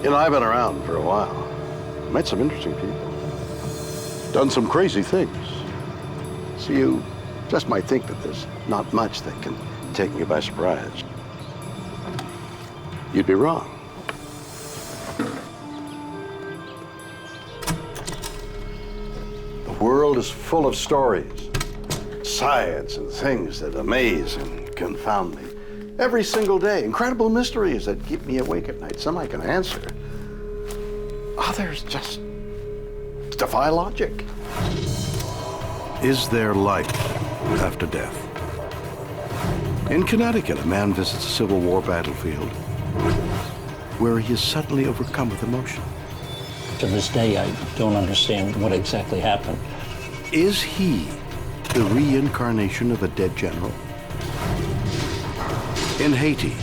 You know, I've been around for a while. Met some interesting people. Done some crazy things. So you just might think that there's not much that can take you by surprise. You'd be wrong. The world is full of stories, science and things that amaze and confound me. Every single day, incredible mysteries that keep me awake at night. Some I can answer. Others just defy logic. Is there life after death? In Connecticut, a man visits a Civil War battlefield where he is suddenly overcome with emotion. To this day, I don't understand what exactly happened. Is he the reincarnation of a dead general? In Haiti,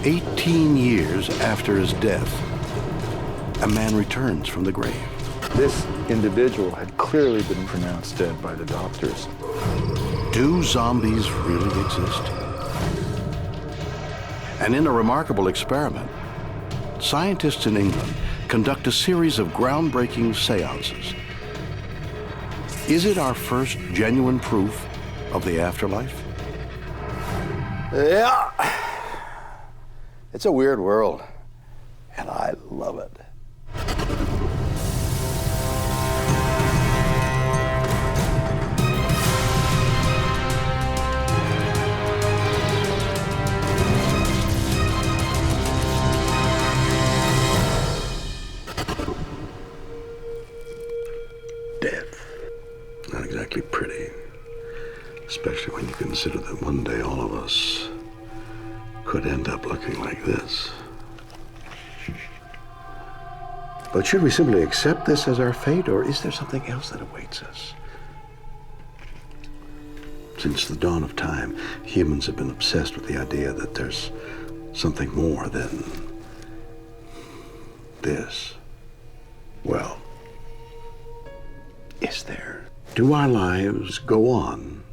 18 years after his death, a man returns from the grave. This individual had clearly been pronounced dead by the doctors. Do zombies really exist? And in a remarkable experiment, scientists in England conduct a series of groundbreaking seances. Is it our first genuine proof of the afterlife? Yeah. It's a weird world, and I love it. Not exactly pretty, especially when you consider that one day all of us could end up looking like this. But should we simply accept this as our fate, or is there something else that awaits us? Since the dawn of time, humans have been obsessed with the idea that there's something more than this. Well, is there? Do our lives go on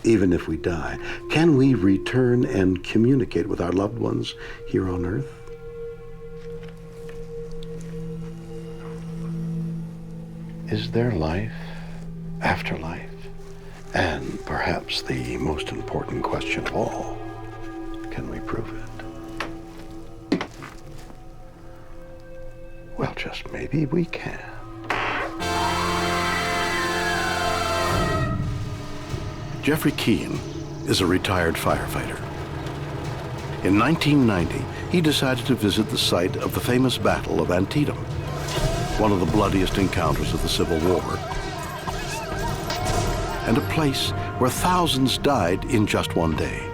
even if we die? Can we return and communicate with our loved ones here on Earth? Is there life after life? And perhaps the most important question of all, can we prove it? Well, just maybe we can. Jeffrey Keane is a retired firefighter. In 1990, he decided to visit the site of the famous Battle of Antietam, one of the bloodiest encounters of the Civil War, and a place where thousands died in just one day.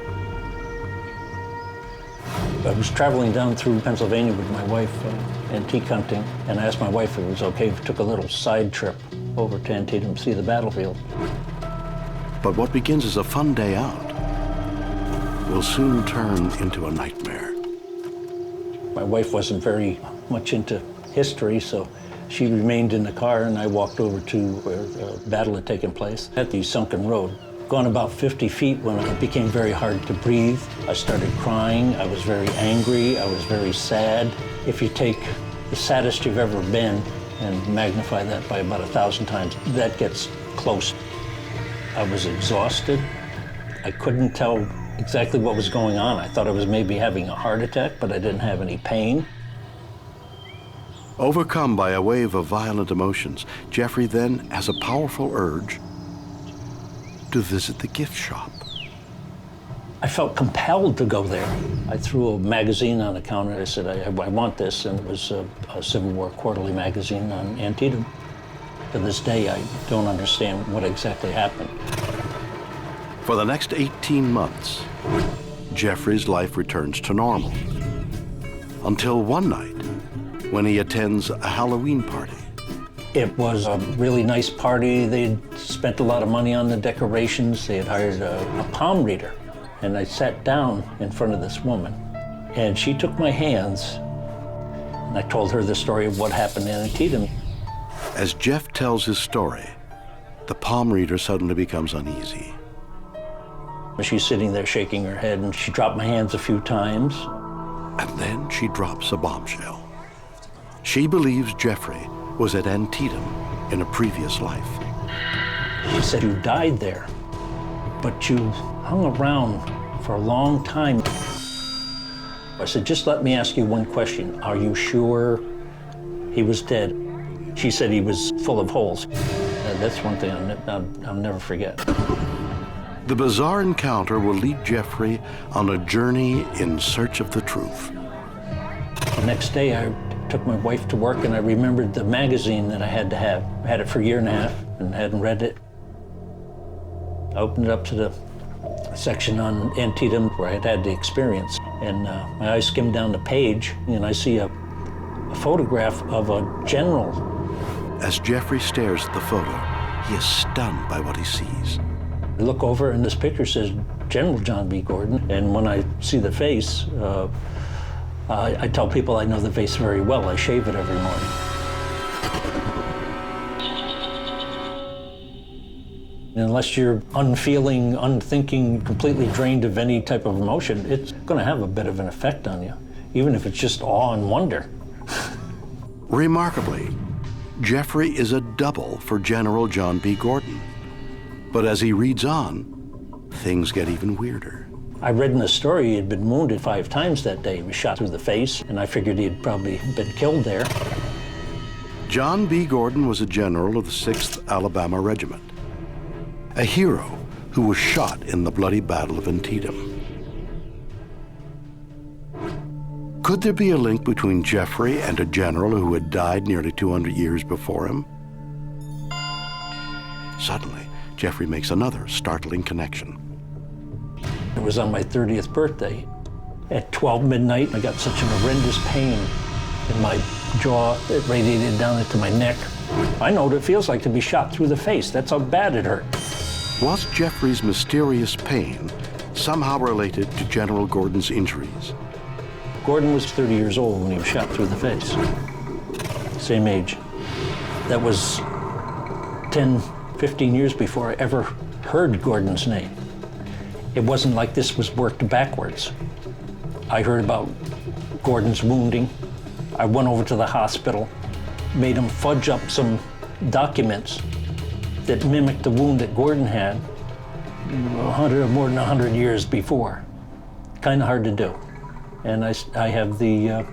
I was traveling down through Pennsylvania with my wife, antique hunting, and I asked my wife if it was okay if we took a little side trip over to Antietam to see the battlefield. But what begins as a fun day out will soon turn into a nightmare. My wife wasn't very much into history, so she remained in the car, and I walked over to where the battle had taken place at the sunken road. Gone about 50 feet when it became very hard to breathe. I started crying. I was very angry. I was very sad. If you take the saddest you've ever been and magnify that by about 1,000 times, that gets close. I was exhausted. I couldn't tell exactly what was going on. I thought I was maybe having a heart attack, but I didn't have any pain. Overcome by a wave of violent emotions, Jeffrey then has a powerful urge to visit the gift shop. I felt compelled to go there. I threw a magazine on the counter. I said, I want this, and it was a Civil War quarterly magazine on Antietam. To this day, I don't understand what exactly happened. For the next 18 months, Jeffrey's life returns to normal. Until one night, when he attends a Halloween party. It was a really nice party. They'd spent a lot of money on the decorations. They had hired a palm reader. And I sat down in front of this woman, and she took my hands, and I told her the story of what happened in Antietam. As Jeff tells his story, the palm reader suddenly becomes uneasy. She's sitting there shaking her head, and she dropped my hands a few times. And then she drops a bombshell. She believes Jeffrey was at Antietam in a previous life. She said, you died there, but you hung around for a long time. I said, just let me ask you one question. Are you sure he was dead? She said he was full of holes. That's one thing I'll never forget. The bizarre encounter will lead Jeffrey on a journey in search of the truth. The next day, I took my wife to work, and I remembered the magazine that I had to have. I had it for a year and a half and hadn't read it. I opened it up to the section on Antietam where I had had the experience, and my eyes skimmed down the page, and I see a photograph of a general. As Jeffrey stares at the photo, he is stunned by what he sees. I look over, and this picture says General John B. Gordon, and when I see the face, I tell people I know the face very well. I shave it every morning. Unless you're unfeeling, unthinking, completely drained of any type of emotion, it's going to have a bit of an effect on you, even if it's just awe and wonder. Remarkably, Jeffrey is a double for General John B. Gordon. But as he reads on, things get even weirder. I read in the story he had been wounded 5 times that day. He was shot through the face, and I figured he'd probably been killed there. John B. Gordon was a general of the 6th Alabama Regiment, a hero who was shot in the bloody Battle of Antietam. Could there be a link between Jeffrey and a general who had died nearly 200 years before him? Suddenly, Jeffrey makes another startling connection. It was on my 30th birthday. At 12 midnight, I got such an horrendous pain in my jaw. It radiated down into my neck. I know what it feels like to be shot through the face. That's how bad it hurt. Was Jeffrey's mysterious pain somehow related to General Gordon's injuries? Gordon was 30 years old when he was shot through the face. Same age. That was 10, 15 years before I ever heard Gordon's name. It wasn't like this was worked backwards. I heard about Gordon's wounding. I went over to the hospital, made him fudge up some documents that mimicked the wound that Gordon had more than 100 years before. Kind of hard to do. And I have the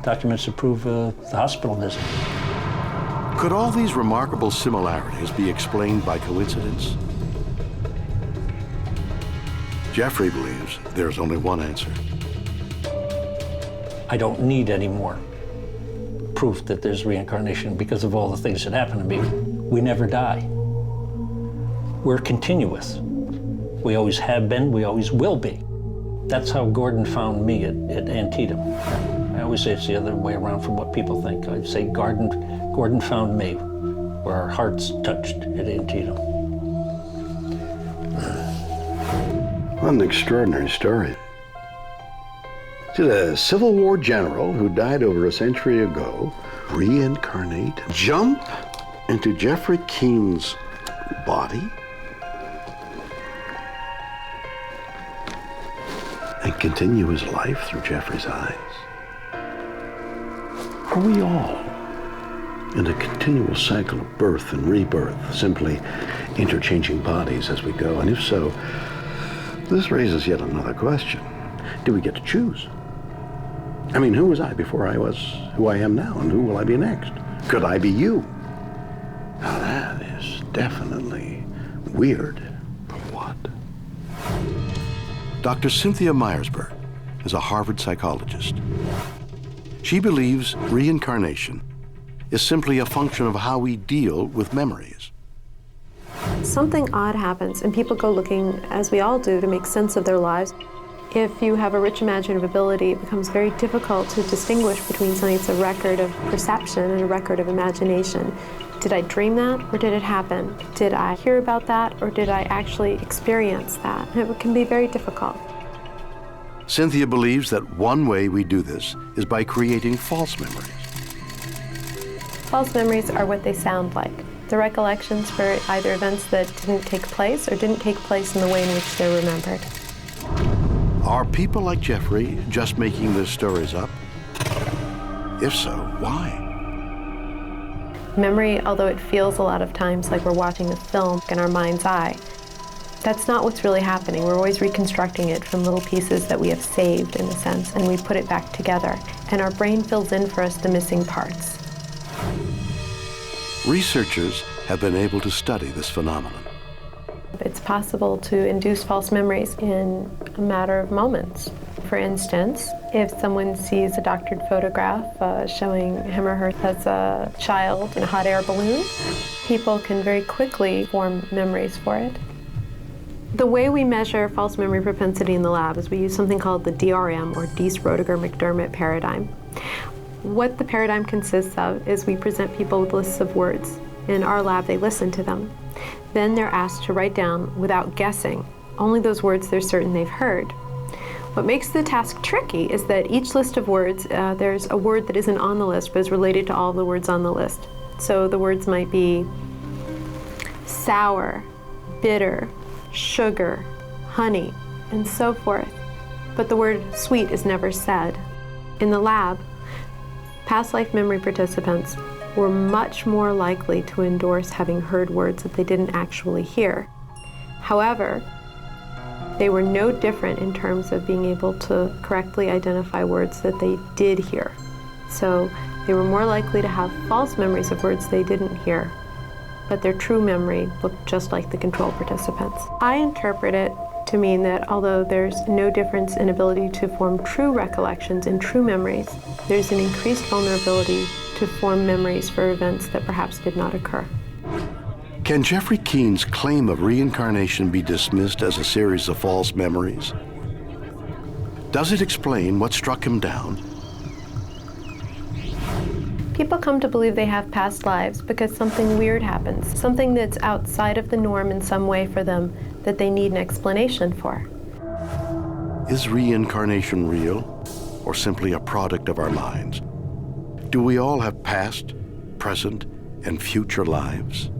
documents to prove the hospital visit. Could all these remarkable similarities be explained by coincidence? Jeffrey believes there's only one answer. I don't need any more proof that there's reincarnation because of all the things that happen to me. We never die. We're continuous. We always have been, we always will be. That's how Gordon found me at Antietam. I always say it's the other way around from what people think. I say Gordon found me where our hearts touched at Antietam. What an extraordinary story. Did a Civil War general who died over a century ago reincarnate, jump into Jeffrey Keene's body, and continue his life through Jeffrey's eyes? Are we all in a continual cycle of birth and rebirth, simply interchanging bodies as we go? And if so, this raises yet another question. Do we get to choose? I mean, who was I before I was who I am now, and who will I be next? Could I be you? Now that is definitely weird, but what? Dr. Cynthia Myersberg is a Harvard psychologist. She believes reincarnation is simply a function of how we deal with memories. Something odd happens, and people go looking, as we all do, to make sense of their lives. If you have a rich imaginative ability, it becomes very difficult to distinguish between something that's a record of perception and a record of imagination. Did I dream that, or did it happen? Did I hear about that, or did I actually experience that? It can be very difficult. Cynthia believes that one way we do this is by creating false memories. False memories are what they sound like. The recollections for either events that didn't take place or didn't take place in the way in which they're remembered. Are people like Jeffrey just making their stories up? If so, why? Memory, although it feels a lot of times like we're watching a film in our mind's eye, that's not what's really happening. We're always reconstructing it from little pieces that we have saved, in a sense, and we put it back together. And our brain fills in for us the missing parts. Researchers have been able to study this phenomenon. It's possible to induce false memories in a matter of moments. For instance, if someone sees a doctored photograph showing him or her as a child in a hot air balloon, people can very quickly form memories for it. The way we measure false memory propensity in the lab is we use something called the DRM, or Diess-Roediger-McDermott paradigm. What the paradigm consists of is we present people with lists of words. In our lab, they listen to them. Then they're asked to write down, without guessing, only those words they're certain they've heard. What makes the task tricky is that each list of words, there's a word that isn't on the list but is related to all the words on the list. So the words might be sour, bitter, sugar, honey, and so forth. But the word sweet is never said. In the lab, past life memory participants were much more likely to endorse having heard words that they didn't actually hear. However, they were no different in terms of being able to correctly identify words that they did hear. So they were more likely to have false memories of words they didn't hear, but their true memory looked just like the control participants. I interpret it to mean that although there's no difference in ability to form true recollections and true memories, there's an increased vulnerability to form memories for events that perhaps did not occur. Can Jeffrey Keen's claim of reincarnation be dismissed as a series of false memories? Does it explain what struck him down? People come to believe they have past lives because something weird happens, something that's outside of the norm in some way for them that they need an explanation for. Is reincarnation real, or simply a product of our minds? Do we all have past, present, and future lives?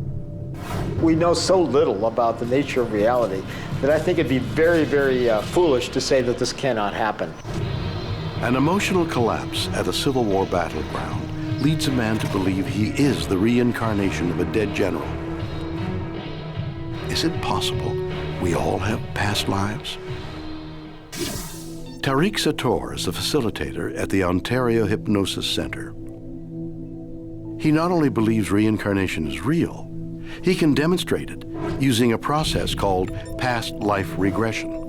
We know so little about the nature of reality that I think it'd be very, very foolish to say that this cannot happen. An emotional collapse at a Civil War battleground leads a man to believe he is the reincarnation of a dead general. Is it possible we all have past lives? Tariq Sator is a facilitator at the Ontario Hypnosis Center. He not only believes reincarnation is real, he can demonstrate it using a process called past life regression.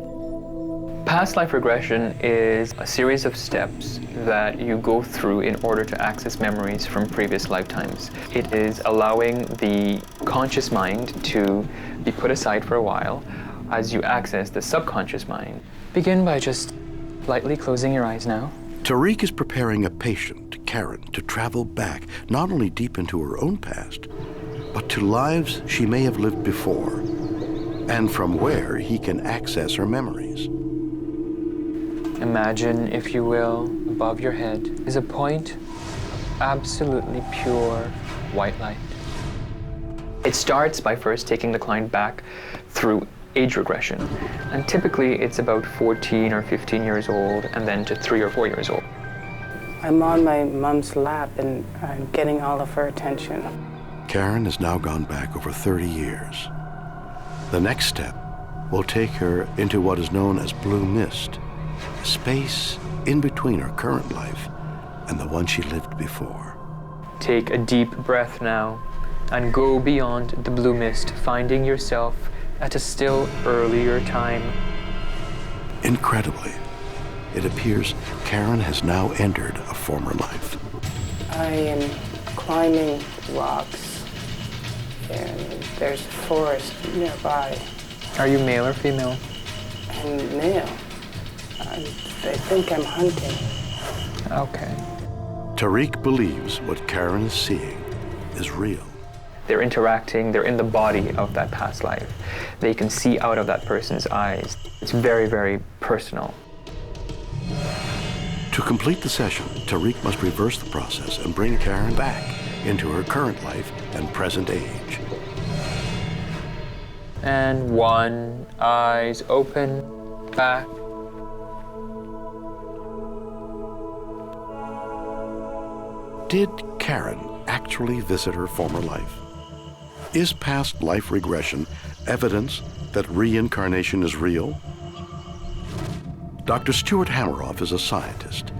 Past life regression is a series of steps that you go through in order to access memories from previous lifetimes. It is allowing the conscious mind to be put aside for a while as you access the subconscious mind. Begin by just lightly closing your eyes now. Tariq is preparing a patient, Karen, to travel back not only deep into her own past, but to lives she may have lived before, and from where he can access her memories. Imagine, if you will, above your head is a point of absolutely pure white light. It starts by first taking the client back through age regression, and typically it's about 14 or 15 years old, and then to 3 or 4 years old. I'm on my mom's lap and I'm getting all of her attention. Karen has now gone back over 30 years. The next step will take her into what is known as blue mist, a space in between her current life and the one she lived before. Take a deep breath now and go beyond the blue mist, finding yourself at a still earlier time. Incredibly, it appears Karen has now entered a former life. I am climbing rocks and there's a forest nearby. Are you male or female? I'm male. I think I'm hunting. Okay. Tariq believes what Karen is seeing is real. They're interacting, they're in the body of that past life. They can see out of that person's eyes. It's very, very personal. To complete the session, Tariq must reverse the process and bring Karen back into her current life and present age. And 1, eyes open, back. Did Karen actually visit her former life? Is past life regression evidence that reincarnation is real? Dr. Stuart Hameroff is a scientist.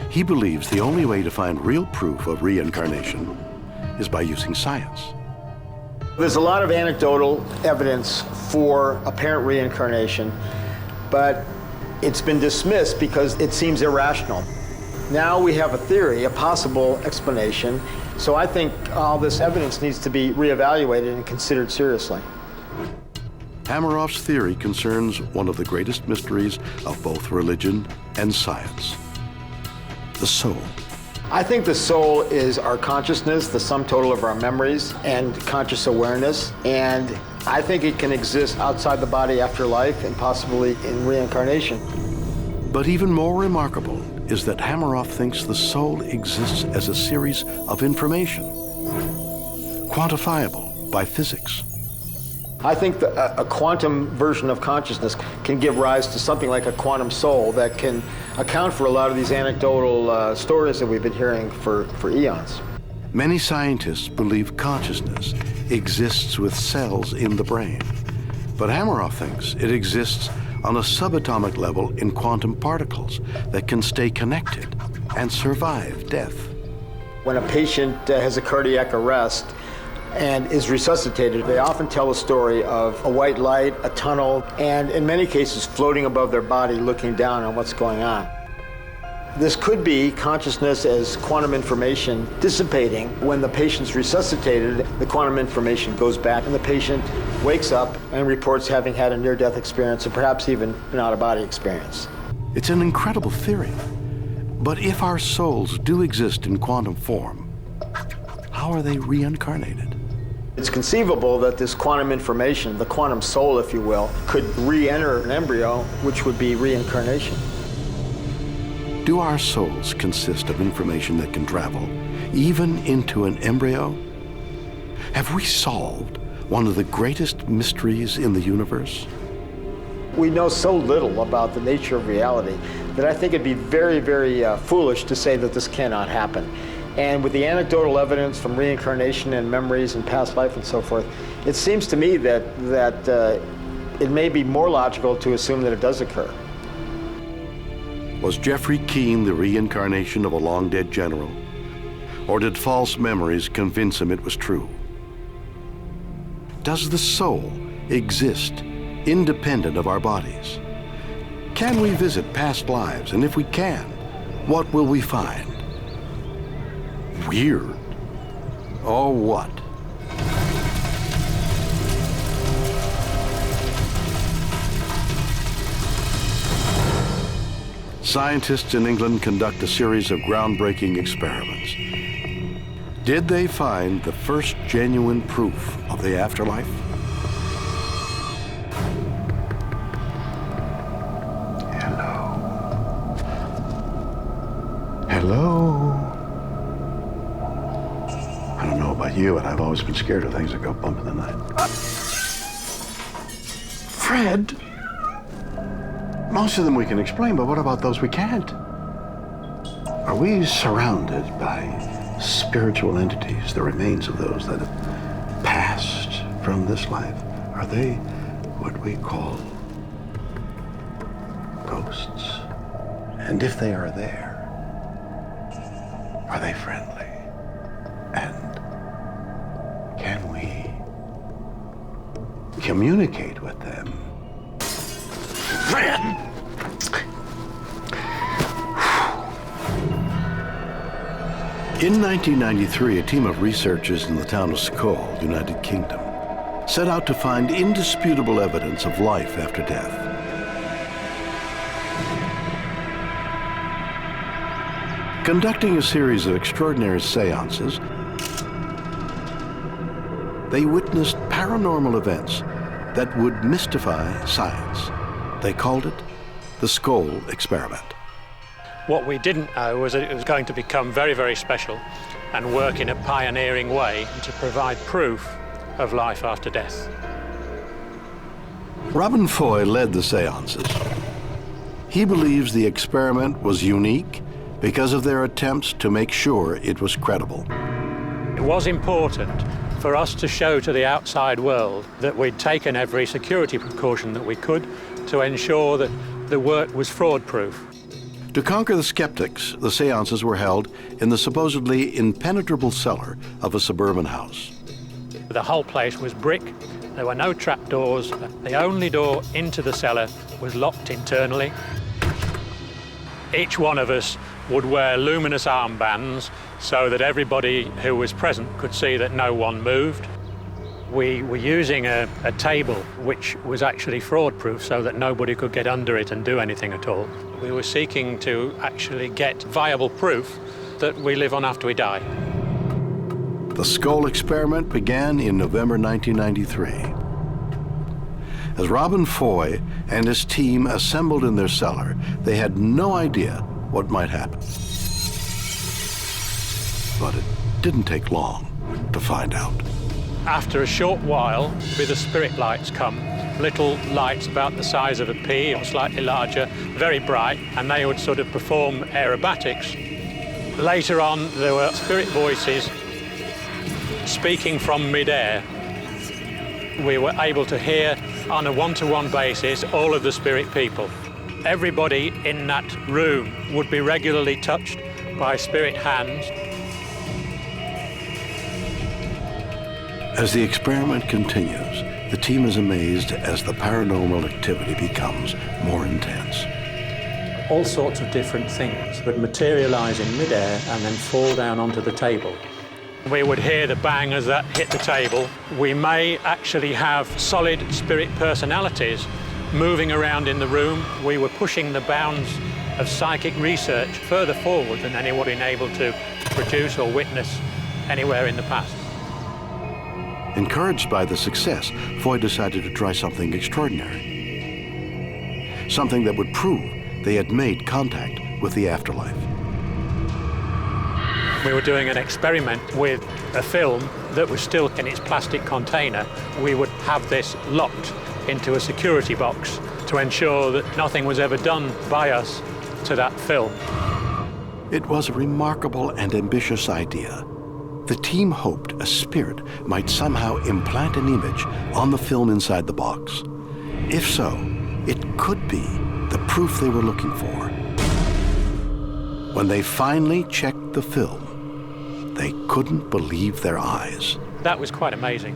He believes the only way to find real proof of reincarnation is by using science. There's a lot of anecdotal evidence for apparent reincarnation, but it's been dismissed because it seems irrational. Now we have a theory, a possible explanation, so I think all this evidence needs to be reevaluated and considered seriously. Hameroff's theory concerns one of the greatest mysteries of both religion and science: the soul. I think the soul is our consciousness, the sum total of our memories and conscious awareness, and I think it can exist outside the body after life and possibly in reincarnation. But even more remarkable is that Hameroff thinks the soul exists as a series of information, quantifiable by physics. I think a quantum version of consciousness can give rise to something like a quantum soul that can account for a lot of these anecdotal stories that we've been hearing for eons. Many scientists believe consciousness exists with cells in the brain, but Hameroff thinks it exists on a subatomic level in quantum particles that can stay connected and survive death. When a patient has a cardiac arrest and is resuscitated, they often tell a story of a white light, a tunnel, and in many cases floating above their body looking down on what's going on. This could be consciousness as quantum information dissipating. When the patient's resuscitated, the quantum information goes back and the patient wakes up and reports having had a near-death experience or perhaps even an out-of-body experience. It's an incredible theory. But if our souls do exist in quantum form, how are they reincarnated? It's conceivable that this quantum information, the quantum soul, if you will, could re-enter an embryo, which would be reincarnation. Do our souls consist of information that can travel even into an embryo? Have we solved one of the greatest mysteries in the universe? We know so little about the nature of reality that I think it'd be very, very foolish to say that this cannot happen. And with the anecdotal evidence from reincarnation and memories and past life and so forth, it seems to me that it may be more logical to assume that it does occur. Was Jeffrey Keane the reincarnation of a long-dead general? Or did false memories convince him it was true? Does the soul exist independent of our bodies? Can we visit past lives? And if we can, what will we find? Weird. Or what? Scientists in England conduct a series of groundbreaking experiments. Did they find the first genuine proof of the afterlife? Hello? I don't know about you, but I've always been scared of things that go bump in the night. Fred! Most of them we can explain, but what about those we can't? Are we surrounded by spiritual entities, the remains of those that have passed from this life? Are they what we call ghosts? And if they are there, are they friendly? And can we communicate with them? Fred! In 1993, a team of researchers in the town of Scole, United Kingdom, set out to find indisputable evidence of life after death. Conducting a series of extraordinary seances, they witnessed paranormal events that would mystify science. They called it the Scole experiment. What we didn't know was that it was going to become very, very special and work in a pioneering way to provide proof of life after death. Robin Foy led the seances. He believes the experiment was unique because of their attempts to make sure it was credible. It was important for us to show to the outside world that we'd taken every security precaution that we could to ensure that the work was fraud-proof. To conquer the skeptics, the seances were held in the supposedly impenetrable cellar of a suburban house. The whole place was brick. There were no trapdoors. The only door into the cellar was locked internally. Each one of us would wear luminous armbands so that everybody who was present could see that no one moved. We were using a table which was actually fraud-proof so that nobody could get under it and do anything at all. We were seeking to actually get viable proof that we live on after we die. The skull experiment began in November 1993. As Robin Foy and his team assembled in their cellar, they had no idea what might happen. But it didn't take long to find out. After a short while, the spirit lights come, little lights about the size of a pea or slightly larger, very bright, and they would sort of perform aerobatics. Later on, there were spirit voices speaking from mid-air. We were able to hear on a one-to-one basis all of the spirit people. Everybody in that room would be regularly touched by spirit hands. As the experiment continues, the team is amazed as the paranormal activity becomes more intense. All sorts of different things would materialize in midair and then fall down onto the table. We would hear the bang as that hit the table. We may actually have solid spirit personalities moving around in the room. We were pushing the bounds of psychic research further forward than anyone been able to produce or witness anywhere in the past. Encouraged by the success, Foy decided to try something extraordinary. Something that would prove they had made contact with the afterlife. We were doing an experiment with a film that was still in its plastic container. We would have this locked into a security box to ensure that nothing was ever done by us to that film. It was a remarkable and ambitious idea. The team hoped a spirit might somehow implant an image on the film inside the box. If so, it could be the proof they were looking for. When they finally checked the film, they couldn't believe their eyes. That was quite amazing.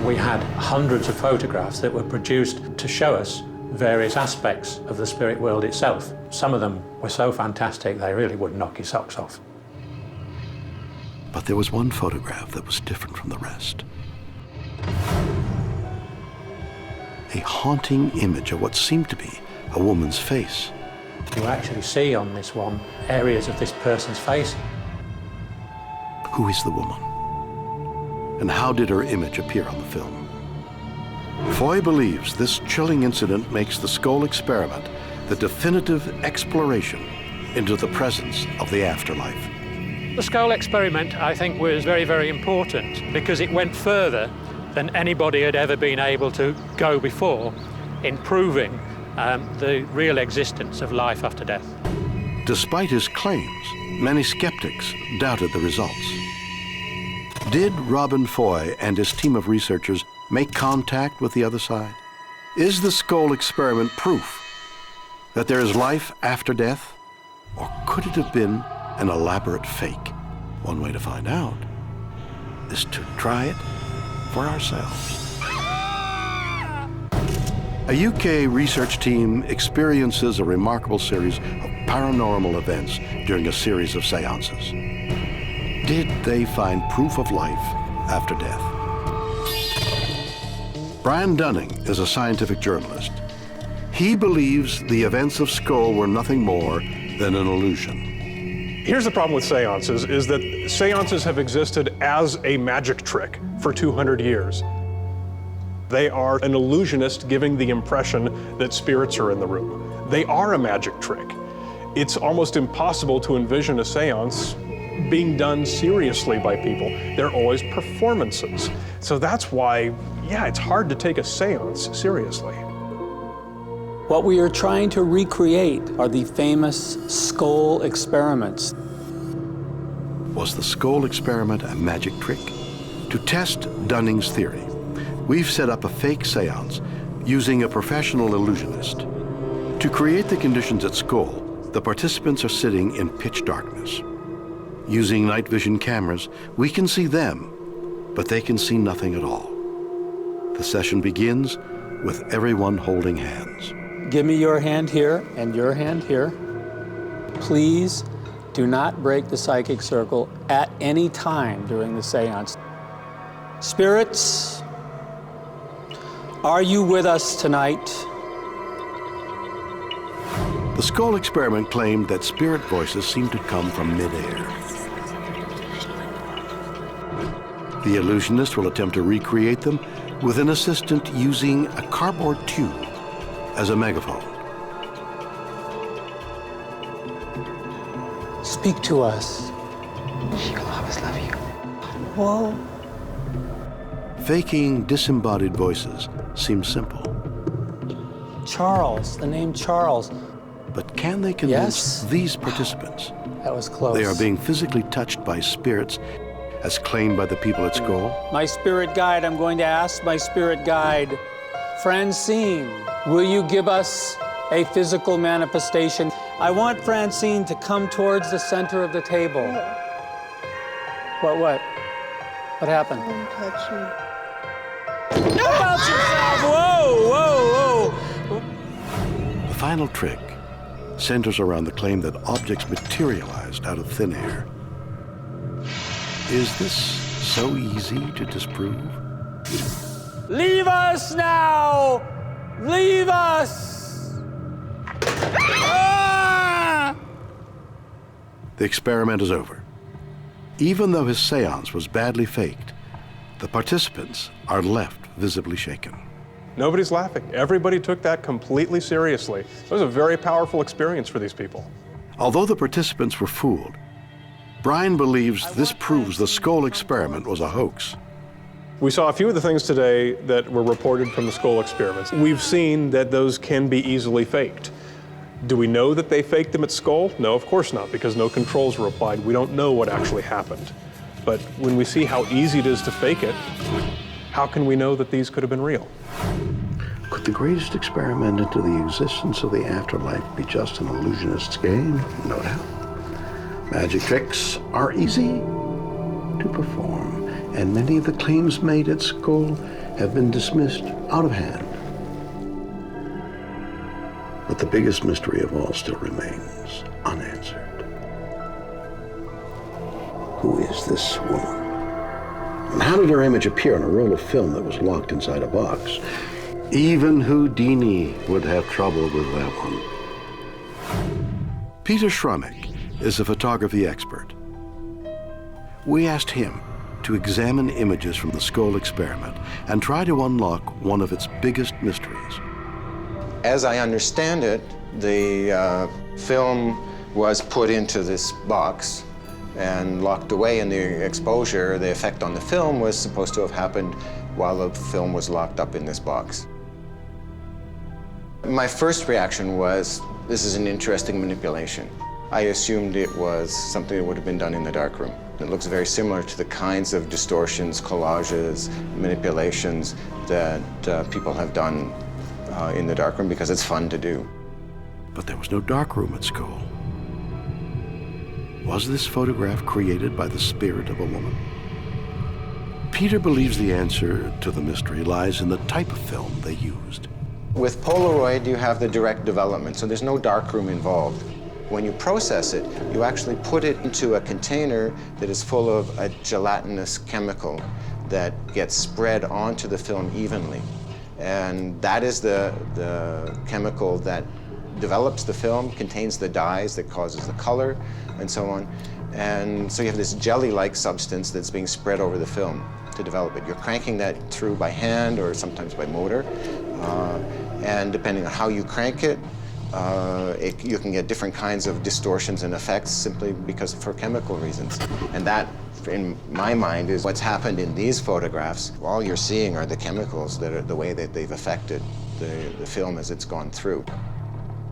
We had hundreds of photographs that were produced to show us various aspects of the spirit world itself. Some of them were so fantastic they really would knock your socks off. But there was one photograph that was different from the rest. A haunting image of what seemed to be a woman's face. You actually see on this one areas of this person's face. Who is the woman? And how did her image appear on the film? Foy believes this chilling incident makes the skull experiment the definitive exploration into the presence of the afterlife. The skull experiment, I think, was very, very important because it went further than anybody had ever been able to go before in proving the real existence of life after death. Despite his claims, many skeptics doubted the results. Did Robin Foy and his team of researchers make contact with the other side? Is the skull experiment proof that there is life after death? Or could it have been an elaborate fake? One way to find out is to try it for ourselves. A UK research team experiences a remarkable series of paranormal events during a series of seances. Did they find proof of life after death? Brian Dunning is a scientific journalist. He believes the events of Skull were nothing more than an illusion. Here's the problem with seances, is that seances have existed as a magic trick for 200 years. They are an illusionist giving the impression that spirits are in the room. They are a magic trick. It's almost impossible to envision a seance being done seriously by people. They're always performances. So that's why, yeah, it's hard to take a seance seriously. What we are trying to recreate are the famous skull experiments. Was the skull experiment a magic trick? To test Dunning's theory, we've set up a fake seance using a professional illusionist. To create the conditions at Scole, the participants are sitting in pitch darkness. Using night vision cameras, we can see them, but they can see nothing at all. The session begins with everyone holding hands. Give me your hand here and your hand here. Please do not break the psychic circle at any time during the seance. Spirits, are you with us tonight? The skull experiment claimed that spirit voices seemed to come from midair. The illusionist will attempt to recreate them with an assistant using a cardboard tube as a megaphone. Speak to us. She will always love you. Whoa. Faking disembodied voices seems simple. Charles, the name Charles. But can they convince Yes. these participants That was close. they are being physically touched by spirits as claimed by the people at Scole? My spirit guide, I'm going to ask my spirit guide, Francine, will you give us a physical manifestation? I want Francine to come towards the center of the table. What? What happened? Don't touch me. About yourself! Whoa, whoa, whoa! The final trick centers around the claim that objects materialized out of thin air. Is this so easy to disprove? Leave us now! Leave us! Ah! The experiment is over. Even though his seance was badly faked, the participants are left visibly shaken. Nobody's laughing. Everybody took that completely seriously. It was a very powerful experience for these people. Although the participants were fooled, Brian believes this proves the skull experiment was a hoax. We saw a few of the things today that were reported from the skull experiments. We've seen that those can be easily faked. Do we know that they faked them at Skull? No, of course not, because no controls were applied. We don't know what actually happened. But when we see how easy it is to fake it, how can we know that these could have been real? Could the greatest experiment into the existence of the afterlife be just an illusionist's game? No doubt. Magic tricks are easy to perform, and many of the claims made at Skull have been dismissed out of hand. But the biggest mystery of all still remains unanswered. Who is this woman? And how did her image appear on a roll of film that was locked inside a box? Even Houdini would have trouble with that one. Peter Schrammick is a photography expert. We asked him to examine images from the skull experiment and try to unlock one of its biggest mysteries. As I understand it, the film was put into this box and locked away, and the exposure, the effect on the film, was supposed to have happened while the film was locked up in this box. My first reaction was, this is an interesting manipulation. I assumed it was something that would have been done in the darkroom. It looks very similar to the kinds of distortions, collages, manipulations that people have done in the darkroom because it's fun to do. But there was no darkroom at Skull. Was this photograph created by the spirit of a woman? Peter believes the answer to the mystery lies in the type of film they used. With Polaroid, you have the direct development, so there's no darkroom involved. When you process it, you actually put it into a container that is full of a gelatinous chemical that gets spread onto the film evenly. And that is the chemical that develops the film, contains the dyes that causes the color, and so on. And so you have this jelly-like substance that's being spread over the film to develop it. You're cranking that through by hand or sometimes by motor. And depending on how you crank it, you can get different kinds of distortions and effects simply because for chemical reasons. And that, in my mind, is what's happened in these photographs. All you're seeing are the chemicals that are the way that they've affected the film as it's gone through.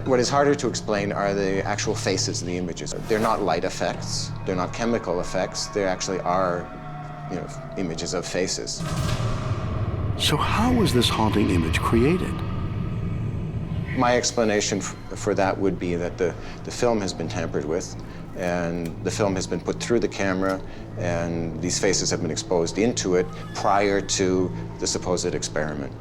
What is harder to explain are the actual faces in the images. They're not light effects, they're not chemical effects, they actually are, images of faces. So how was this haunting image created? My explanation for that would be that the film has been tampered with, and the film has been put through the camera, and these faces have been exposed into it prior to the supposed experiment.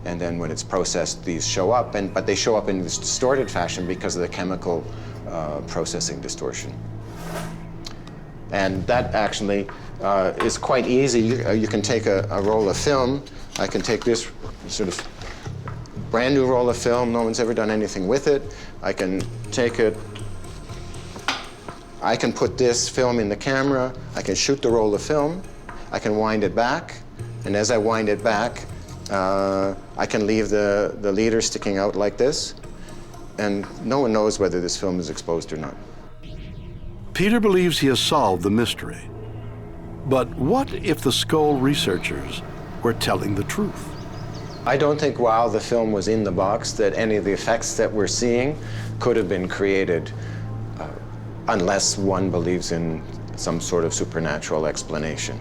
And then when it's processed, these show up, but they show up in this distorted fashion because of the chemical processing distortion. And that actually is quite easy. You can take a roll of film. I can take this sort of brand new roll of film. No one's ever done anything with it. I can take it. I can put this film in the camera. I can shoot the roll of film. I can wind it back. And as I wind it back, I can leave the leader sticking out like this, and no one knows whether this film is exposed or not. Peter believes he has solved the mystery. But what if the Scole researchers were telling the truth? I don't think while the film was in the box that any of the effects that we're seeing could have been created unless one believes in some sort of supernatural explanation.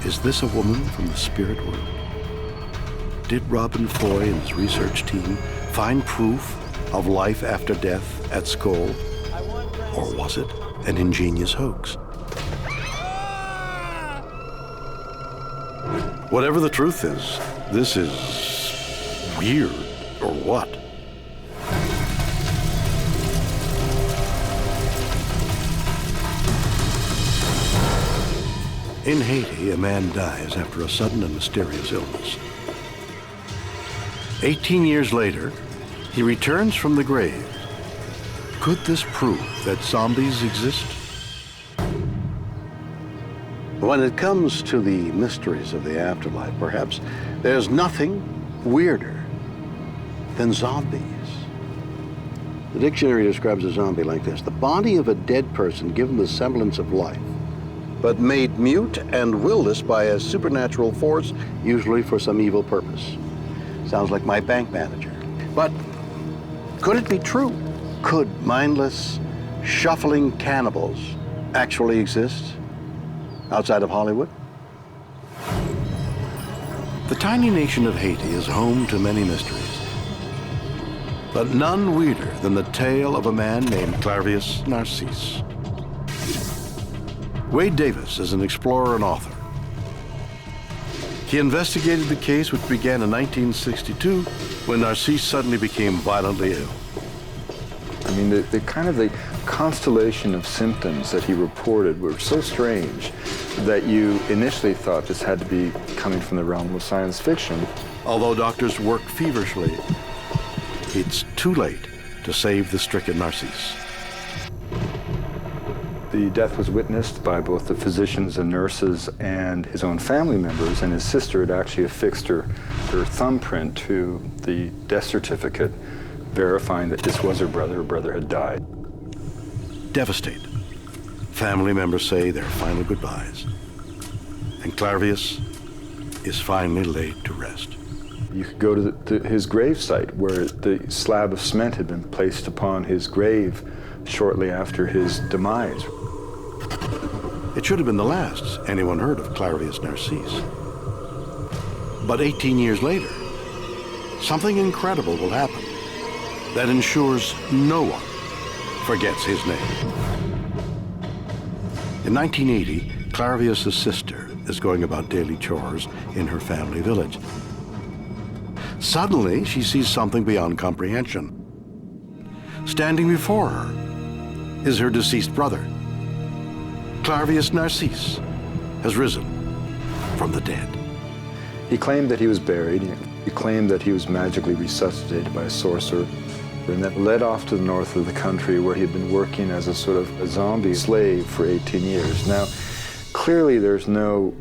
Is this a woman from the spirit world? Did Robin Foy and his research team find proof of life after death at Scole? Or was it an ingenious hoax? Whatever the truth is, this is weird, or what? In Haiti, a man dies after a sudden and mysterious illness. 18 years later, he returns from the grave. Could this prove that zombies exist? When it comes to the mysteries of the afterlife, perhaps there's nothing weirder than zombies. The dictionary describes a zombie like this: the body of a dead person given the semblance of life, but made mute and willless by a supernatural force, usually for some evil purpose. Sounds like my bank manager. But could it be true? Could mindless, shuffling cannibals actually exist outside of Hollywood? The tiny nation of Haiti is home to many mysteries, but none weirder than the tale of a man named Clairvius Narcisse. Wade Davis is an explorer and author. He investigated the case, which began in 1962 when Narcisse suddenly became violently ill. I mean, the constellation of symptoms that he reported were so strange that you initially thought this had to be coming from the realm of science fiction. Although doctors work feverishly, it's too late to save the stricken Narcisse. The death was witnessed by both the physicians and nurses and his own family members, and his sister had actually affixed her thumbprint to the death certificate, verifying that this was her brother. Her brother had died. Devastated, family members say their final goodbyes, and Clairvius is finally laid to rest. You could go to his grave site, where the slab of cement had been placed upon his grave shortly after his demise. It should have been the last anyone heard of Clairvius Narcisse. But 18 years later, something incredible will happen that ensures no one forgets his name. In 1980, Clairvius' sister is going about daily chores in her family village. Suddenly, she sees something beyond comprehension. Standing before her is her deceased brother. Clairvius Narcisse has risen from the dead. He claimed that he was buried. He claimed that he was magically resuscitated by a sorcerer, and that led off to the north of the country, where he had been working as a sort of a zombie slave for 18 years. Now, clearly there's no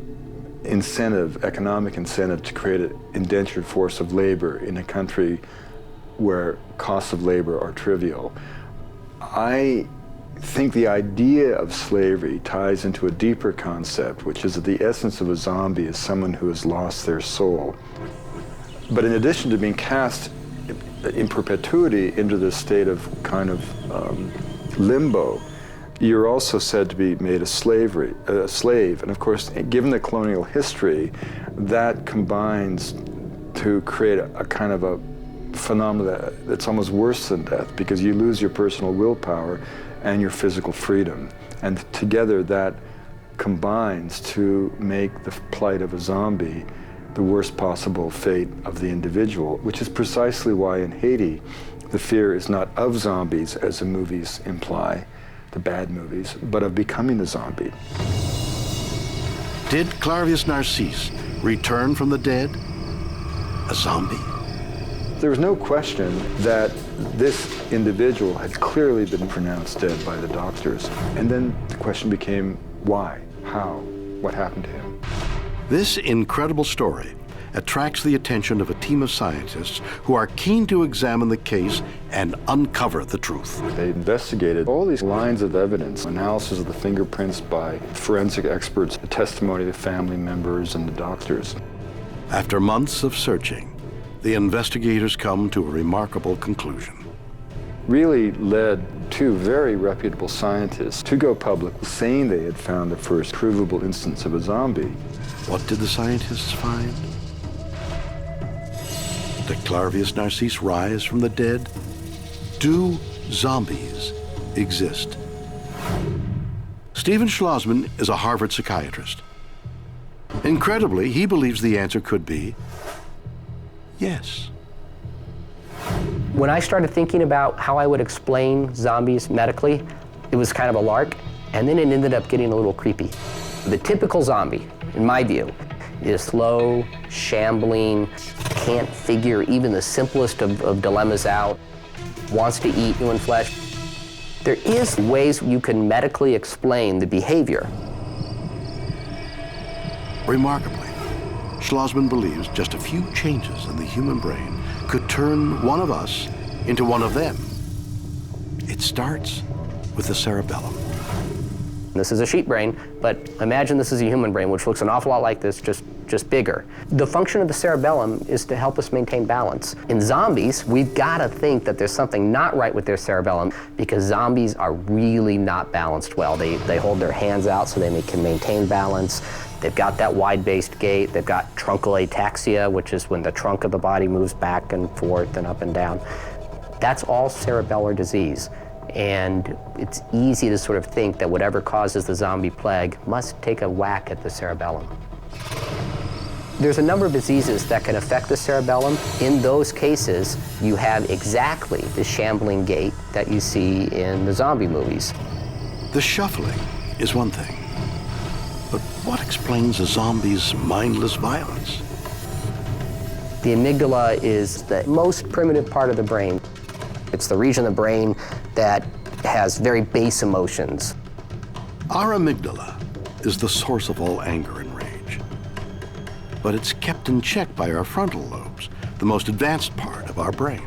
incentive, economic incentive, to create an indentured force of labor in a country where costs of labor are trivial. I think the idea of slavery ties into a deeper concept, which is that the essence of a zombie is someone who has lost their soul. But in addition to being cast in perpetuity into this state of kind of limbo, you're also said to be made a slave. And of course, given the colonial history, that combines to create a kind of a phenomena that's almost worse than death, because you lose your personal willpower and your physical freedom. And together that combines to make the plight of a zombie the worst possible fate of the individual, which is precisely why in Haiti, the fear is not of zombies, as the movies imply, the bad movies, but of becoming a zombie. Did Clairvius Narcisse return from the dead a zombie? There was no question that this individual had clearly been pronounced dead by the doctors. And then the question became, why? How? What happened to him? This incredible story attracts the attention of a team of scientists who are keen to examine the case and uncover the truth. They investigated all these lines of evidence, analysis of the fingerprints by forensic experts, the testimony of the family members and the doctors. After months of searching, the investigators come to a remarkable conclusion. Really led two very reputable scientists to go public saying they had found the first provable instance of a zombie. What did the scientists find? Did Clairvius Narcisse rise from the dead? Do zombies exist? Stephen Schlossman is a Harvard psychiatrist. Incredibly, he believes the answer could be yes. When I started thinking about how I would explain zombies medically, it was kind of a lark, and then it ended up getting a little creepy. The typical zombie, in my view, is slow, shambling, can't figure even the simplest of dilemmas out, wants to eat human flesh. There is ways you can medically explain the behavior. Remarkably, Schlossman believes just a few changes in the human brain could turn one of us into one of them. It starts with the cerebellum. This is a sheep brain, but imagine this is a human brain, which looks an awful lot like this, just bigger. The function of the cerebellum is to help us maintain balance. In zombies, we've got to think that there's something not right with their cerebellum, because zombies are really not balanced well. They hold their hands out so they can maintain balance. They've got that wide-based gait. They've got truncal ataxia, which is when the trunk of the body moves back and forth and up and down. That's all cerebellar disease. And it's easy to sort of think that whatever causes the zombie plague must take a whack at the cerebellum. There's a number of diseases that can affect the cerebellum. In those cases, you have exactly the shambling gait that you see in the zombie movies. The shuffling is one thing, but what explains a zombie's mindless violence? The amygdala is the most primitive part of the brain. It's the region of the brain that has very base emotions. Our amygdala is the source of all anger and rage. But it's kept in check by our frontal lobes, the most advanced part of our brain.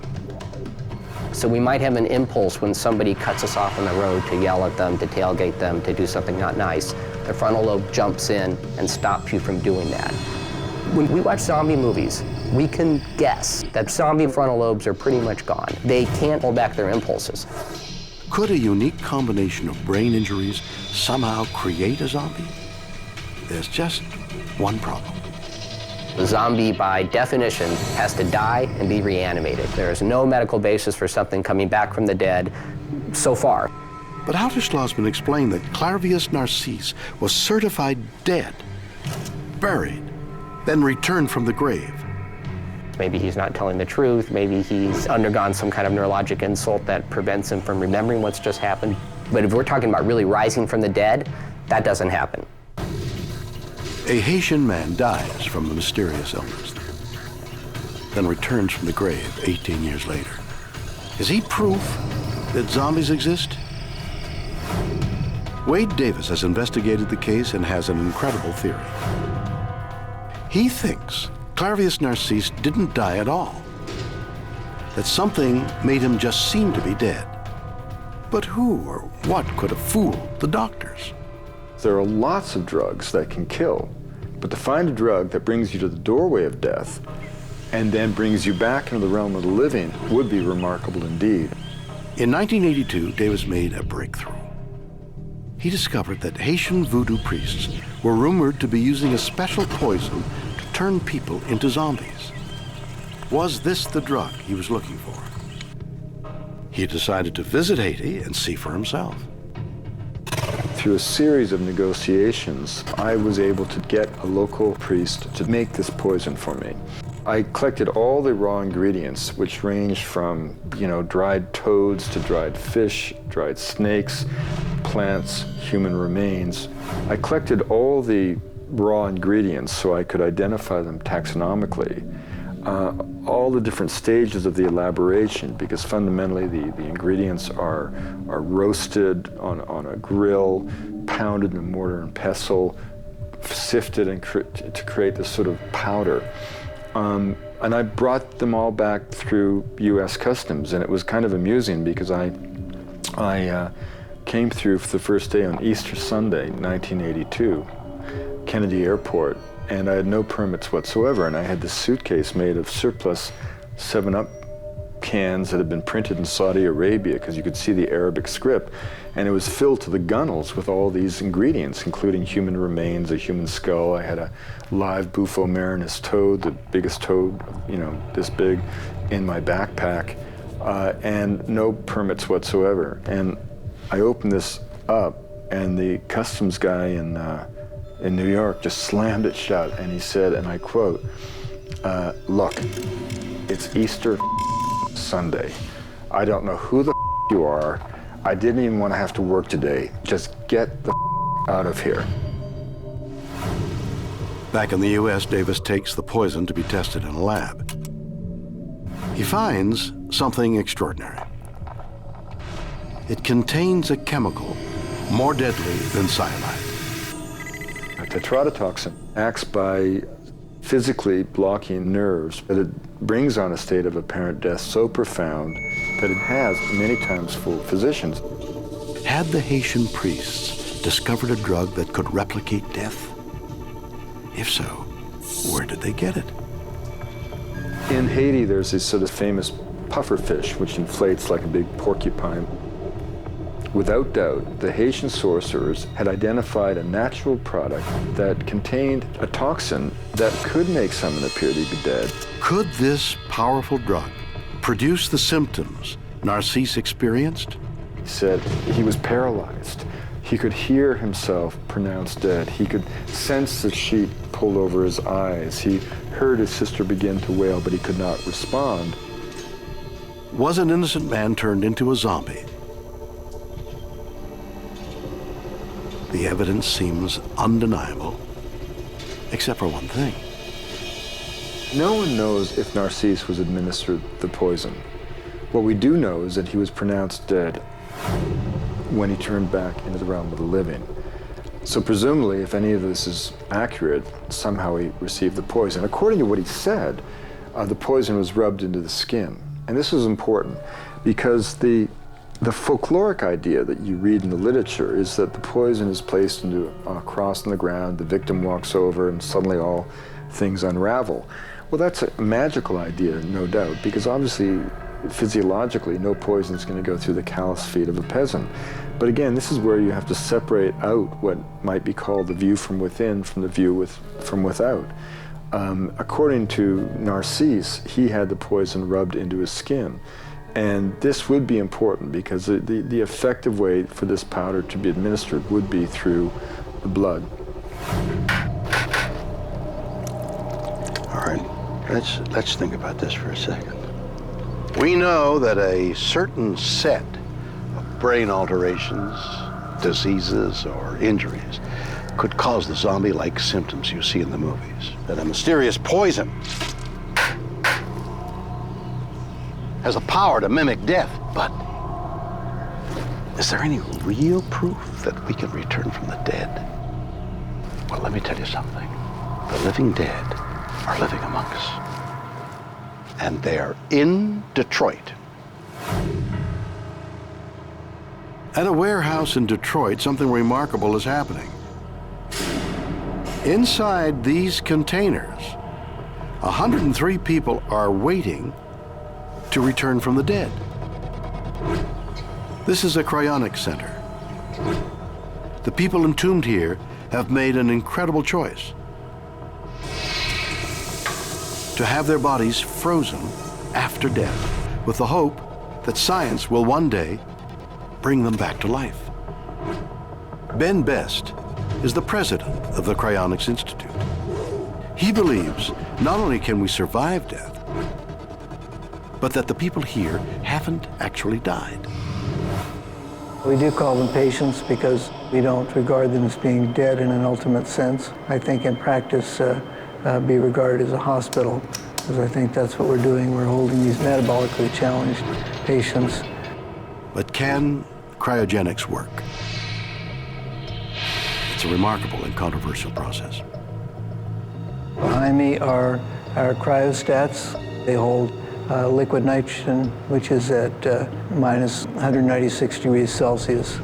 So we might have an impulse when somebody cuts us off on the road to yell at them, to tailgate them, to do something not nice. The frontal lobe jumps in and stops you from doing that. When we watch zombie movies, we can guess that zombie frontal lobes are pretty much gone. They can't hold back their impulses. Could a unique combination of brain injuries somehow create a zombie? There's just one problem. The zombie, by definition, has to die and be reanimated. There is no medical basis for something coming back from the dead so far. But how does Schlossman explain that Clairvius Narcisse was certified dead, buried, then returned from the grave? Maybe he's not telling the truth. Maybe he's undergone some kind of neurologic insult that prevents him from remembering what's just happened. But if we're talking about really rising from the dead, that doesn't happen. A Haitian man dies from a mysterious illness, then returns from the grave 18 years later. Is he proof that zombies exist? Wade Davis has investigated the case and has an incredible theory. He thinks Clairvius Narcisse didn't die at all, that something made him just seem to be dead. But who or what could have fooled the doctors? There are lots of drugs that can kill, but to find a drug that brings you to the doorway of death and then brings you back into the realm of the living would be remarkable indeed. In 1982, Davis made a breakthrough. He discovered that Haitian voodoo priests were rumored to be using a special poison to turn people into zombies. Was this the drug he was looking for? He decided to visit Haiti and see for himself. Through a series of negotiations, I was able to get a local priest to make this poison for me. I collected all the raw ingredients, which ranged from, dried toads to dried fish, dried snakes, plants, human remains. I collected all the raw ingredients so I could identify them taxonomically. All the different stages of the elaboration, because fundamentally the ingredients are roasted on a grill, pounded in a mortar and pestle, sifted to create this sort of powder. And I brought them all back through U.S. Customs, and it was kind of amusing because I came through for the first day on Easter Sunday, 1982, Kennedy Airport, and I had no permits whatsoever, and I had this suitcase made of surplus 7-Up cans that had been printed in Saudi Arabia because you could see the Arabic script, and it was filled to the gunnels with all these ingredients, including human remains, a human skull. I had a live Bufo marinus toad, the biggest toad, this big, in my backpack, and no permits whatsoever. And I opened this up, and the customs guy in New York just slammed it shut, and he said, and I quote, "Look, it's Easter Sunday. I don't know who the you are. I didn't even want to have to work today. Just get the out of here." Back in the U.S., Davis takes the poison to be tested in a lab. He finds something extraordinary. It contains a chemical more deadly than cyanide. A tetrodotoxin acts by physically blocking nerves, but it brings on a state of apparent death so profound that it has many times fooled physicians. Had the Haitian priests discovered a drug that could replicate death? If so, where did they get it? In Haiti, there's this sort of famous puffer fish, which inflates like a big porcupine. Without doubt, the Haitian sorcerers had identified a natural product that contained a toxin that could make someone appear to be dead. Could this powerful drug produce the symptoms Narcisse experienced? He said he was paralyzed. He could hear himself pronounced dead. He could sense the sheet pulled over his eyes. He heard his sister begin to wail, but he could not respond. Was an innocent man turned into a zombie? The evidence seems undeniable, except for one thing. No one knows if Narcisse was administered the poison. What we do know is that he was pronounced dead when he turned back into the realm of the living. So presumably, if any of this is accurate, somehow he received the poison. According to what he said, the poison was rubbed into the skin. And this is important because the folkloric idea that you read in the literature is that the poison is placed into a cross on the ground, the victim walks over, and suddenly all things unravel. Well, that's a magical idea, no doubt, because obviously, physiologically, no poison is going to go through the callous feet of a peasant. But again, this is where you have to separate out what might be called the view from within from the view from without. According to Narcisse, he had the poison rubbed into his skin. And this would be important because the effective way for this powder to be administered would be through the blood. All right, let's think about this for a second. We know that a certain set of brain alterations, diseases, or injuries could cause the zombie-like symptoms you see in the movies. That a mysterious poison has the power to mimic death, but is there any real proof that we can return from the dead? Well, let me tell you something. The living dead are living among us. And they're in Detroit. At a warehouse in Detroit, something remarkable is happening. Inside these containers 103 people are waiting to return from the dead. This is a cryonics center. The people entombed here have made an incredible choice: to have their bodies frozen after death, with the hope that science will one day bring them back to life. Ben Best is the president of the Cryonics Institute. He believes not only can we survive death, but that the people here haven't actually died. We do call them patients because we don't regard them as being dead in an ultimate sense. I think in practice, be regarded as a hospital, because I think that's what we're doing. We're holding these metabolically challenged patients. But can cryogenics work? It's a remarkable and controversial process. Behind me are our cryostats. They hold liquid nitrogen, which is at minus 196 degrees Celsius.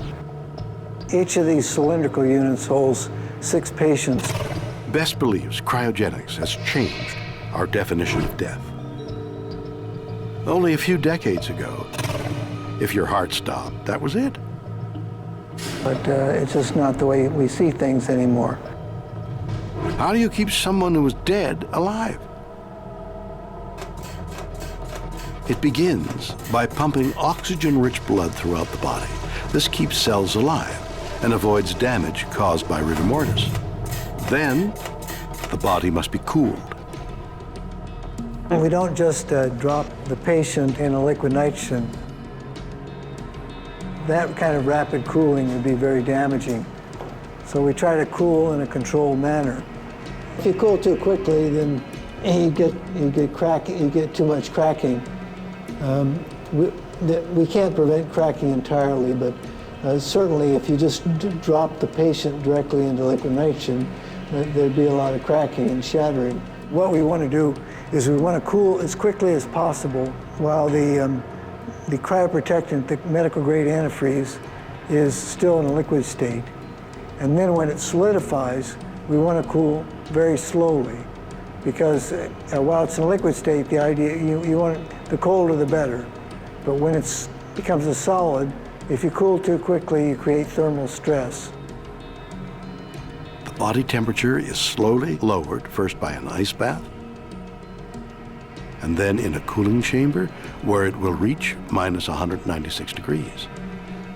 Each of these cylindrical units holds 6 patients. Best believes cryogenics has changed our definition of death. Only a few decades ago, if your heart stopped, that was it. But it's just not the way we see things anymore. How do you keep someone who is dead alive? It begins by pumping oxygen-rich blood throughout the body. This keeps cells alive and avoids damage caused by rigor mortis. Then, the body must be cooled. We don't just drop the patient in a liquid nitrogen. That kind of rapid cooling would be very damaging. So we try to cool in a controlled manner. If you cool too quickly, then you get too much cracking. We can't prevent cracking entirely, but certainly if you just drop the patient directly into liquid nitrogen, there'd be a lot of cracking and shattering. What we want to do is we want to cool as quickly as possible while the cryoprotectant, the medical grade antifreeze, is still in a liquid state. And then when it solidifies, we want to cool very slowly, because while it's in a liquid state, the idea, you want the colder the better. But when it becomes a solid, if you cool too quickly, you create thermal stress. The body temperature is slowly lowered, first by an ice bath, and then in a cooling chamber where it will reach minus 196 degrees.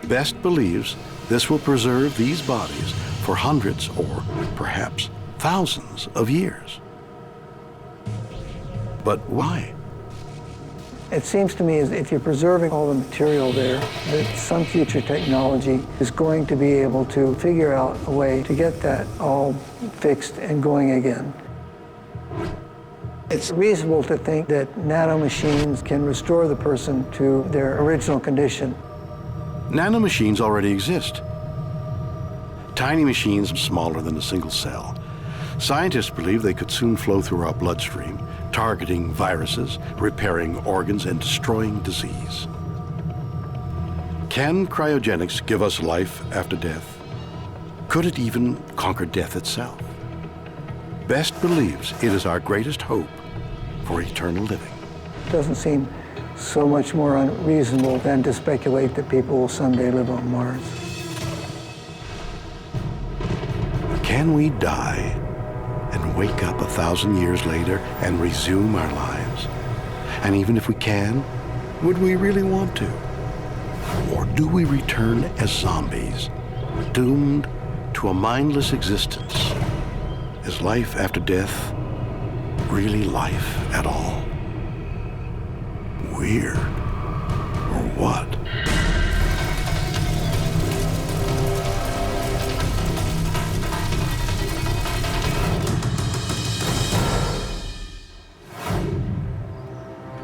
Best believes this will preserve these bodies for hundreds or perhaps thousands of years. But why? It seems to me as if you're preserving all the material there, that some future technology is going to be able to figure out a way to get that all fixed and going again. It's reasonable to think that nanomachines can restore the person to their original condition. Nanomachines already exist. Tiny machines smaller than a single cell. Scientists believe they could soon flow through our bloodstream, targeting viruses, repairing organs, and destroying disease. Can cryogenics give us life after death? Could it even conquer death itself? Best believes it is our greatest hope for eternal living. It doesn't seem so much more unreasonable than to speculate that people will someday live on Mars. Can we die and wake up 1,000 years later and resume our lives? And even if we can, would we really want to? Or do we return as zombies, doomed to a mindless existence? Is life after death really life at all? Weird, or what?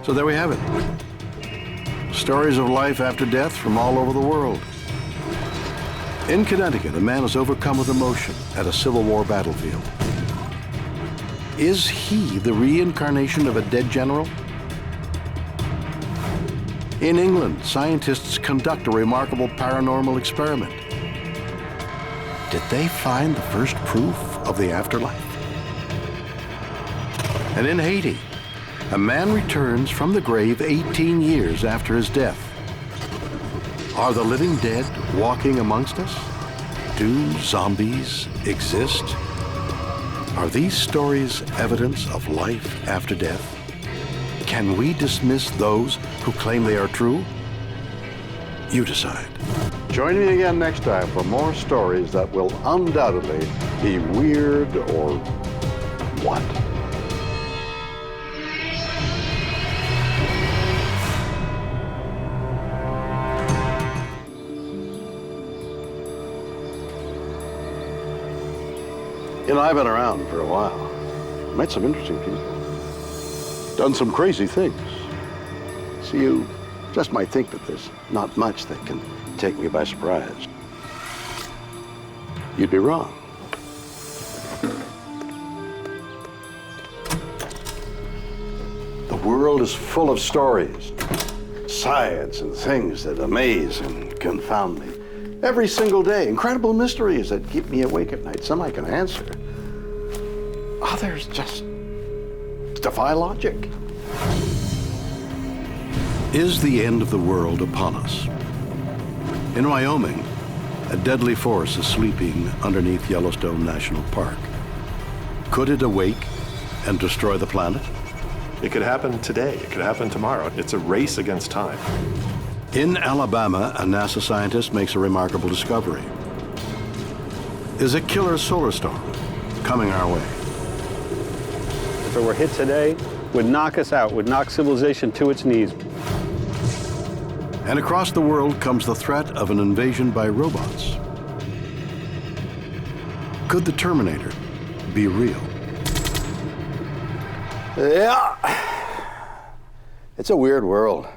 So there we have it. Stories of life after death from all over the world. In Connecticut, a man is overcome with emotion at a Civil War battlefield. Is he the reincarnation of a dead general? In England, scientists conduct a remarkable paranormal experiment. Did they find the first proof of the afterlife? And in Haiti, a man returns from the grave 18 years after his death. Are the living dead walking amongst us? Do zombies exist? Are these stories evidence of life after death? Can we dismiss those who claim they are true? You decide. Join me again next time for more stories that will undoubtedly be weird or what? You know, I've been around for a while. Met some interesting people. Done some crazy things. So you just might think that there's not much that can take me by surprise. You'd be wrong. The world is full of stories, science and things that amaze and confound me. Every single day, incredible mysteries that keep me awake at night. Some I can answer. Others just defy logic. Is the end of the world upon us? In Wyoming, a deadly force is sleeping underneath Yellowstone National Park. Could it awake and destroy the planet? It could happen today. It could happen tomorrow. It's a race against time. In Alabama, a NASA scientist makes a remarkable discovery. Is a killer solar storm coming our way? If it were hit today, would knock us out, would knock civilization to its knees. And across the world comes the threat of an invasion by robots. Could the Terminator be real? Yeah. It's a weird world,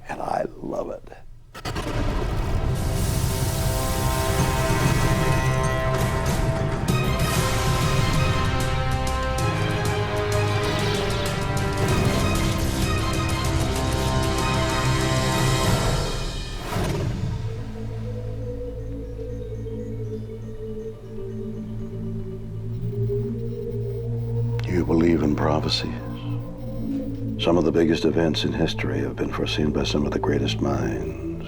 and I love it. You believe in prophecies? Some of the biggest events in history have been foreseen by some of the greatest minds.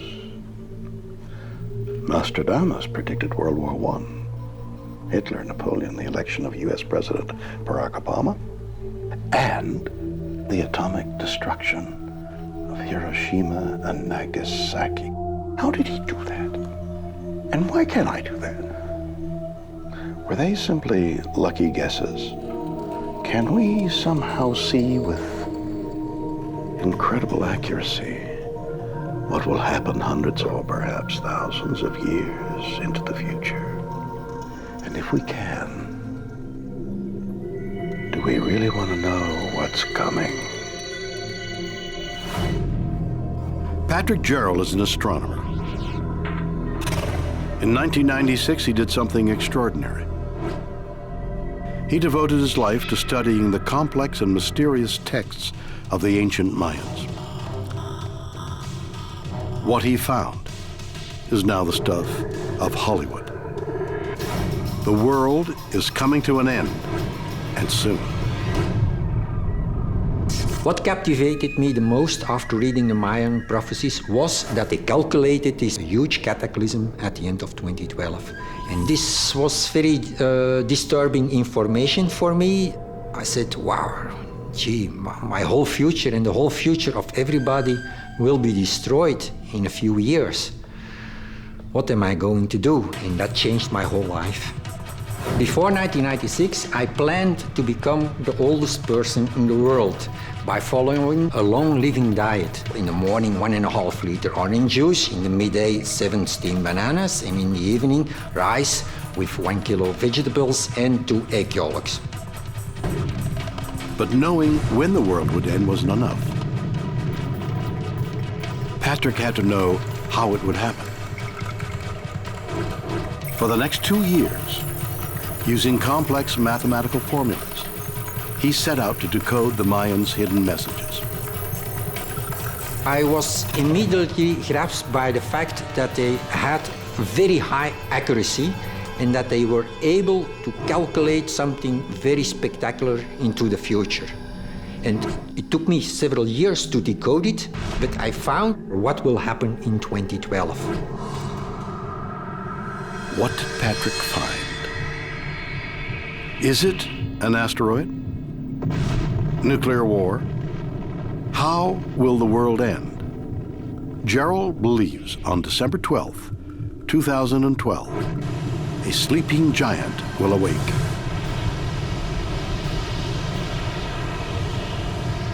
Nostradamus predicted World War I, Hitler, Napoleon, the election of U.S. President Barack Obama, and the atomic destruction of Hiroshima and Nagasaki. How did he do that? And why can't I do that? Were they simply lucky guesses? Can we somehow see with incredible accuracy what will happen hundreds or perhaps thousands of years into the future? And if we can, do we really want to know what's coming? Patrick Jarrell is an astronomer. In 1996, he did something extraordinary. He devoted his life to studying the complex and mysterious texts of the ancient Mayans. What he found is now the stuff of Hollywood. The world is coming to an end, and soon. What captivated me the most after reading the Mayan prophecies was that they calculated this huge cataclysm at the end of 2012. And this was very disturbing information for me. I said, wow, gee, my whole future and the whole future of everybody will be destroyed in a few years. What am I going to do? And that changed my whole life. Before 1996, I planned to become the oldest person in the world by following a long living diet. In the morning, 1.5 liter orange juice, in the midday, 7 steamed bananas, and in the evening, rice with 1 kilo vegetables and 2 egg yolks. But knowing when the world would end wasn't enough. Patrick had to know how it would happen. For the next 2 years, using complex mathematical formulas, he set out to decode the Mayans' hidden messages. I was immediately grasped by the fact that they had very high accuracy and that they were able to calculate something very spectacular into the future. And it took me several years to decode it, but I found what will happen in 2012. What did Patrick find? Is it an asteroid? Nuclear war? How will the world end? Gerald believes on December 12th, 2012, a sleeping giant will awake.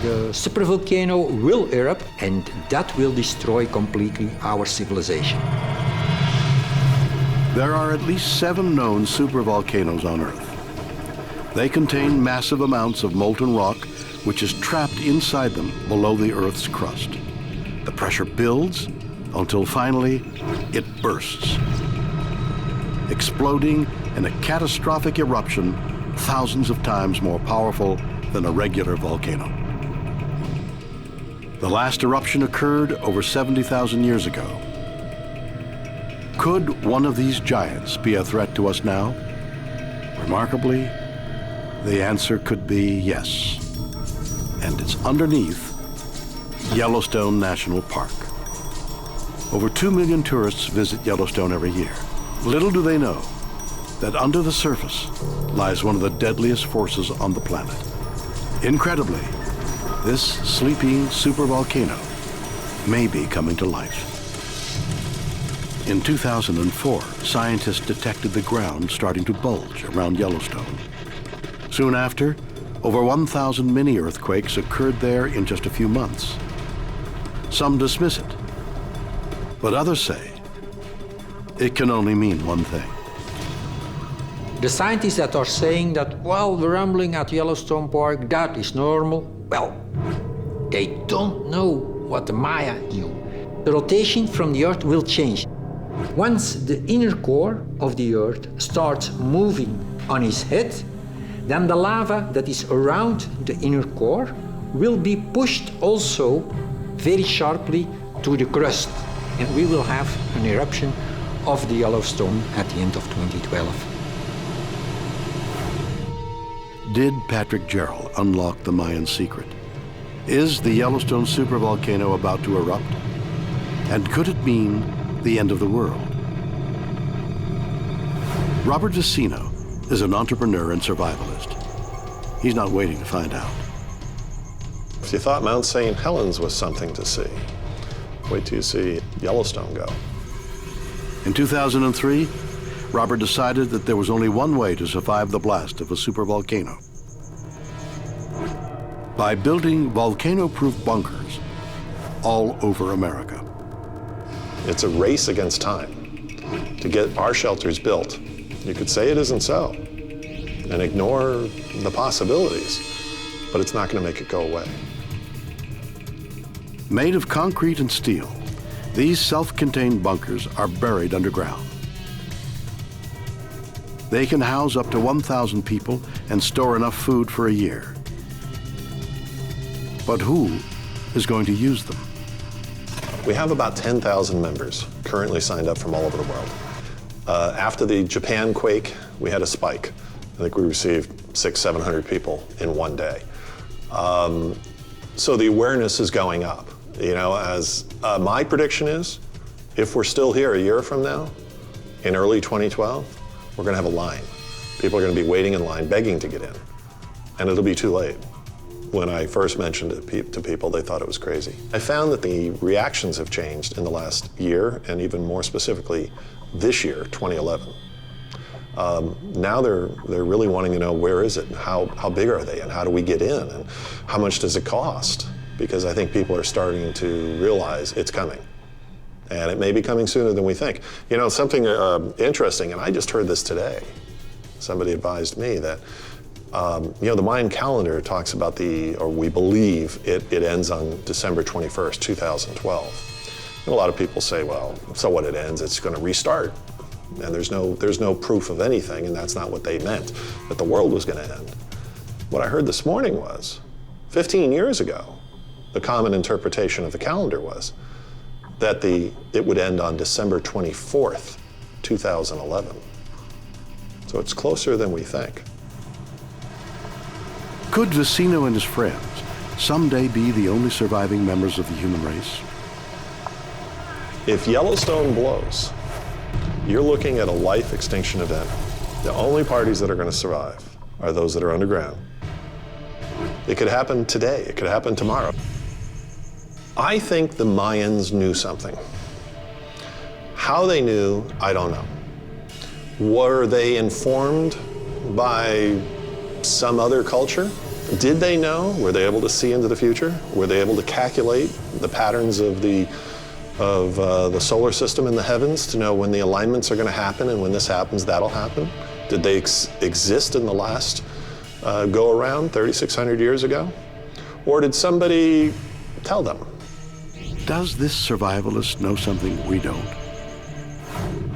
The supervolcano will erupt, and that will destroy completely our civilization. There are at least 7 known supervolcanoes on Earth. They contain massive amounts of molten rock, which is trapped inside them below the Earth's crust. The pressure builds until finally it bursts, exploding in a catastrophic eruption thousands of times more powerful than a regular volcano. The last eruption occurred over 70,000 years ago. Could one of these giants be a threat to us now? Remarkably, the answer could be yes. And it's underneath Yellowstone National Park. Over 2 million tourists visit Yellowstone every year. Little do they know that under the surface lies one of the deadliest forces on the planet. Incredibly, this sleeping supervolcano may be coming to life. In 2004, scientists detected the ground starting to bulge around Yellowstone. Soon after, over 1,000 mini-earthquakes occurred there in just a few months. Some dismiss it, but others say it can only mean one thing. The scientists that are saying that, well, the rumbling at Yellowstone Park, that is normal, well, they don't know what the Maya knew. The rotation from the Earth will change. Once the inner core of the Earth starts moving on its head, then the lava that is around the inner core will be pushed also very sharply to the crust, and we will have an eruption of the Yellowstone at the end of 2012. Did Patrick Gerald unlock the Mayan secret? Is the Yellowstone supervolcano about to erupt? And could it mean the end of the world? Robert Vicino is an entrepreneur and survivalist. He's not waiting to find out. If you thought Mount St. Helens was something to see, wait till you see Yellowstone go. In 2003, Robert decided that there was only one way to survive the blast of a supervolcano: by building volcano-proof bunkers all over America. It's a race against time to get our shelters built. You could say it isn't so and ignore the possibilities, but it's not going to make it go away. Made of concrete and steel, these self-contained bunkers are buried underground. They can house up to 1,000 people and store enough food for a year. But who is going to use them? We have about 10,000 members currently signed up from all over the world. After the Japan quake, we had a spike. I think we received 600-700 people in one day. So the awareness is going up. You know, as my prediction is, if we're still here a year from now, in early 2012, we're going to have a line. People are going to be waiting in line, begging to get in, and it'll be too late. When I first mentioned it to people, they thought it was crazy. I found that the reactions have changed in the last year, and even more specifically, this year, 2011. Now they're really wanting to know, where is it, and how big are they, and how do we get in, and how much does it cost? Because I think people are starting to realize it's coming. And it may be coming sooner than we think. You know, something interesting, and I just heard this today. Somebody advised me that, you know, the Mayan calendar talks about or we believe it ends on December 21st, 2012. And a lot of people say, well, so what, it ends, it's going to restart. And there's no proof of anything, and that's not what they meant, that the world was going to end. What I heard this morning was, 15 years ago, the common interpretation of the calendar was that it would end on December 24th, 2011. So it's closer than we think. Could Vicino and his friends someday be the only surviving members of the human race? If Yellowstone blows, you're looking at a life extinction event. The only parties that are going to survive are those that are underground. It could happen today, it could happen tomorrow. I think the Mayans knew something. How they knew, I don't know. Were they informed by some other culture? Did they know? Were they able to see into the future? Were they able to calculate the patterns of the solar system in the heavens to know when the alignments are going to happen, and when this happens, that'll happen? Did they exist in the last go around 3,600 years ago? Or did somebody tell them? Does this survivalist know something we don't?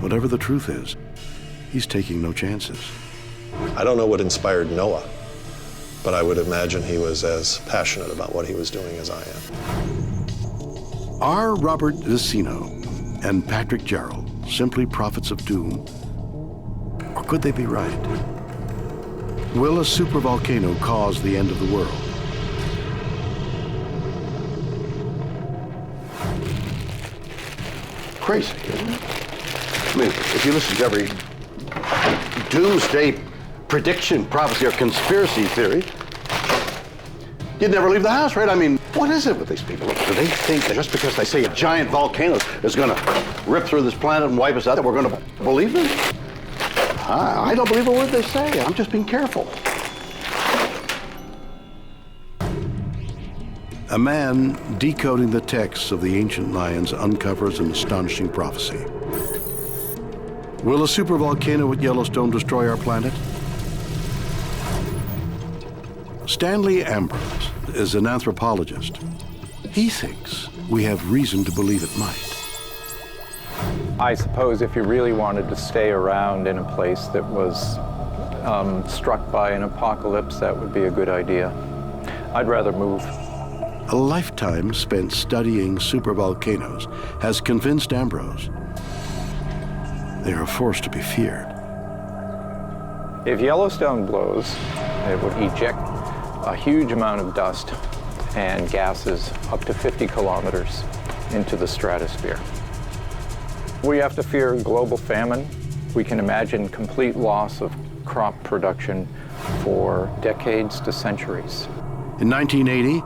Whatever the truth is, he's taking no chances. I don't know what inspired Noah, but I would imagine he was as passionate about what he was doing as I am. Are Robert Vicino and Patrick Gerald simply prophets of doom? Or could they be right? Will a supervolcano cause the end of the world? Crazy, isn't it? I mean, if you listen to every doomsday prediction, prophecy, or conspiracy theory, you'd never leave the house, right? I mean, what is it with these people? Do they think that just because they say a giant volcano is going to rip through this planet and wipe us out, that we're going to believe them? I don't believe a word they say. I'm just being careful. A man decoding the texts of the ancient Mayans uncovers an astonishing prophecy. Will a supervolcano at Yellowstone destroy our planet? Stanley Ambrose is an anthropologist. He thinks we have reason to believe it might. I suppose if you really wanted to stay around in a place that was struck by an apocalypse, that would be a good idea. I'd rather move. A lifetime spent studying supervolcanoes has convinced Ambrose they are a force to be feared. If Yellowstone blows, it would eject a huge amount of dust and gases up to 50 kilometers into the stratosphere. We have to fear global famine. We can imagine complete loss of crop production for decades to centuries. In 1980,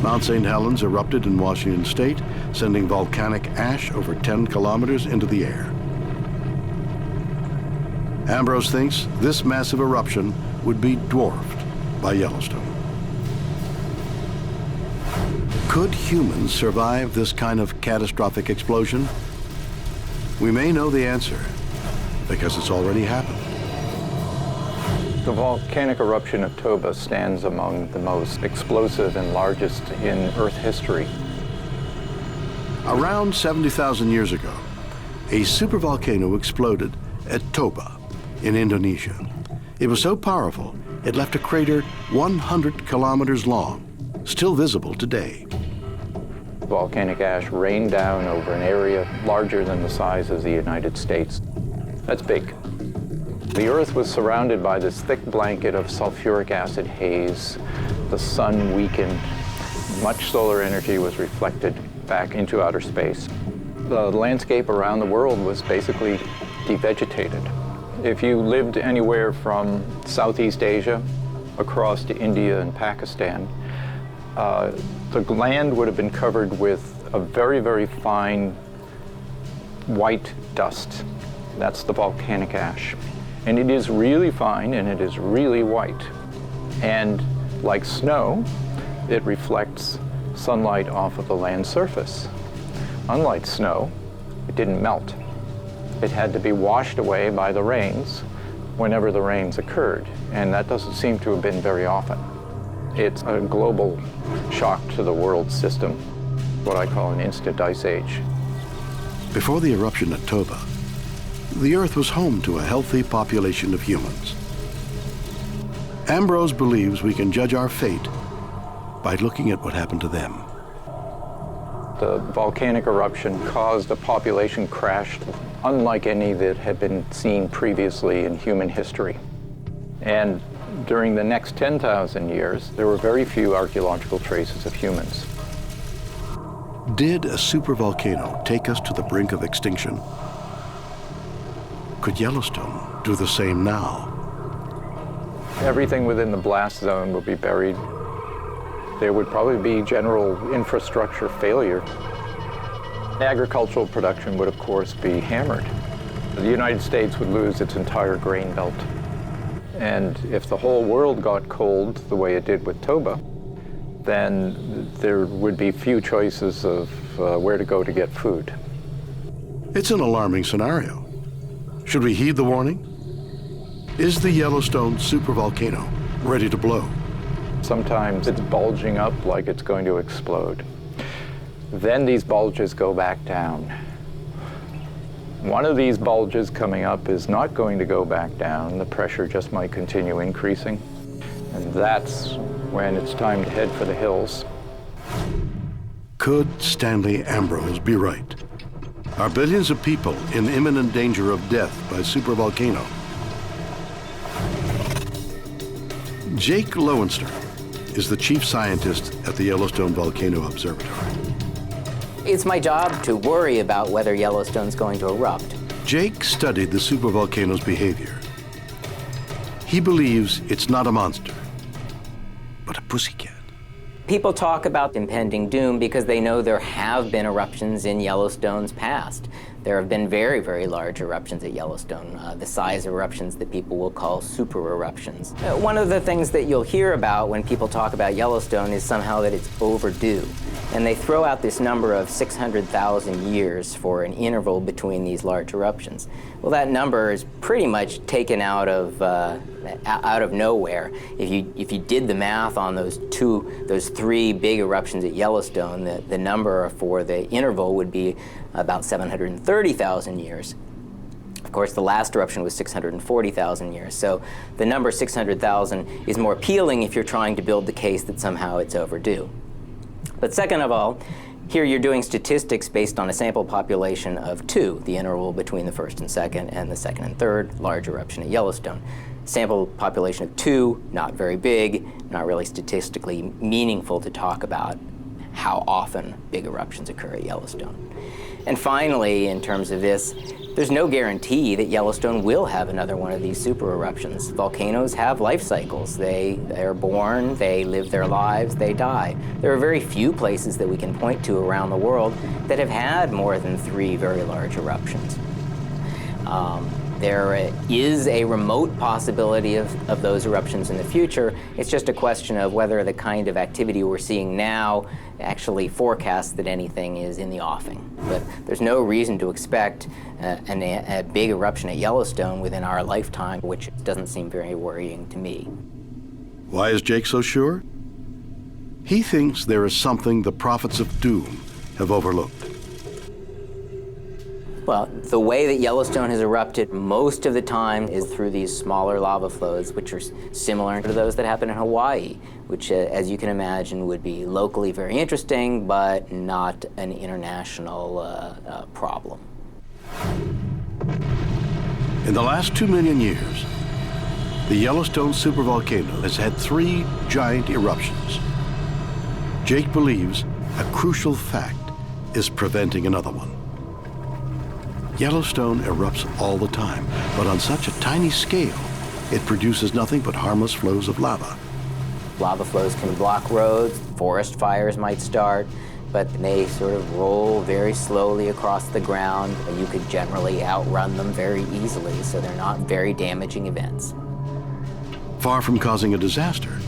Mount St. Helens erupted in Washington state, sending volcanic ash over 10 kilometers into the air. Ambrose thinks this massive eruption would be dwarfed by Yellowstone. Could humans survive this kind of catastrophic explosion? We may know the answer because it's already happened. The volcanic eruption of Toba stands among the most explosive and largest in Earth history. Around 70,000 years ago, a supervolcano exploded at Toba in Indonesia. It was so powerful, it left a crater 100 kilometers long, still visible today. Volcanic ash rained down over an area larger than the size of the United States. That's big. The Earth was surrounded by this thick blanket of sulfuric acid haze. The sun weakened. Much solar energy was reflected back into outer space. The landscape around the world was basically devegetated. If you lived anywhere from Southeast Asia across to India and Pakistan, the land would have been covered with a very, very fine white dust. That's the volcanic ash. And it is really fine and it is really white. And like snow, it reflects sunlight off of the land surface. Unlike snow, it didn't melt. It had to be washed away by the rains whenever the rains occurred. And that doesn't seem to have been very often. It's a global shock to the world system, what I call an instant ice age. Before the eruption at Toba, the Earth was home to a healthy population of humans. Ambrose believes we can judge our fate by looking at what happened to them. The volcanic eruption caused a population crash unlike any that had been seen previously in human history. And during the next 10,000 years, there were very few archaeological traces of humans. Did a supervolcano take us to the brink of extinction? Could Yellowstone do the same now? Everything within the blast zone will be buried. There would probably be general infrastructure failure. Agricultural production would, of course, be hammered. The United States would lose its entire grain belt. And if the whole world got cold the way it did with Toba, then there would be few choices of where to go to get food. It's an alarming scenario. Should we heed the warning? Is the Yellowstone supervolcano ready to blow? Sometimes it's bulging up like it's going to explode. Then these bulges go back down. One of these bulges coming up is not going to go back down. The pressure just might continue increasing. And that's when it's time to head for the hills. Could Stanley Ambrose be right? Are billions of people in imminent danger of death by supervolcano? Jake Lowenster is the chief scientist at the Yellowstone Volcano Observatory. It's my job to worry about whether Yellowstone's going to erupt. Jake studied the supervolcano's behavior. He believes it's not a monster, but a pussycat. People talk about impending doom because they know there have been eruptions in Yellowstone's past. There have been very, very large eruptions at Yellowstone, the size of eruptions that people will call super eruptions. One of the things that you'll hear about when people talk about Yellowstone is somehow that it's overdue. And they throw out this number of 600,000 years for an interval between these large eruptions. Well, that number is pretty much taken out of nowhere. If you did the math on those three big eruptions at Yellowstone, the number for the interval would be about 730,000 years. Of course, the last eruption was 640,000 years. So the number 600,000 is more appealing if you're trying to build the case that somehow it's overdue. But second of all, here you're doing statistics based on a sample population of 2, the interval between the first and second, and the second and third large eruption at Yellowstone. Sample population of 2, not very big, not really statistically meaningful to talk about how often big eruptions occur at Yellowstone. And finally, in terms of this, there's no guarantee that Yellowstone will have another one of these super eruptions. Volcanoes have life cycles. They are born, they live their lives, they die. There are very few places that we can point to around the world that have had more than 3 very large eruptions. There is a remote possibility of those eruptions in the future. It's just a question of whether the kind of activity we're seeing now actually forecasts that anything is in the offing. But there's no reason to expect a big eruption at Yellowstone within our lifetime, which doesn't seem very worrying to me. Why is Jake so sure? He thinks there is something the prophets of doom have overlooked. Well, the way that Yellowstone has erupted most of the time is through these smaller lava flows, which are similar to those that happen in Hawaii, which, as you can imagine, would be locally very interesting, but not an international problem. In the last 2 million years, the Yellowstone supervolcano has had 3 giant eruptions. Jake believes a crucial fact is preventing another one. Yellowstone erupts all the time, but on such a tiny scale, it produces nothing but harmless flows of lava. Lava flows can block roads, forest fires might start, but they sort of roll very slowly across the ground. You could generally outrun them very easily, so they're not very damaging events. Far from causing a disaster,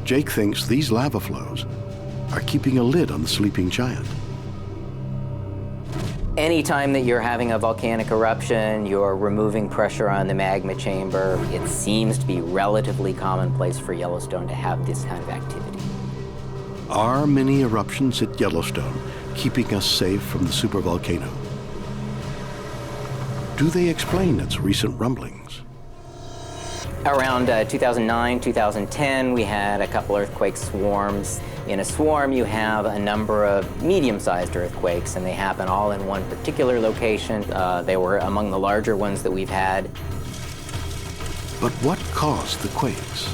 Jake thinks these lava flows are keeping a lid on the sleeping giant. Anytime that you're having a volcanic eruption, you're removing pressure on the magma chamber. It seems to be relatively commonplace for Yellowstone to have this kind of activity. Are many eruptions at Yellowstone keeping us safe from the supervolcano? Do they explain its recent rumblings? Around 2009, 2010, we had a couple earthquake swarms. In a swarm, you have a number of medium-sized earthquakes, and they happen all in one particular location. They were among the larger ones that we've had. But what caused the quakes?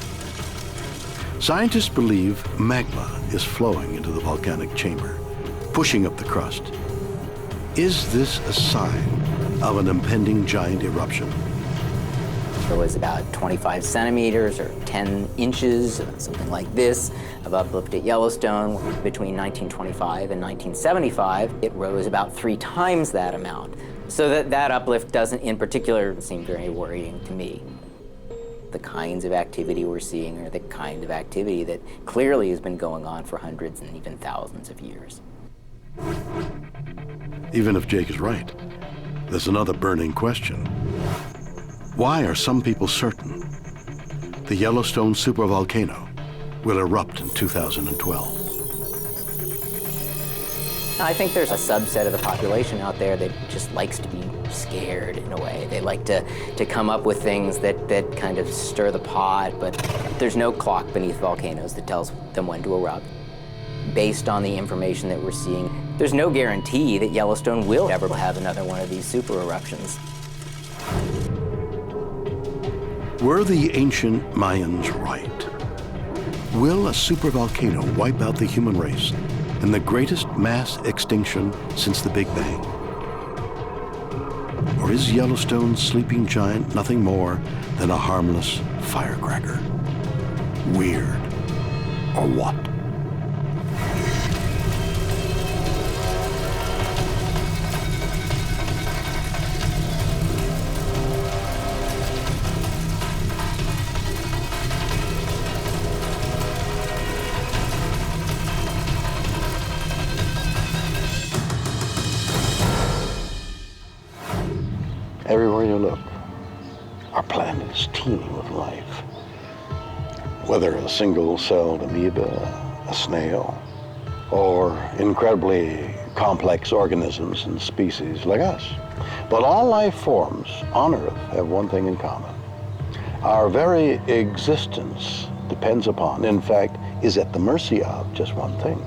Scientists believe magma is flowing into the volcanic chamber, pushing up the crust. Is this a sign of an impending giant eruption? There was about 25 centimeters or 10 inches, something like this, of uplift at Yellowstone. Between 1925 and 1975, it rose about 3 times that amount. So that uplift doesn't, in particular, seem very worrying to me. The kinds of activity we're seeing are the kind of activity that clearly has been going on for hundreds and even thousands of years. Even if Jake is right, there's another burning question. Why are some people certain the Yellowstone supervolcano will erupt in 2012? I think there's a subset of the population out there that just likes to be scared in a way. They like to come up with things that kind of stir the pot, but there's no clock beneath volcanoes that tells them when to erupt. Based on the information that we're seeing, there's no guarantee that Yellowstone will ever have another one of these super eruptions. Were the ancient Mayans right? Will a supervolcano wipe out the human race in the greatest mass extinction since the Big Bang? Or is Yellowstone's sleeping giant nothing more than a harmless firecracker? Weird, or what? Everywhere you look, our planet is teeming with life. Whether a single-celled amoeba, a snail, or incredibly complex organisms and species like us. But all life forms on Earth have one thing in common. Our very existence depends upon, in fact, is at the mercy of just one thing.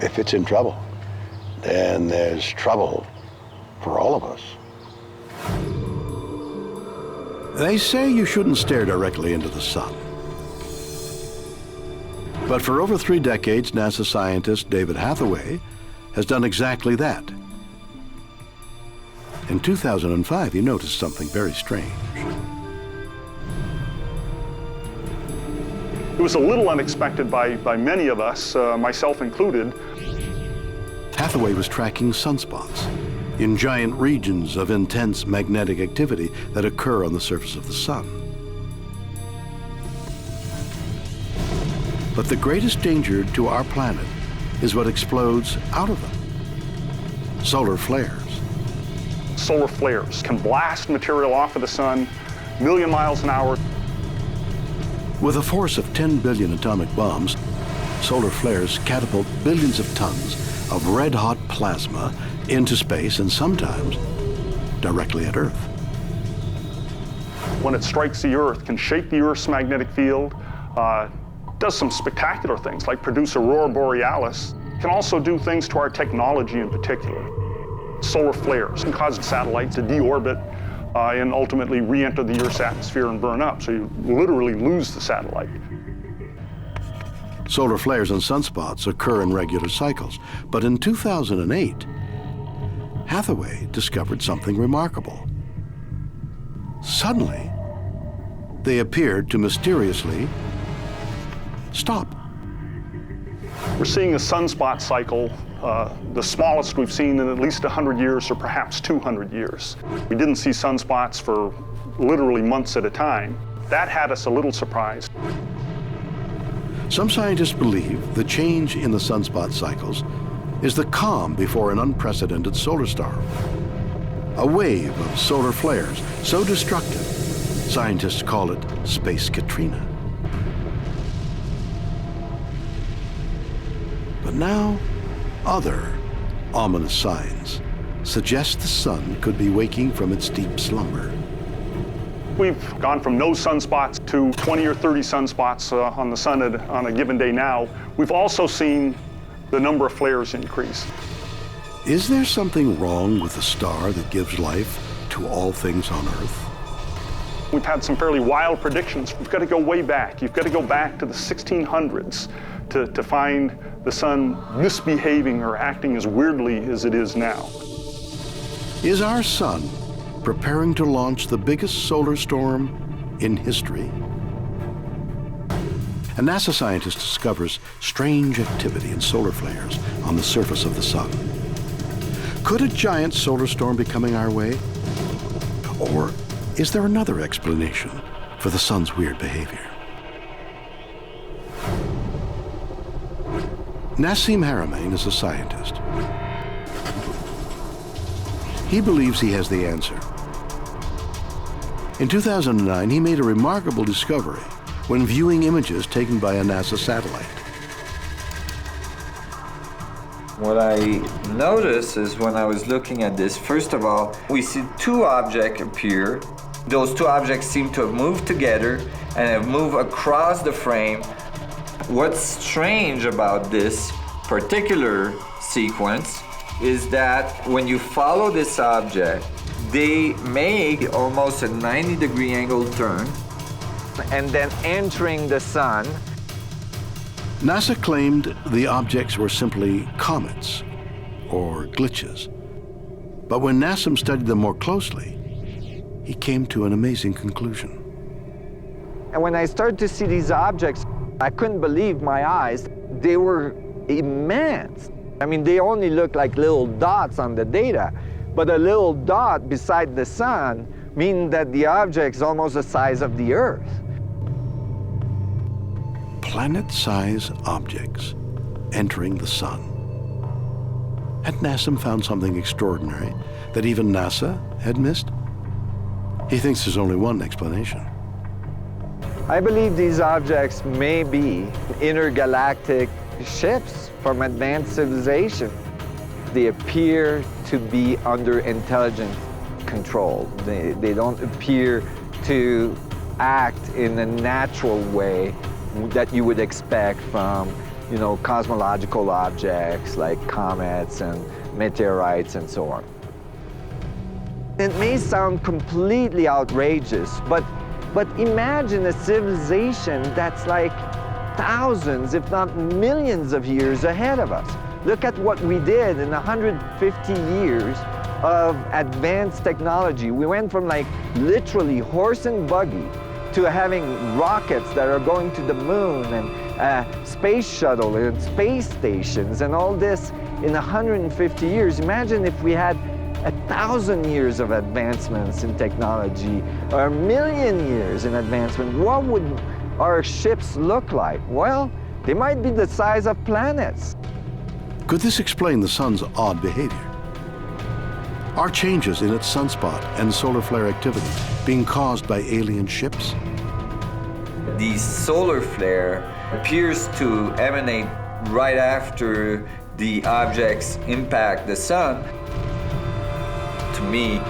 If it's in trouble, then there's trouble for all of us. They say you shouldn't stare directly into the sun. But for over 3 decades, NASA scientist David Hathaway has done exactly that. In 2005, he noticed something very strange. It was a little unexpected by many of us, myself included. Hathaway was tracking sunspots in giant regions of intense magnetic activity that occur on the surface of the sun. But the greatest danger to our planet is what explodes out of them: solar flares. Solar flares can blast material off of the sun, a million miles an hour. With a force of 10 billion atomic bombs, solar flares catapult billions of tons of red-hot plasma into space and sometimes directly at Earth. When it strikes the Earth, can shape the Earth's magnetic field, does some spectacular things like produce aurora borealis, can also do things to our technology in particular. Solar flares can cause satellites to deorbit and ultimately re-enter the Earth's atmosphere and burn up, so you literally lose the satellite. Solar flares and sunspots occur in regular cycles, but in 2008, Hathaway discovered something remarkable. Suddenly, they appeared to mysteriously stop. We're seeing a sunspot cycle, the smallest we've seen in at least 100 years or perhaps 200 years. We didn't see sunspots for literally months at a time. That had us a little surprised. Some scientists believe the change in the sunspot cycles is the calm before an unprecedented solar storm. A wave of solar flares so destructive, scientists call it Space Katrina. But now, other ominous signs suggest the sun could be waking from its deep slumber. We've gone from no sunspots to 20 or 30 sunspots on the sun on a given day now. We've also seen the number of flares increase. Is there something wrong with the star that gives life to all things on Earth? We've had some fairly wild predictions. You've got to go way back. You've got to go back to the 1600s to find the sun misbehaving or acting as weirdly as it is now. Is our sun preparing to launch the biggest solar storm in history? A NASA scientist discovers strange activity in solar flares on the surface of the sun. Could a giant solar storm be coming our way? Or is there another explanation for the sun's weird behavior? Nassim Haramein is a scientist. He believes he has the answer. In 2009, he made a remarkable discovery when viewing images taken by a NASA satellite. What I noticed is when I was looking at this, first of all, we see two objects appear. Those two objects seem to have moved together and have moved across the frame. What's strange about this particular sequence is that when you follow this object, they make almost a 90-degree angle turn and then entering the sun. NASA claimed the objects were simply comets or glitches. But when Nassim studied them more closely, he came to an amazing conclusion. And when I started to see these objects, I couldn't believe my eyes. They were immense. I mean, they only looked like little dots on the data, but a little dot beside the sun means that the object is almost the size of the Earth. Planet-size objects entering the sun. Had Nassim found something extraordinary that even NASA had missed? He thinks there's only one explanation. I believe these objects may be intergalactic ships from advanced civilization. They appear to be under intelligent control. They don't appear to act in a natural way that you would expect from, cosmological objects like comets and meteorites and so on. It may sound completely outrageous, but imagine a civilization that's like thousands, if not millions of years ahead of us. Look at what we did in 150 years of advanced technology. We went from like literally horse and buggy to having rockets that are going to the moon and space shuttle and space stations and all this in 150 years. Imagine if we had 1,000 years of advancements in technology or 1,000,000 years in advancement. What would our ships look like? Well, they might be the size of planets. Could this explain the sun's odd behavior? Are changes in its sunspot and solar flare activity being caused by alien ships? The solar flare appears to emanate right after the objects impact the sun. To me,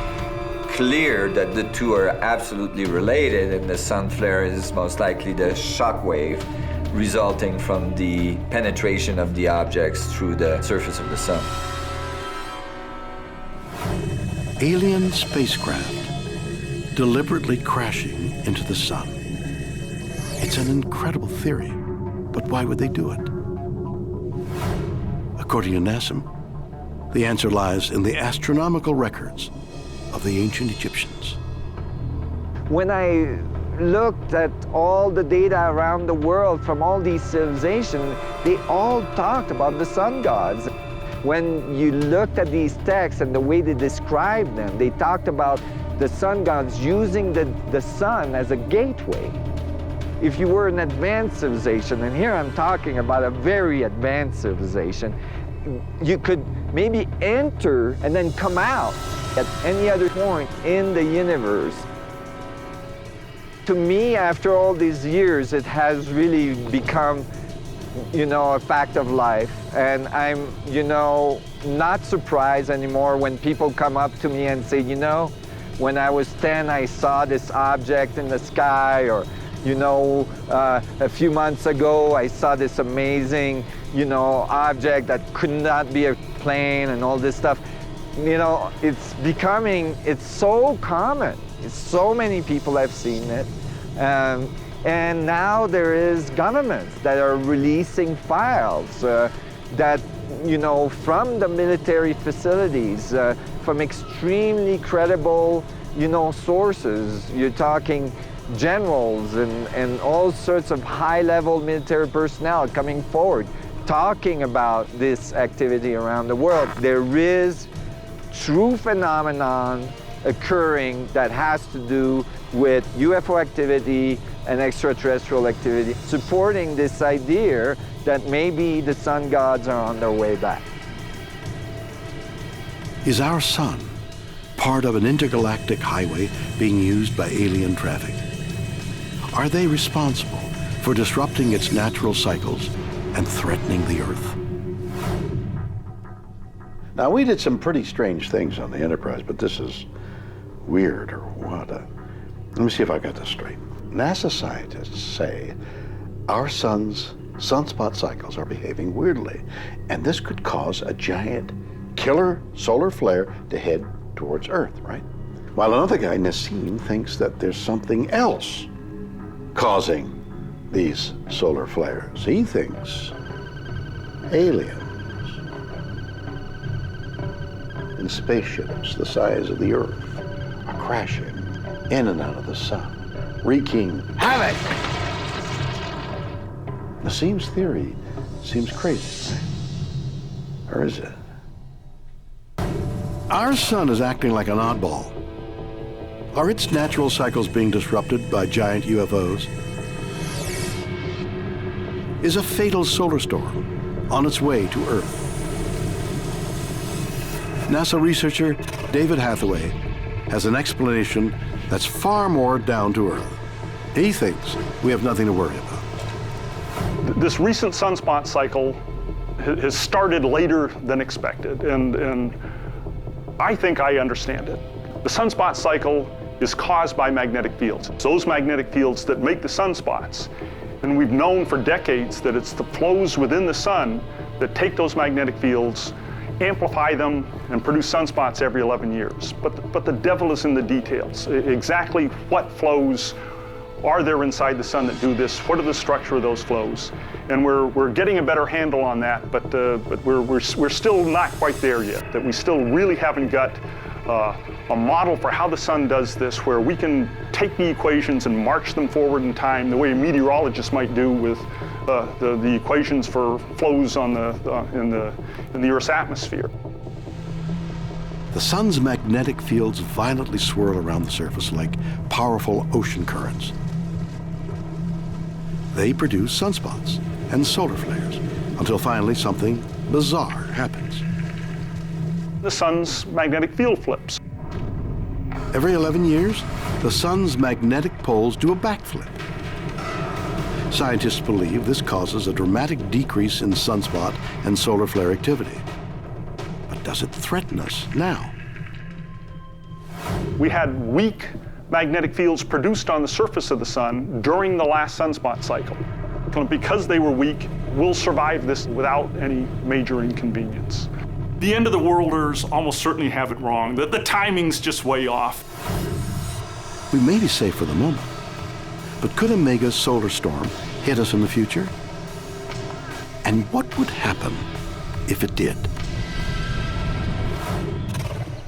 clear that the two are absolutely related, and the sun flare is most likely the shock wave resulting from the penetration of the objects through the surface of the sun. Alien spacecraft deliberately crashing into the sun. It's an incredible theory, but why would they do it? According to Nassim, the answer lies in the astronomical records of the ancient Egyptians. When I looked at all the data around the world from all these civilizations, they all talked about the sun gods. When you looked at these texts and the way they described them, they talked about the sun gods using the sun as a gateway. If you were an advanced civilization, and here I'm talking about a very advanced civilization, you could maybe enter and then come out at any other point in the universe. To me, after all these years, it has really become, a fact of life. And I'm, not surprised anymore when people come up to me and say, when I was 10, I saw this object in the sky, or, you know, a few months ago, I saw this amazing, you know, object that could not be a plane and all this stuff. You know, it's so common. So many people have seen it. And now there is governments that are releasing files that, you know, from the military facilities, from extremely credible, you know, sources. You're talking generals and all sorts of high-level military personnel coming forward, talking about this activity around the world. There is true phenomenon occurring that has to do with UFO activity and extraterrestrial activity, supporting this idea that maybe the sun gods are on their way back. Is our sun part of an intergalactic highway being used by alien traffic? Are they responsible for disrupting its natural cycles and threatening the Earth? Now, we did some pretty strange things on the Enterprise, but this is weird or what? Let me see if I got this straight. NASA scientists say our sun's sunspot cycles are behaving weirdly, and this could cause a giant killer solar flare to head towards Earth, right? While another guy, Nassim, thinks that there's something else causing these solar flares. He thinks aliens in spaceships the size of the Earth are crashing in and out of the sun, wreaking havoc. Nassim's theory seems crazy, right? Or is it? Our sun is acting like an oddball. Are its natural cycles being disrupted by giant UFOs? Is a fatal solar storm on its way to Earth? NASA researcher David Hathaway has an explanation that's far more down to earth. He thinks we have nothing to worry about. This recent sunspot cycle has started later than expected, and I think I understand it. The sunspot cycle is caused by magnetic fields. It's those magnetic fields that make the sunspots. And we've known for decades that it's the flows within the sun that take those magnetic fields, amplify them, and produce sunspots every 11 years. But the devil is in the details. Exactly what flows are there inside the sun that do this? What are the structure of those flows? And we're getting a better handle on that, but we're still not quite there yet. That we still really haven't got a model for how the sun does this, where we can take the equations and march them forward in time the way a meteorologist might do with the equations for flows on in the Earth's atmosphere. The sun's magnetic fields violently swirl around the surface like powerful ocean currents. They produce sunspots and solar flares until finally something bizarre happens. The sun's magnetic field flips. Every 11 years, the sun's magnetic poles do a backflip. Scientists believe this causes a dramatic decrease in sunspot and solar flare activity. But does it threaten us now? We had weak magnetic fields produced on the surface of the sun during the last sunspot cycle. Because they were weak, we'll survive this without any major inconvenience. The end of the worlders almost certainly have it wrong. The timing's just way off. We may be safe for the moment, but could a mega solar storm hit us in the future? And what would happen if it did?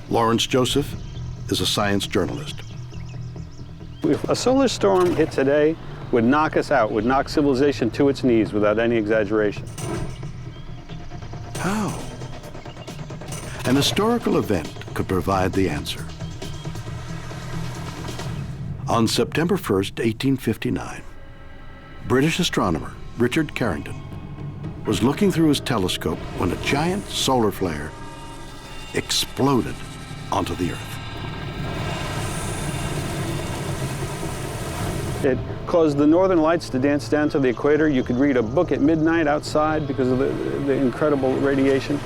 Lawrence Joseph is a science journalist. If a solar storm hit today, would knock us out, would knock civilization to its knees without any exaggeration. How? An historical event could provide the answer. On September 1st, 1859, British astronomer Richard Carrington was looking through his telescope when a giant solar flare exploded onto the Earth. It caused the northern lights to dance down to the equator. You could read a book at midnight outside because of the incredible radiation.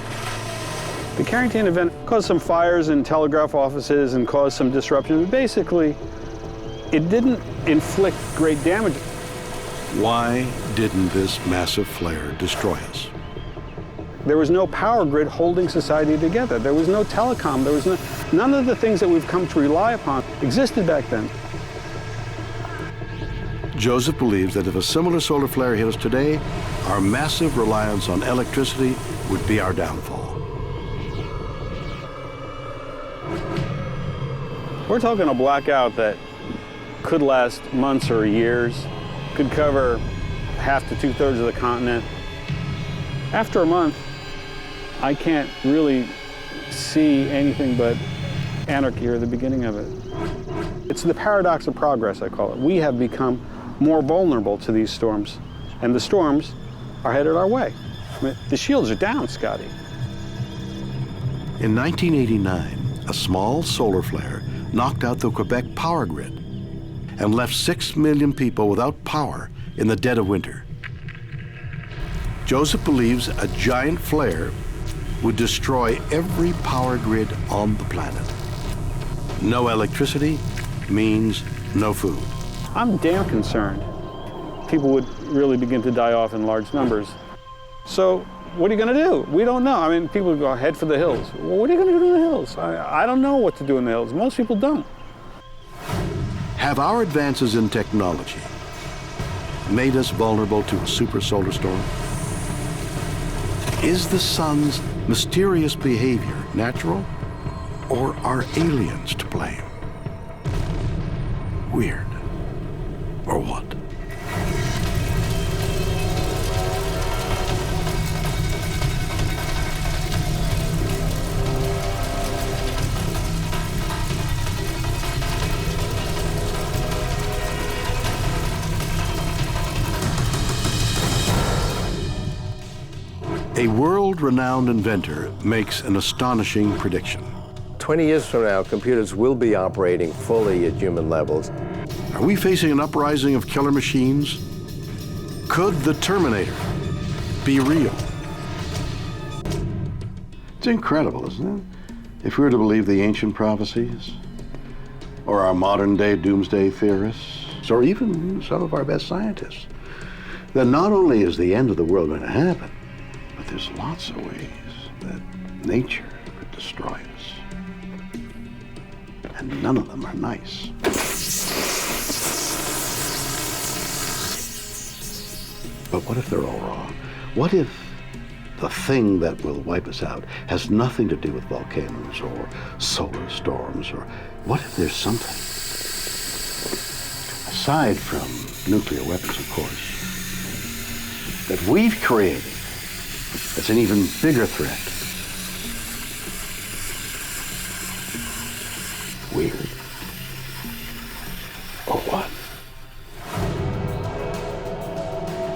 The Carrington event caused some fires in telegraph offices and caused some disruption. But basically, it didn't inflict great damage. Why didn't this massive flare destroy us? There was no power grid holding society together. There was no telecom. There was none of the things that we've come to rely upon existed back then. Joseph believes that if a similar solar flare hit us today, our massive reliance on electricity would be our downfall. We're talking a blackout that could last months or years, could cover half to two-thirds of the continent. After a month, I can't really see anything but anarchy or the beginning of it. It's the paradox of progress, I call it. We have become more vulnerable to these storms, and the storms are headed our way. I mean, the shields are down, Scotty. In 1989, a small solar flare knocked out the Quebec power grid and left 6 million people without power in the dead of winter. Joseph believes a giant flare would destroy every power grid on the planet. No electricity means no food. I'm damn concerned people would really begin to die off in large numbers. So what are you going to do? We don't know. I mean, people would go head for the hills. Well, what are you going to do in the hills? I don't know what to do in the hills. Most people don't. Have our advances in technology made us vulnerable to a super solar storm? Is the sun's mysterious behavior natural, or are aliens to blame? Weird, or what? A world-renowned inventor makes an astonishing prediction. 20 years from now, computers will be operating fully at human levels. Are we facing an uprising of killer machines? Could the Terminator be real? It's incredible, isn't it? If we were to believe the ancient prophecies, or our modern-day doomsday theorists, or even some of our best scientists, then not only is the end of the world going to happen, but there's lots of ways that nature could destroy us. And none of them are nice. But what if they're all wrong? What if the thing that will wipe us out has nothing to do with volcanoes or solar storms? Or what if there's something, aside from nuclear weapons, of course, that we've created that's an even bigger threat? Weird. Or what?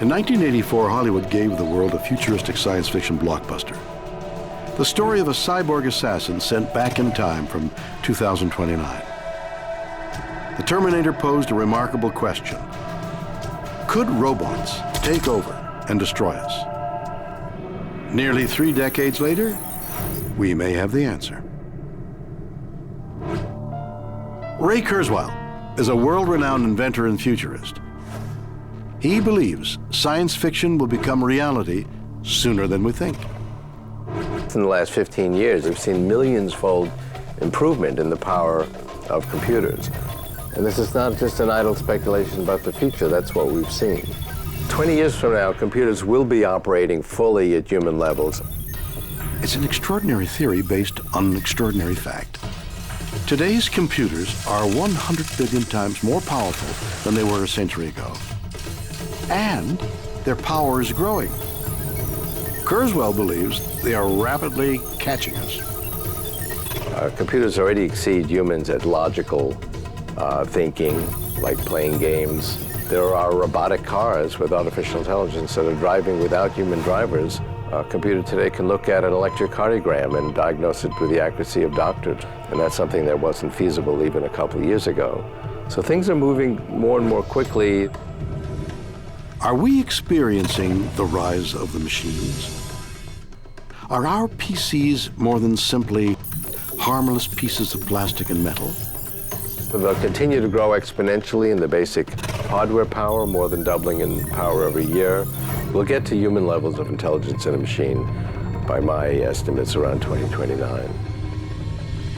In 1984, Hollywood gave the world a futuristic science fiction blockbuster. The story of a cyborg assassin sent back in time from 2029. The Terminator posed a remarkable question. Could robots take over and destroy us? Nearly 3 decades later, we may have the answer. Ray Kurzweil is a world-renowned inventor and futurist. He believes science fiction will become reality sooner than we think. In the last 15 years, we've seen millions-fold improvement in the power of computers. And this is not just an idle speculation about the future, that's what we've seen. 20 years from now, computers will be operating fully at human levels. It's an extraordinary theory based on an extraordinary fact. Today's computers are 100 billion times more powerful than they were a century ago. And their power is growing. Kurzweil believes they are rapidly catching us. Computers already exceed humans at logical thinking, like playing games. There are robotic cars with artificial intelligence that are driving without human drivers. A computer today can look at an electrocardiogram and diagnose it with the accuracy of doctors. And that's something that wasn't feasible even a couple of years ago. So things are moving more and more quickly. Are we experiencing the rise of the machines? Are our PCs more than simply harmless pieces of plastic and metal? They'll continue to grow exponentially in the basic hardware power, more than doubling in power every year. We'll get to human levels of intelligence in a machine by my estimates around 2029.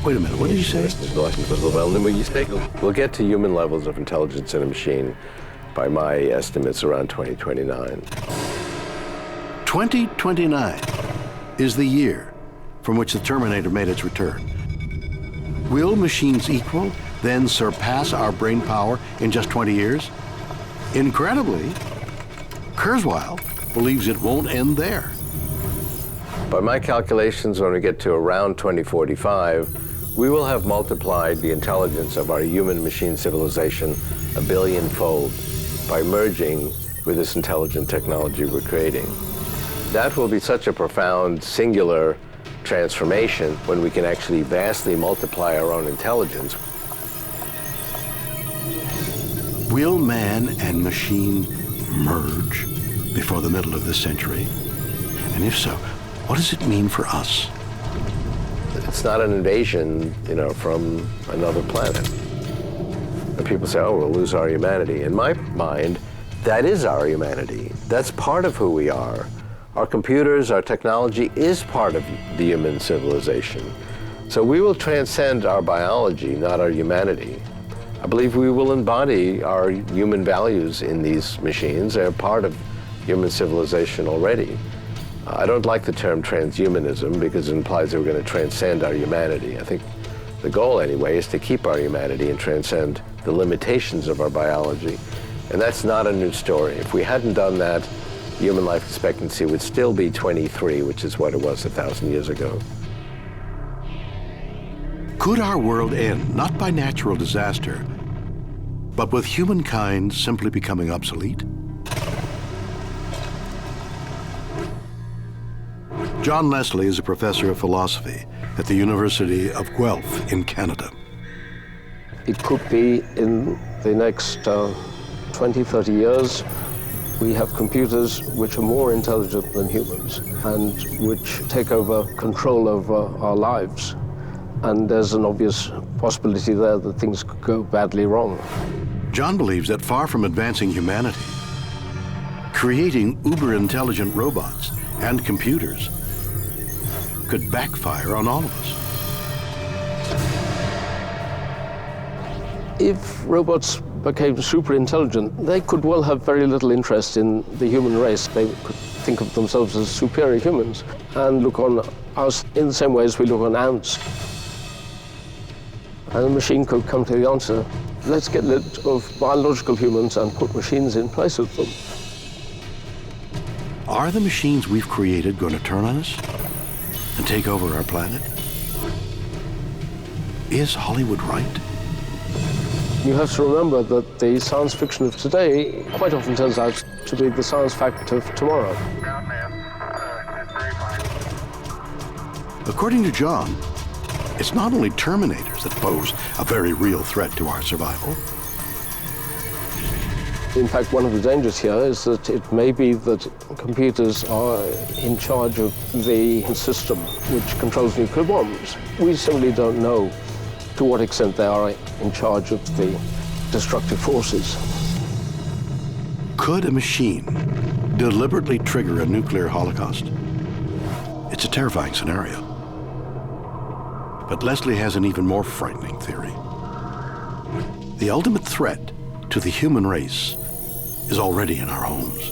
Wait a minute, what did you say? We'll get to human levels of intelligence in a machine by my estimates around 2029. 2029 is the year from which the Terminator made its return. Will machines equal, then surpass our brain power in just 20 years? Incredibly, Kurzweil believes it won't end there. By my calculations, when we get to around 2045, we will have multiplied the intelligence of our human-machine civilization 1 billion-fold by merging with this intelligent technology we're creating. That will be such a profound, singular transformation when we can actually vastly multiply our own intelligence. Will man and machine merge before the middle of this century? And if so, what does it mean for us? It's not an invasion, from another planet. And people say, oh, we'll lose our humanity. In my mind, that is our humanity. That's part of who we are. Our computers, our technology is part of the human civilization. So we will transcend our biology, not our humanity. I believe we will embody our human values in these machines. They're part of human civilization already. I don't like the term transhumanism because it implies that we're going to transcend our humanity. I think the goal, anyway, is to keep our humanity and transcend the limitations of our biology. And that's not a new story. If we hadn't done that, human life expectancy would still be 23, which is what it was 1,000 years ago. Could our world end, not by natural disaster, but with humankind simply becoming obsolete? John Leslie is a professor of philosophy at the University of Guelph in Canada. It could be in the next 20, 30 years, we have computers which are more intelligent than humans and which take over control over our lives. And there's an obvious possibility there that things could go badly wrong. John believes that far from advancing humanity, creating uber-intelligent robots and computers could backfire on all of us. If robots became super intelligent, they could well have very little interest in the human race. They could think of themselves as superior humans and look on us in the same way as we look on ants. And a machine could come to the answer, let's get rid of biological humans and put machines in place of them. Are the machines we've created going to turn on us and take over our planet? Is Hollywood right? You have to remember that the science fiction of today quite often turns out to be the science fact of tomorrow. According to John, it's not only Terminators that pose a very real threat to our survival. In fact, one of the dangers here is that it may be that computers are in charge of the system which controls nuclear bombs. We simply don't know to what extent they are in charge of the destructive forces. Could a machine deliberately trigger a nuclear holocaust? It's a terrifying scenario. But Leslie has an even more frightening theory. The ultimate threat to the human race is already in our homes.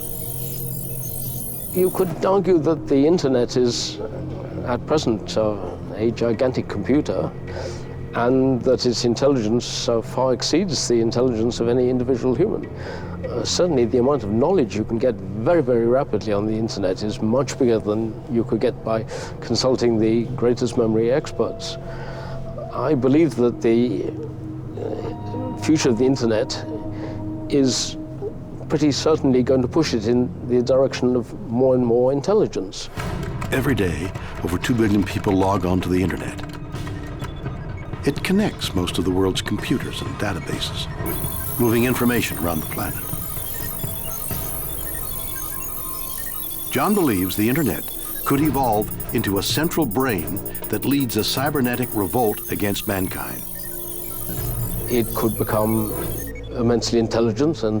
You could argue that the internet is, at present, a gigantic computer, and that its intelligence far exceeds the intelligence of any individual human. Certainly the amount of knowledge you can get very, very rapidly on the internet is much bigger than you could get by consulting the greatest memory experts. I believe that the future of the internet is pretty certainly going to push it in the direction of more and more intelligence. Every day, over 2 billion people log on to the internet. It connects most of the world's computers and databases, moving information around the planet. John believes the internet could evolve into a central brain that leads a cybernetic revolt against mankind. It could become immensely intelligent and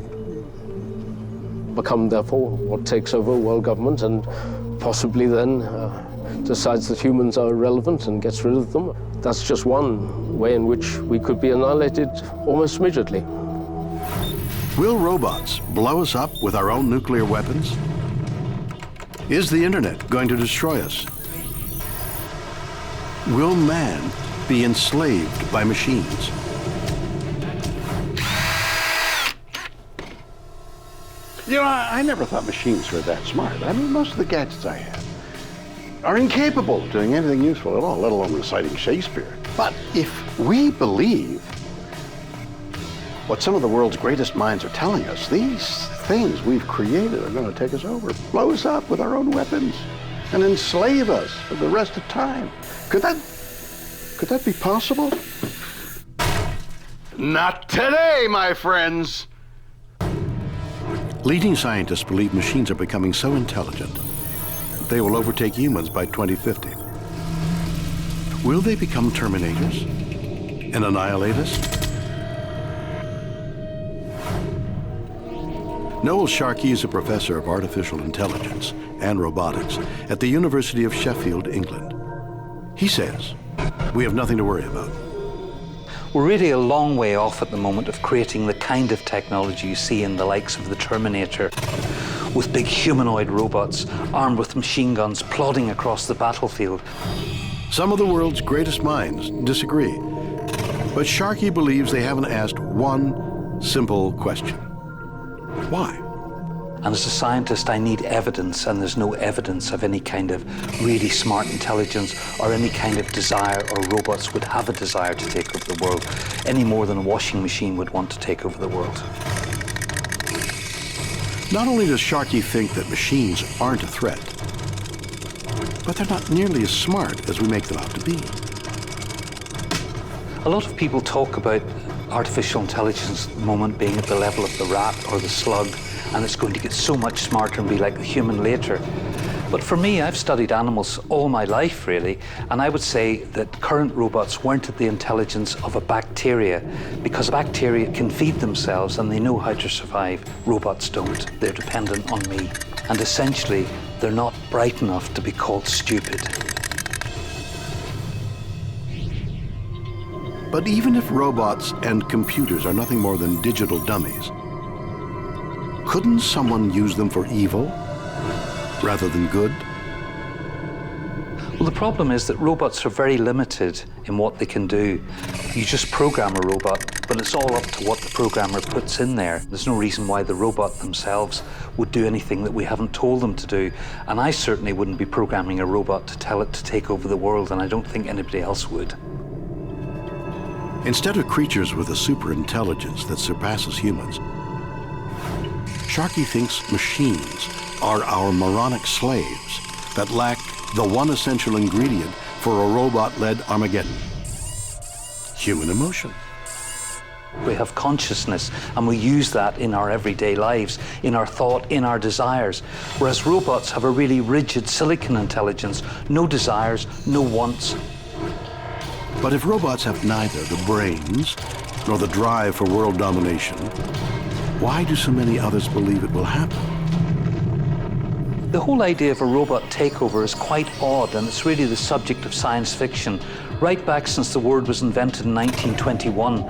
become, therefore, what takes over world government, and possibly then decides that humans are irrelevant and gets rid of them. That's just one way in which we could be annihilated almost immediately. Will robots blow us up with our own nuclear weapons? Is the internet going to destroy us? Will man be enslaved by machines? You know, I never thought machines were that smart. I mean, most of the gadgets I have are incapable of doing anything useful at all, let alone reciting Shakespeare. But if we believe what some of the world's greatest minds are telling us, these things we've created are going to take us over, blow us up with our own weapons, and enslave us for the rest of time. Could that be possible? Not today, my friends. Leading scientists believe machines are becoming so intelligent that they will overtake humans by 2050. Will they become Terminators and annihilate us? Noel Sharkey is a professor of artificial intelligence and robotics at the University of Sheffield, England. He says, we have nothing to worry about. We're really a long way off at the moment of creating the kind of technology you see in the likes of the Terminator, with big humanoid robots armed with machine guns plodding across the battlefield. Some of the world's greatest minds disagree, but Sharkey believes they haven't asked one simple question. Why? And as a scientist, I need evidence, and there's no evidence of any kind of really smart intelligence or any kind of desire, or robots would have a desire to take over the world, any more than a washing machine would want to take over the world. Not only does Sharkey think that machines aren't a threat, but they're not nearly as smart as we make them out to be. A lot of people talk about artificial intelligence at the moment being at the level of the rat or the slug, and it's going to get so much smarter and be like the human later. But for me, I've studied animals all my life, really, and I would say that current robots weren't at the intelligence of a bacteria, because bacteria can feed themselves and they know how to survive. Robots don't. They're dependent on me. And essentially, they're not bright enough to be called stupid. But even if robots and computers are nothing more than digital dummies, couldn't someone use them for evil rather than good? Well, the problem is that robots are very limited in what they can do. You just program a robot, but it's all up to what the programmer puts in there. There's no reason why the robot themselves would do anything that we haven't told them to do. And I certainly wouldn't be programming a robot to tell it to take over the world, and I don't think anybody else would. Instead of creatures with a superintelligence that surpasses humans, Sharkey thinks machines are our moronic slaves that lack the one essential ingredient for a robot-led Armageddon: human emotion. We have consciousness, and we use that in our everyday lives, in our thought, in our desires. Whereas robots have a really rigid silicon intelligence, no desires, no wants. But if robots have neither the brains nor the drive for world domination, why do so many others believe it will happen? The whole idea of a robot takeover is quite odd, and it's really the subject of science fiction. Right back since the word was invented in 1921,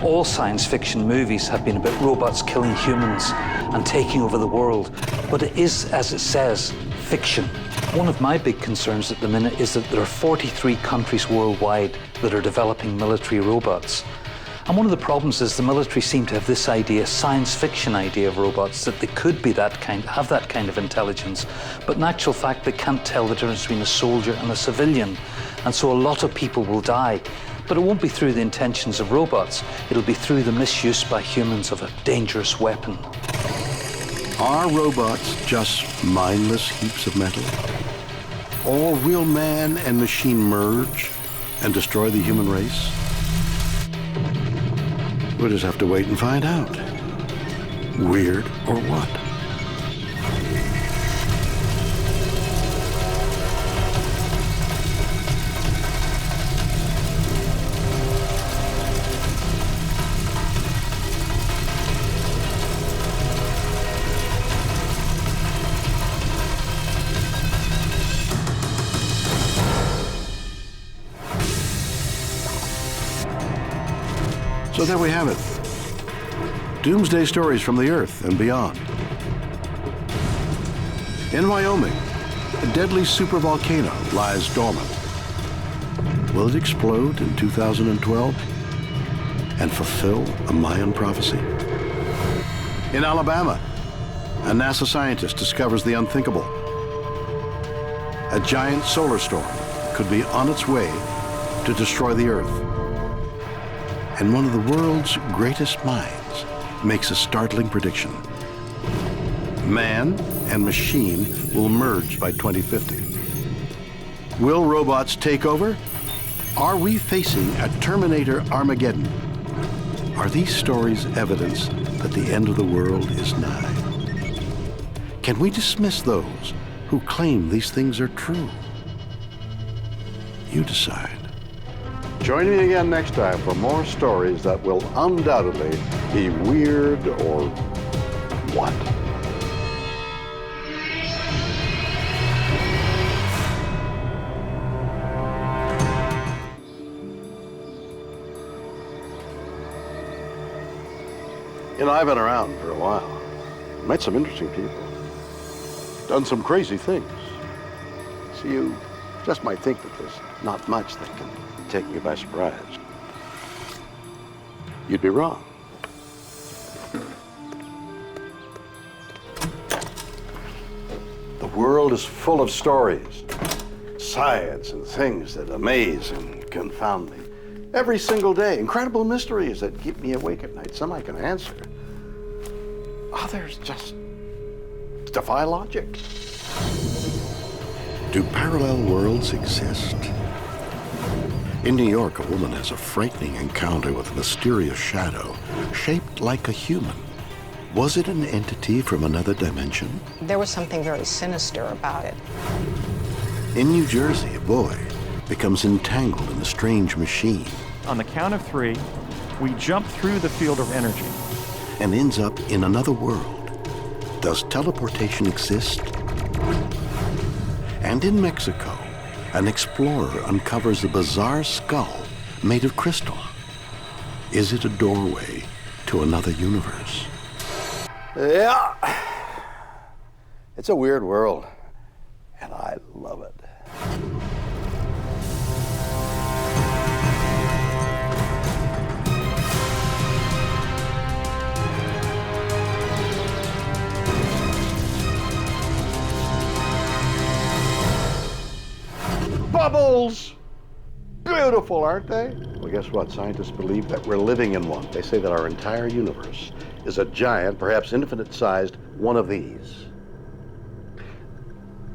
all science fiction movies have been about robots killing humans and taking over the world. But it is, as it says, fiction. One of my big concerns at the minute is that there are 43 countries worldwide that are developing military robots. And one of the problems is the military seem to have this idea, science fiction idea of robots, that they could be that kind, have that kind of intelligence. But in actual fact, they can't tell the difference between a soldier and a civilian. And so a lot of people will die. But it won't be through the intentions of robots. It'll be through the misuse by humans of a dangerous weapon. Are robots just mindless heaps of metal? Or will man and machine merge and destroy the human race? We'll just have to wait and find out. Weird or what? So there we have it. Doomsday stories from the Earth and beyond. In Wyoming, a deadly supervolcano lies dormant. Will it explode in 2012 and fulfill a Mayan prophecy? In Alabama, a NASA scientist discovers the unthinkable. A giant solar storm could be on its way to destroy the Earth. And one of the world's greatest minds makes a startling prediction. Man and machine will merge by 2050. Will robots take over? Are we facing a Terminator Armageddon? Are these stories evidence that the end of the world is nigh? Can we dismiss those who claim these things are true? You decide. Join me again next time for more stories that will undoubtedly be weird or what? You know, I've been around for a while. Met some interesting people. Done some crazy things. So you just might think that there's not much that can take you by surprise. You'd be wrong. The world is full of stories, science and things that amaze and confound me. Every single day, incredible mysteries that keep me awake at night. Some I can answer. Others just defy logic. Do parallel worlds exist? In New York, a woman has a frightening encounter with a mysterious shadow shaped like a human. Was it an entity from another dimension? There was something very sinister about it. In New Jersey, a boy becomes entangled in a strange machine. On the count of 3, we jump through the field of energy. And ends up in another world. Does teleportation exist? And in Mexico, an explorer uncovers a bizarre skull made of crystal. Is it a doorway to another universe? Yeah. It's a weird world, and I love it. Bubbles! Beautiful, aren't they? Well, guess what? Scientists believe that we're living in one. They say that our entire universe is a giant, perhaps infinite-sized one of these.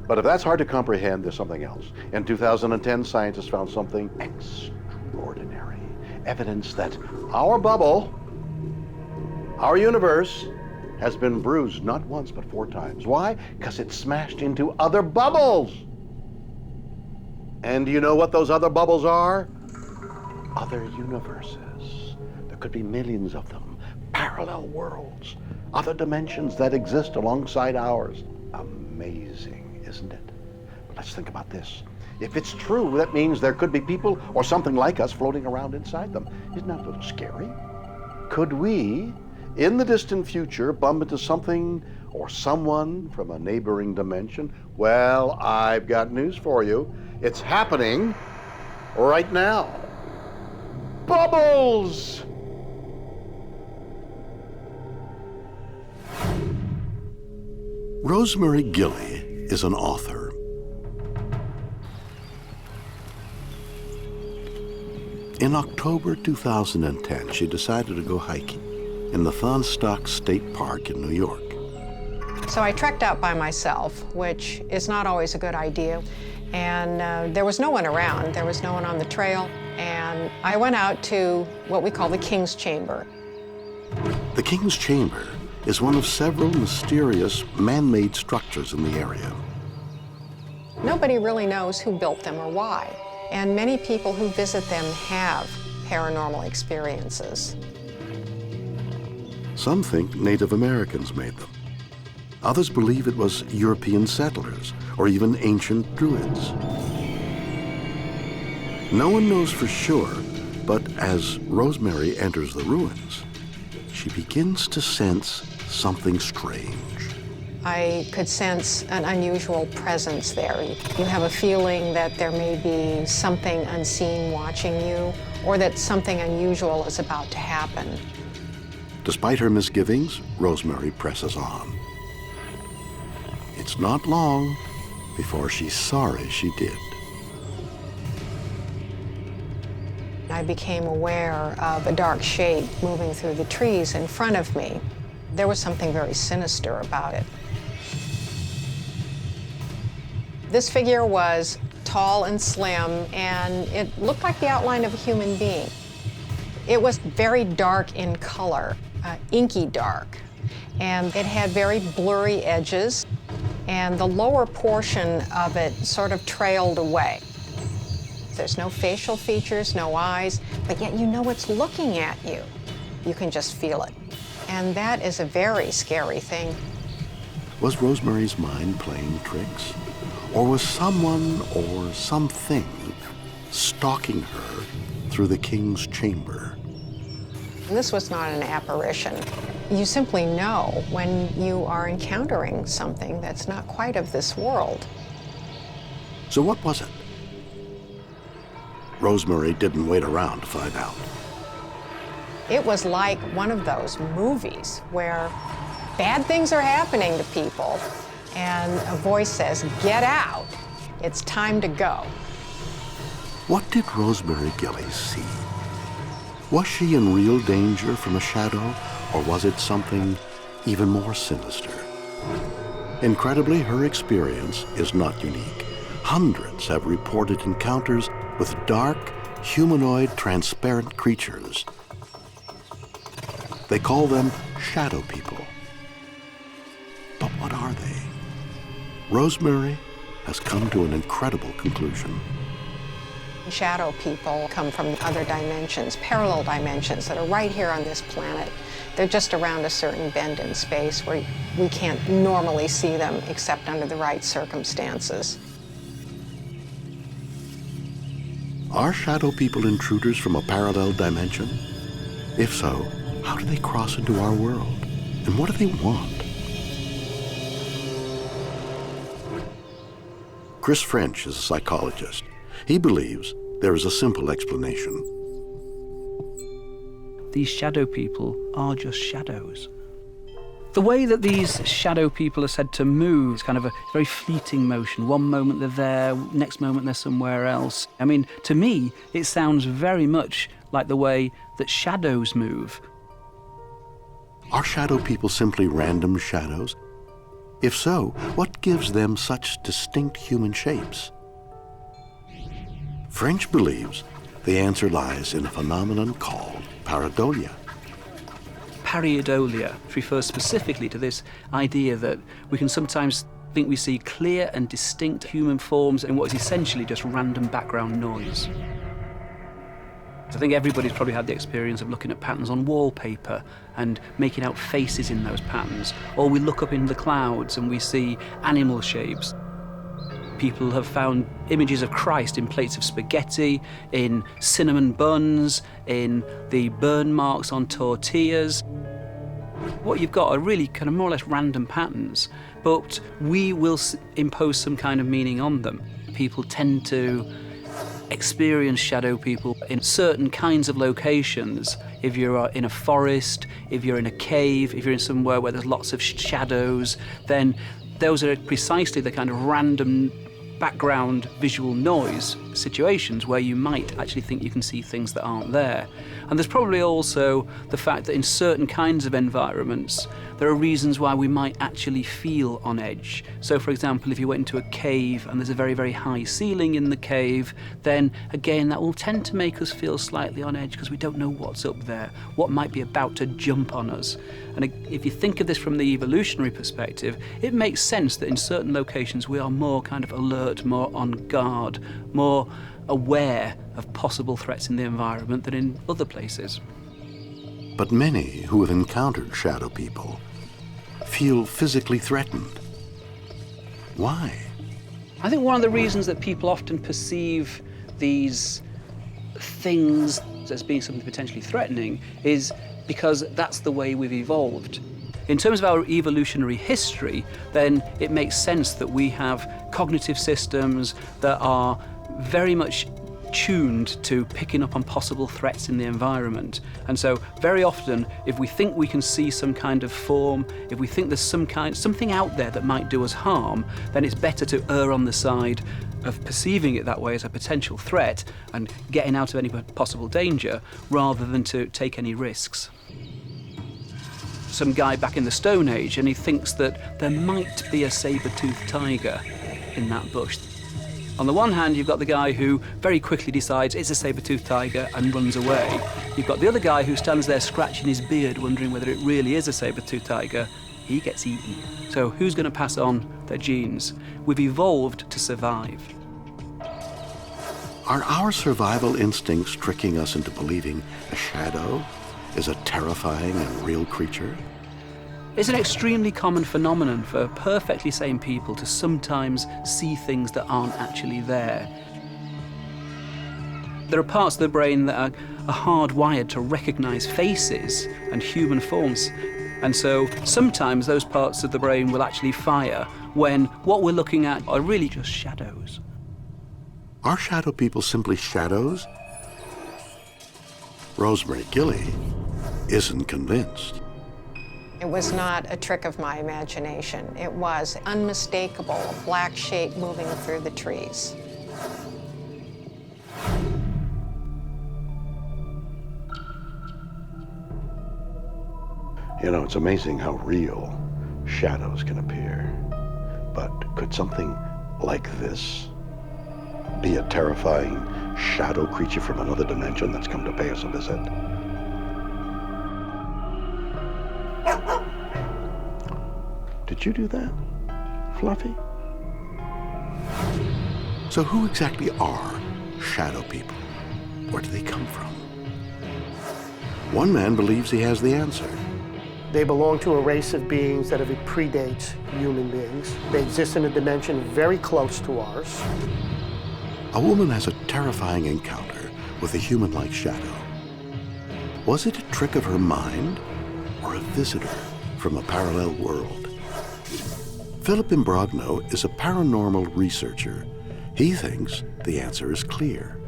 But if that's hard to comprehend, there's something else. In 2010, scientists found something extraordinary. Evidence that our bubble, our universe, has been bruised not once but 4 times. Why? Because it's smashed into other bubbles. And do you know what those other bubbles are? Other universes. There could be millions of them. Parallel worlds. Other dimensions that exist alongside ours. Amazing, isn't it? But let's think about this. If it's true, that means there could be people or something like us floating around inside them. Isn't that a little scary? Could we, in the distant future, bump into something or someone from a neighboring dimension? Well, I've got news for you. It's happening right now. Bubbles! Rosemary Gilly is an author. In October 2010, she decided to go hiking in the Fahnestock State Park in New York. So I trekked out by myself, which is not always a good idea. And there was no one around. There was no one on the trail. And I went out to what we call the King's Chamber. The King's Chamber is one of several mysterious man-made structures in the area. Nobody really knows who built them or why. And many people who visit them have paranormal experiences. Some think Native Americans made them. Others believe it was European settlers or even ancient Druids. No one knows for sure, But as Rosemary enters the ruins, she begins to sense something strange. I could sense an unusual presence there. You have a feeling that there may be something unseen watching you, or that something unusual is about to happen. Despite her misgivings, Rosemary presses on. It's not long before she's sorry she did. I became aware of a dark shape moving through the trees in front of me. There was something very sinister about it. This figure was tall and slim, and it looked like the outline of a human being. It was very dark in color, inky dark, and it had very blurry edges, and the lower portion of it sort of trailed away. There's no facial features, no eyes, but yet you know it's looking at you. You can just feel it. And that is a very scary thing. Was Rosemary's mind playing tricks? Or was someone or something stalking her through the king's chamber? This was not an apparition. You simply know when you are encountering something that's not quite of this world. So what was it? Rosemary didn't wait around to find out. It was like one of those movies where bad things are happening to people, and a voice says, "Get out. It's time to go." What did Rosemary Gillies see? Was she in real danger from a shadow, or was it something even more sinister? Incredibly, her experience is not unique. Hundreds have reported encounters with dark, humanoid, transparent creatures. They call them shadow people. But what are they? Rosemary has come to an incredible conclusion. Shadow people come from other dimensions, parallel dimensions that are right here on this planet. They're just around a certain bend in space where we can't normally see them except under the right circumstances. Are shadow people intruders from a parallel dimension? If so, how do they cross into our world? And what do they want? Chris French is a psychologist. He believes there is a simple explanation. These shadow people are just shadows. The way that these shadow people are said to move is kind of a very fleeting motion. One moment they're there, next moment they're somewhere else. I mean, to me, it sounds very much like the way that shadows move. Are shadow people simply random shadows? If so, what gives them such distinct human shapes? French believes the answer lies in a phenomenon called pareidolia. Pareidolia refers specifically to this idea that we can sometimes think we see clear and distinct human forms in what is essentially just random background noise. I think everybody's probably had the experience of looking at patterns on wallpaper and making out faces in those patterns. Or we look up in the clouds and we see animal shapes. People have found images of Christ in plates of spaghetti, in cinnamon buns, in the burn marks on tortillas. What you've got are really kind of more or less random patterns, but we will impose some kind of meaning on them. People tend to experience shadow people in certain kinds of locations. If you're in a forest, if you're in a cave, if you're in somewhere where there's lots of shadows, then those are precisely the kind of random background visual noise situations where you might actually think you can see things that aren't there. And there's probably also the fact that in certain kinds of environments, there are reasons why we might actually feel on edge. So for example, if you went into a cave and there's a very, very high ceiling in the cave, then again, that will tend to make us feel slightly on edge because we don't know what's up there, what might be about to jump on us. And if you think of this from the evolutionary perspective, it makes sense that in certain locations we are more kind of alert, more on guard, more aware of possible threats in the environment than in other places. But many who have encountered shadow people feel physically threatened. Why? I think one of the reasons that people often perceive these things perceived as being something potentially threatening is because that's the way we've evolved. In terms of our evolutionary history, then it makes sense that we have cognitive systems that are very much tuned to picking up on possible threats in the environment. And so very often, if we think we can see some kind of form, if we think there's something out there that might do us harm, then it's better to err on the side of perceiving it that way as a potential threat and getting out of any possible danger rather than to take any risks. Some guy back in the Stone Age, and he thinks that there might be a saber-toothed tiger in that bush. On the one hand, you've got the guy who very quickly decides it's a saber-toothed tiger and runs away. You've got the other guy who stands there scratching his beard, wondering whether it really is a saber-toothed tiger. He gets eaten. So who's going to pass on their genes? We've evolved to survive. Are our survival instincts tricking us into believing a shadow is a terrifying and real creature? It's an extremely common phenomenon for perfectly sane people to sometimes see things that aren't actually there. There are parts of the brain that are hardwired to recognize faces and human forms. And so sometimes those parts of the brain will actually fire when what we're looking at are really just shadows. Are shadow people simply shadows? Rosemary Gilley isn't convinced. It was not a trick of my imagination. It was unmistakable, a black shape moving through the trees. You know, it's amazing how real shadows can appear. But could something like this be a terrifying shadow creature from another dimension that's come to pay us a visit? Did you do that, Fluffy? So who exactly are shadow people? Where do they come from? One man believes he has the answer. They belong to a race of beings that predates human beings. They exist in a dimension very close to ours. A woman has a terrifying encounter with a human-like shadow. Was it a trick of her mind or a visitor from a parallel world? Philip Imbrogno is a paranormal researcher. He thinks the answer is clear.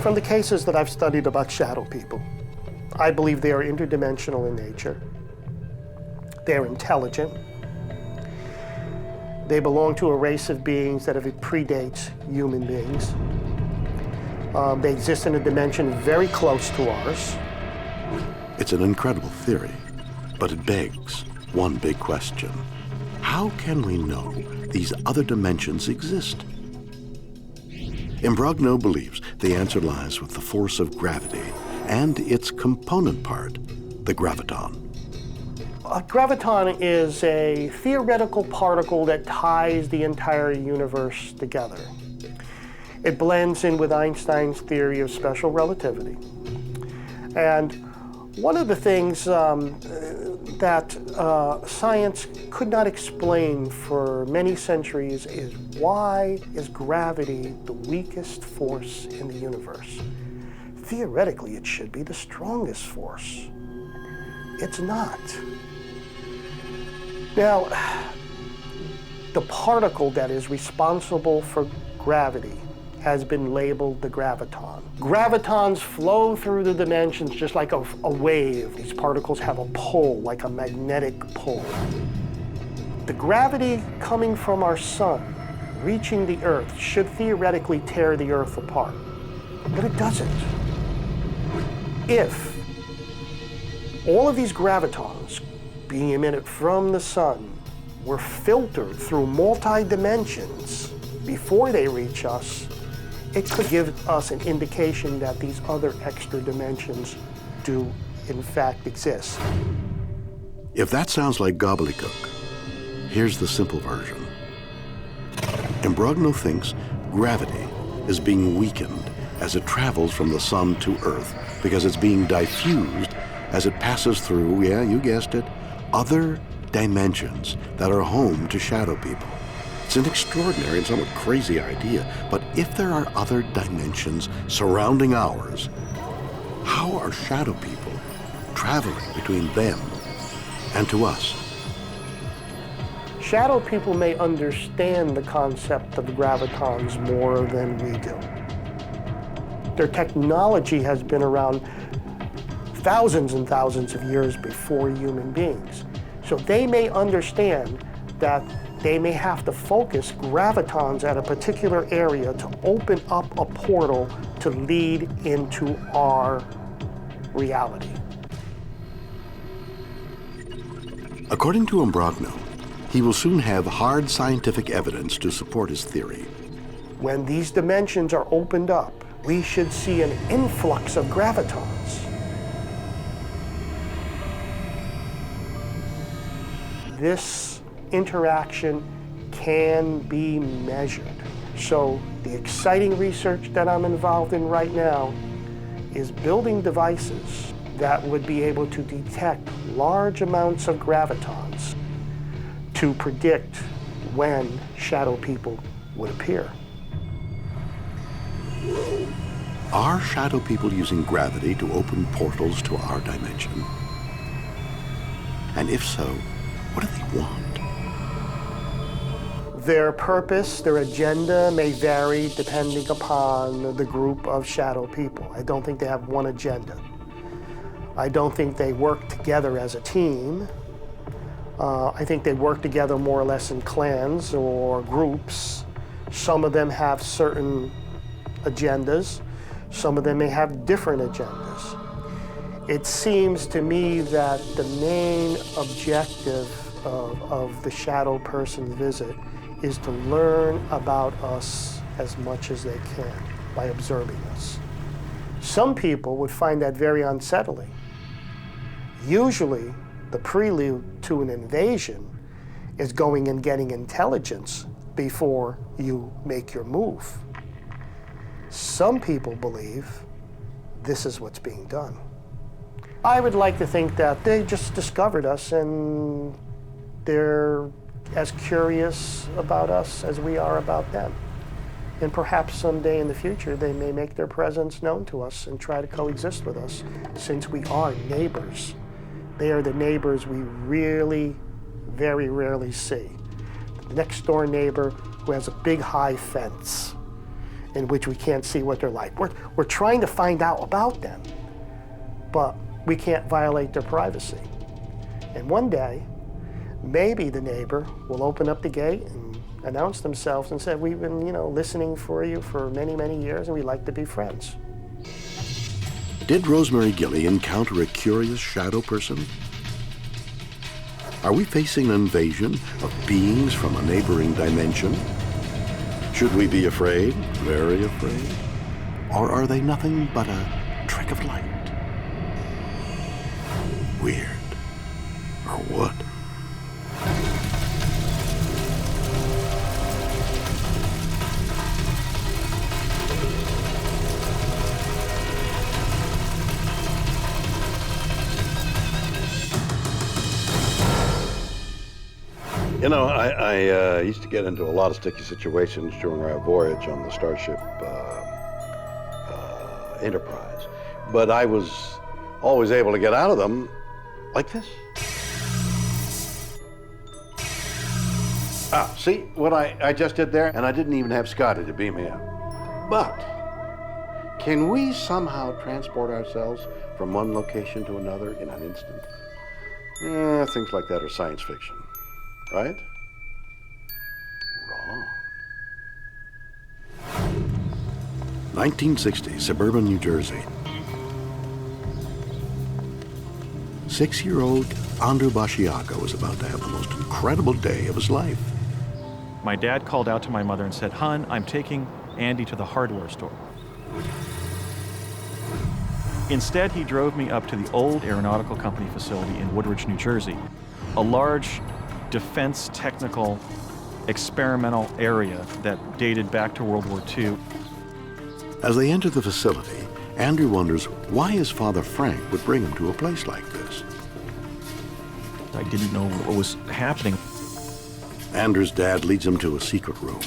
From the cases that I've studied about shadow people, I believe they are interdimensional in nature. They're intelligent. They belong to a race of beings that predates human beings. They exist in a dimension very close to ours. It's an incredible theory, but it begs one big question. How can we know these other dimensions exist? Imbrogno believes the answer lies with the force of gravity and its component part, the graviton. A graviton is a theoretical particle that ties the entire universe together. It blends in with Einstein's theory of special relativity. And one of the things that science could not explain for many centuries is why is gravity the weakest force in the universe? Theoretically, it should be the strongest force. It's not. Now, the particle that is responsible for gravity has been labeled the graviton. Gravitons flow through the dimensions just like a wave. These particles have a pull, like a magnetic pull. The gravity coming from our sun, reaching the Earth, should theoretically tear the Earth apart, but it doesn't. If all of these gravitons being emitted from the sun were filtered through multi-dimensions before they reach us, it could give us an indication that these other extra dimensions do, in fact, exist. If that sounds like gobbledygook, here's the simple version. Imbrogno thinks gravity is being weakened as it travels from the sun to Earth because it's being diffused as it passes through, yeah, you guessed it, other dimensions that are home to shadow people. It's an extraordinary and somewhat crazy idea, but if there are other dimensions surrounding ours, How are shadow people traveling between them and to us? Shadow people may understand the concept of gravitons more than we do. Their technology has been around thousands and thousands of years before human beings. So they may understand that they may have to focus gravitons at a particular area to open up a portal to lead into our reality. According to Imbrogno, he will soon have hard scientific evidence to support his theory. When these dimensions are opened up, we should see an influx of gravitons. This interaction can be measured. So the exciting research that I'm involved in right now is building devices that would be able to detect large amounts of gravitons to predict when shadow people would appear. Are shadow people using gravity to open portals to our dimension? And if so, what do they want? Their purpose, their agenda may vary depending upon the group of shadow people. I don't think they have one agenda. I don't think they work together as a team. I think they work together more or less in clans or groups. Some of them have certain agendas. Some of them may have different agendas. It seems to me that the main objective of the shadow person visit is to learn about us as much as they can by observing us. Some people would find that very unsettling. Usually, the prelude to an invasion is going and getting intelligence before you make your move. Some people believe this is what's being done. I would like to think that they just discovered us and they're as curious about us as we are about them. And perhaps someday in the future, they may make their presence known to us and try to coexist with us, since we are neighbors. They are the neighbors we really, very rarely see. The next door neighbor who has a big high fence in which we can't see what they're like. We're trying to find out about them, but we can't violate their privacy. And one day, maybe the neighbor will open up the gate and announce themselves and say, we've been, listening for you for many, many years, and we'd like to be friends. Did Rosemary Gilly encounter a curious shadow person? Are we facing an invasion of beings from a neighboring dimension? Should we be afraid, very afraid? Or are they nothing but a trick of light? Weird. Or what? I used to get into a lot of sticky situations during our voyage on the Starship Enterprise, but I was always able to get out of them like this. See what I just did there? And I didn't even have Scotty to beam me up. But can we somehow transport ourselves from one location to another in an instant? Things like that are science fiction. Right? Wrong. 1960, suburban New Jersey. 6-year-old Andrew Bashiaga was about to have the most incredible day of his life. My dad called out to my mother and said, "Hon, I'm taking Andy to the hardware store." Instead, he drove me up to the old Aeronautical Company facility in Woodridge, New Jersey, a large defense technical experimental area that dated back to World War II. As they enter the facility, Andrew wonders why his father Frank would bring him to a place like this. I didn't know what was happening. Andrew's dad leads him to a secret room.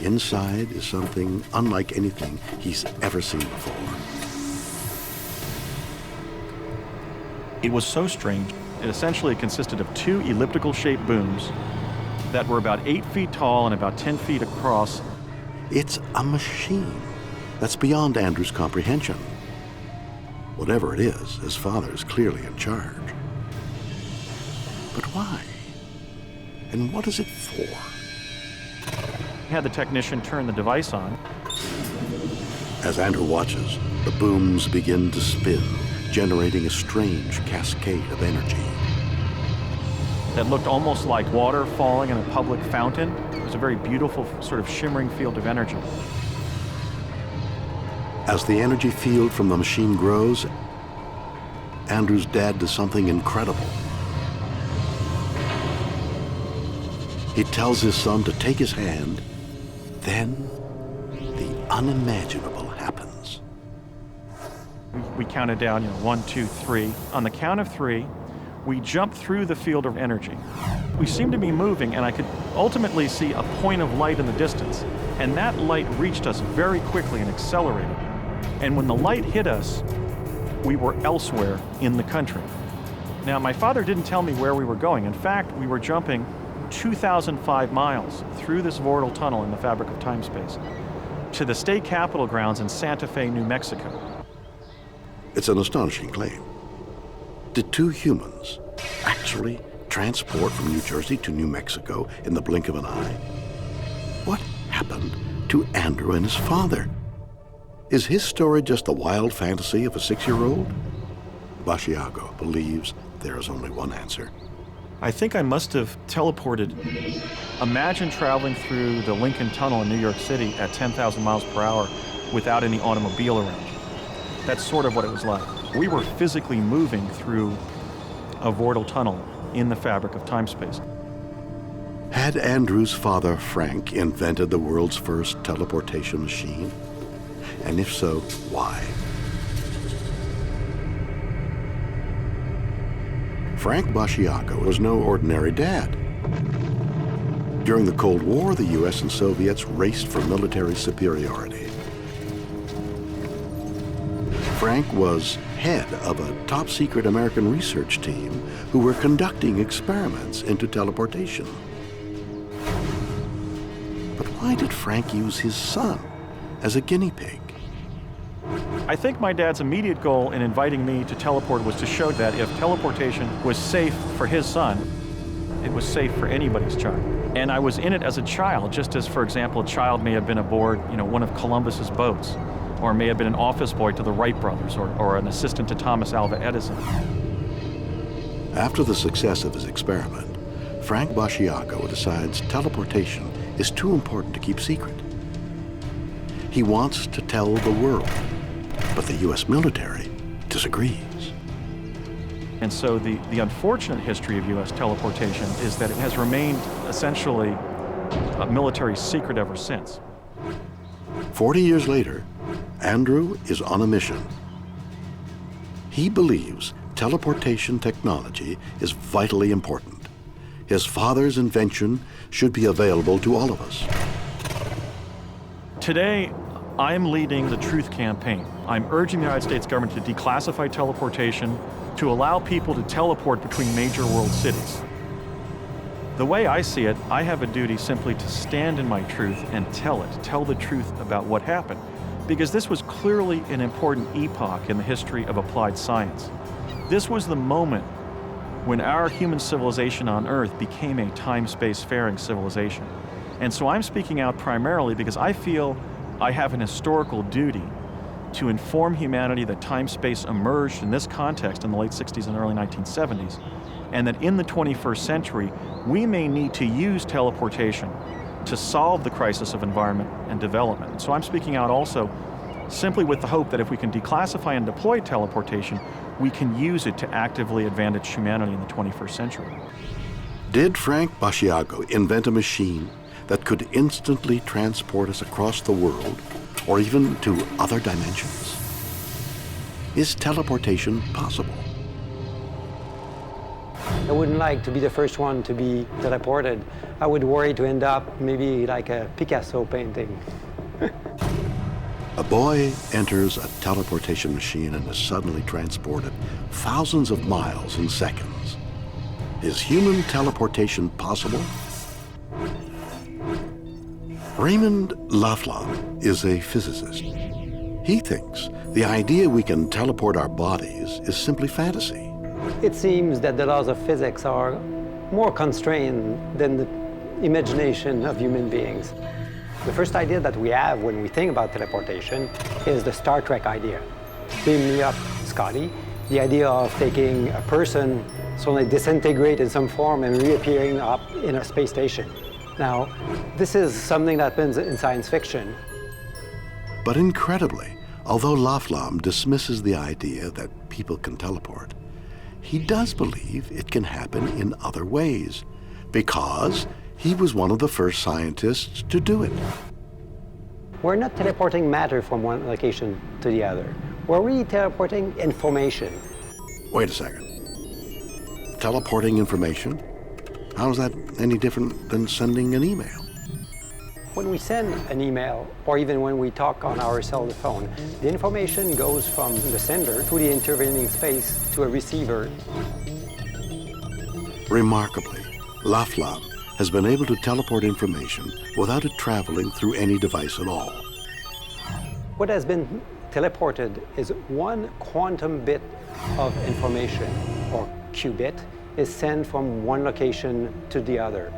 Inside is something unlike anything he's ever seen before. It was so strange. It essentially consisted of two elliptical-shaped booms that were about 8 feet tall and about 10 feet across. It's a machine that's beyond Andrew's comprehension. Whatever it is, his father is clearly in charge. But why? And what is it for? He had the technician turn the device on. As Andrew watches, the booms begin to spin, generating a strange cascade of energy. That looked almost like water falling in a public fountain. It was a very beautiful, sort of shimmering field of energy. As the energy field from the machine grows, Andrew's dad does something incredible. He tells his son to take his hand, then the unimaginable happens. We counted down, 1, 2, 3. On the count of 3, we jumped through the field of energy. We seemed to be moving, and I could ultimately see a point of light in the distance. And that light reached us very quickly and accelerated. And when the light hit us, we were elsewhere in the country. Now, my father didn't tell me where we were going. In fact, we were jumping 2,005 miles through this vortal tunnel in the fabric of time-space to the state capitol grounds in Santa Fe, New Mexico. It's an astonishing claim. Did two humans actually transport from New Jersey to New Mexico in the blink of an eye? What happened to Andrew and his father? Is his story just a wild fantasy of a 6-year-old? Basciago believes there is only one answer. I think I must have teleported. Imagine traveling through the Lincoln Tunnel in New York City at 10,000 miles per hour without any automobile around you. That's sort of what it was like. We were physically moving through a vortal tunnel in the fabric of time-space. Had Andrew's father, Frank, invented the world's first teleportation machine? And if so, why? Frank Basciago was no ordinary dad. During the Cold War, the US and Soviets raced for military superiority. Frank was head of a top-secret American research team who were conducting experiments into teleportation. But why did Frank use his son as a guinea pig? I think my dad's immediate goal in inviting me to teleport was to show that if teleportation was safe for his son, it was safe for anybody's child. And I was in it as a child, just as, for example, a child may have been aboard, one of Columbus's boats, or may have been an office boy to the Wright brothers, or an assistant to Thomas Alva Edison. After the success of his experiment, Frank Basciago decides teleportation is too important to keep secret. He wants to tell the world, but the US military disagrees. And so the unfortunate history of US teleportation is that it has remained essentially a military secret ever since. 40 years later, Andrew is on a mission. He believes teleportation technology is vitally important. His father's invention should be available to all of us. Today, I'm leading the Truth Campaign. I'm urging the United States government to declassify teleportation, to allow people to teleport between major world cities. The way I see it, I have a duty simply to stand in my truth and tell the truth about what happened, because this was clearly an important epoch in the history of applied science. This was the moment when our human civilization on Earth became a time-space faring civilization. And so I'm speaking out primarily because I feel I have an historical duty to inform humanity that time-space emerged in this context in the late 60s and early 1970s, and that in the 21st century, we may need to use teleportation to solve the crisis of environment and development. And so I'm speaking out also simply with the hope that if we can declassify and deploy teleportation, we can use it to actively advantage humanity in the 21st century. Did Frank Basciago invent a machine that could instantly transport us across the world, or even to other dimensions? Is teleportation possible? I wouldn't like to be the first one to be teleported. I would worry to end up maybe like a Picasso painting. A boy enters a teleportation machine and is suddenly transported thousands of miles in seconds. Is human teleportation possible? Raymond Laflamme is a physicist. He thinks the idea we can teleport our bodies is simply fantasy. It seems that the laws of physics are more constrained than the imagination of human beings. The first idea that we have when we think about teleportation is the Star Trek idea. Beam me up, Scotty. The idea of taking a person, suddenly disintegrate in some form and reappearing up in a space station. Now, this is something that happens in science fiction. But incredibly, although Laflamme dismisses the idea that people can teleport, he does believe it can happen in other ways, because he was one of the first scientists to do it. We're not teleporting matter from one location to the other. We're really teleporting information. Wait a second. Teleporting information? How is that any different than sending an email? When we send an email, or even when we talk on our cell phone, the information goes from the sender through the intervening space to a receiver. Remarkably, Laflamme has been able to teleport information without it traveling through any device at all. What has been teleported is one quantum bit of information, or qubit, is sent from one location to the other.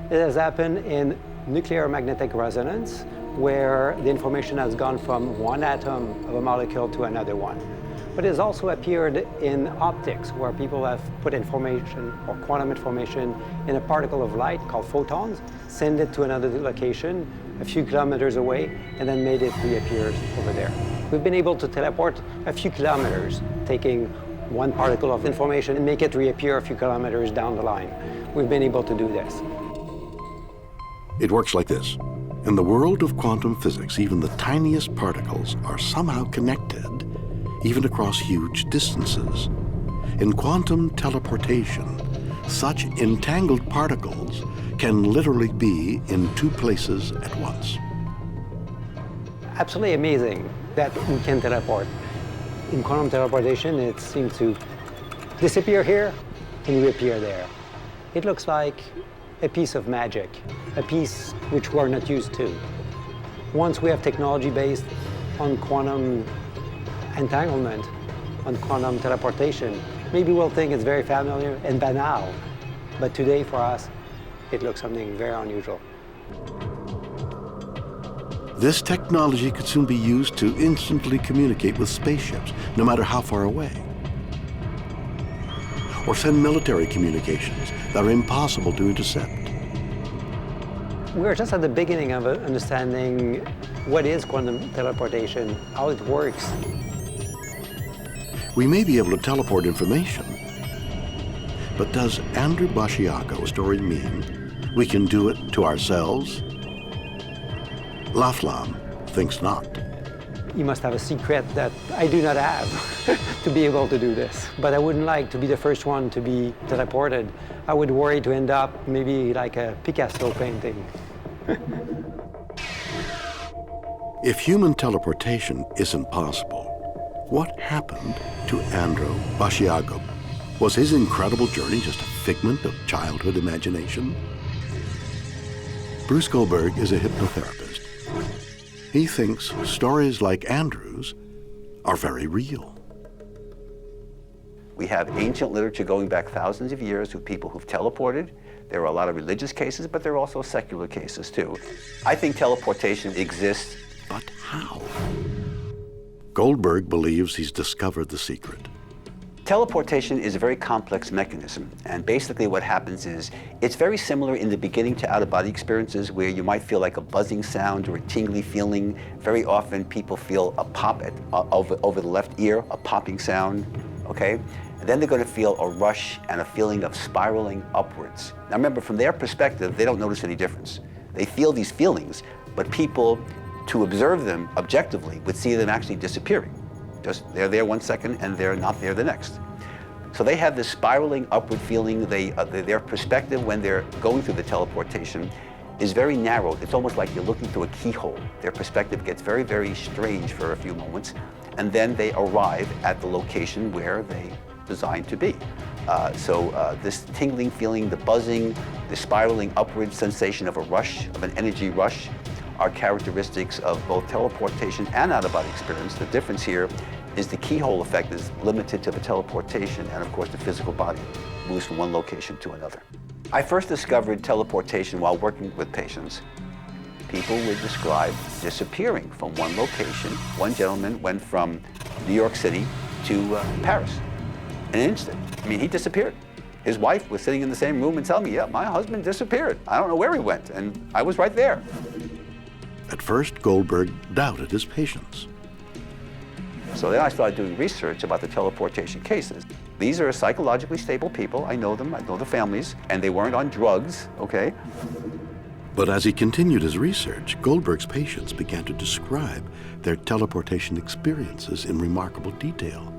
It has happened in nuclear magnetic resonance, where the information has gone from one atom of a molecule to another one. But it has also appeared in optics, where people have put information or quantum information in a particle of light called photons, send it to another location a few kilometers away, and then made it reappear over there. We've been able to teleport a few kilometers, taking one particle of information and make it reappear a few kilometers down the line. We've been able to do this. It works like this. In the world of quantum physics, even the tiniest particles are somehow connected, even across huge distances. In quantum teleportation, such entangled particles can literally be in two places at once. Absolutely amazing that we can teleport. In quantum teleportation, it seems to disappear here and reappear there. It looks like a piece of magic, a piece which we're not used to. Once we have technology based on quantum entanglement, on quantum teleportation, maybe we'll think it's very familiar and banal, but today for us, it looks something very unusual. This technology could soon be used to instantly communicate with spaceships, no matter how far away. Or send military communications that are impossible to intercept. We're just at the beginning of understanding what is quantum teleportation, how it works. We may be able to teleport information, but does Andrew Basiago's story mean we can do it to ourselves? Laflamme thinks not. You must have a secret that I do not have to be able to do this. But I wouldn't like to be the first one to be teleported. I would worry to end up maybe like a Picasso painting. If human teleportation isn't possible, what happened to Andrew Basiago? Was his incredible journey just a figment of childhood imagination? Bruce Goldberg is a hypnotherapist. He thinks stories like Andrew's are very real. We have ancient literature going back thousands of years of people who've teleported. There are a lot of religious cases, but there are also secular cases too. I think teleportation exists. But how? Goldberg believes he's discovered the secret. Teleportation is a very complex mechanism, and basically what happens is it's very similar in the beginning to out-of-body experiences where you might feel like a buzzing sound or a tingly feeling. Very often people feel a pop over the left ear, a popping sound, okay? And then they're going to feel a rush and a feeling of spiraling upwards. Now remember, from their perspective, they don't notice any difference. They feel these feelings, but people, to observe them objectively, would see them actually disappearing. Just they're there 1 second and they're not there the next. So they have this spiraling upward feeling. Their perspective when they're going through the teleportation is very narrowed. It's almost like you're looking through a keyhole. Their perspective gets very, very strange for a few moments, and then they arrive at the location where they designed to be. This tingling feeling, the buzzing, the spiraling upward sensation of a rush, of an energy rush, are characteristics of both teleportation and out-of-body experience. The difference here is the keyhole effect is limited to the teleportation, and of course the physical body moves from one location to another. I first discovered teleportation while working with patients. People would describe disappearing from one location. One gentleman went from New York City to Paris in an instant. I mean, he disappeared. His wife was sitting in the same room and telling me, yeah, my husband disappeared. I don't know where he went, and I was right there. At first, Goldberg doubted his patients. So then I started doing research about the teleportation cases. These are psychologically stable people. I know them, I know the families, and they weren't on drugs, okay? But as he continued his research, Goldberg's patients began to describe their teleportation experiences in remarkable detail.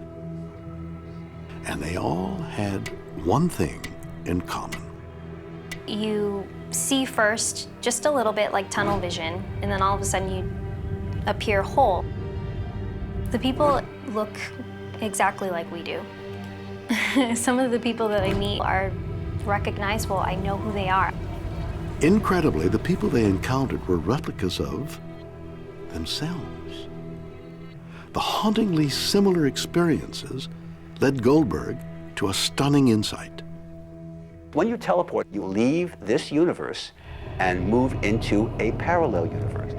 And they all had one thing in common. You see first just a little bit like tunnel vision, and then all of a sudden you appear whole. The people look exactly like we do. Some of the people that I meet are recognizable. I know who they are. Incredibly, the people they encountered were replicas of themselves. The hauntingly similar experiences led Goldberg to a stunning insight. When you teleport, you leave this universe and move into a parallel universe.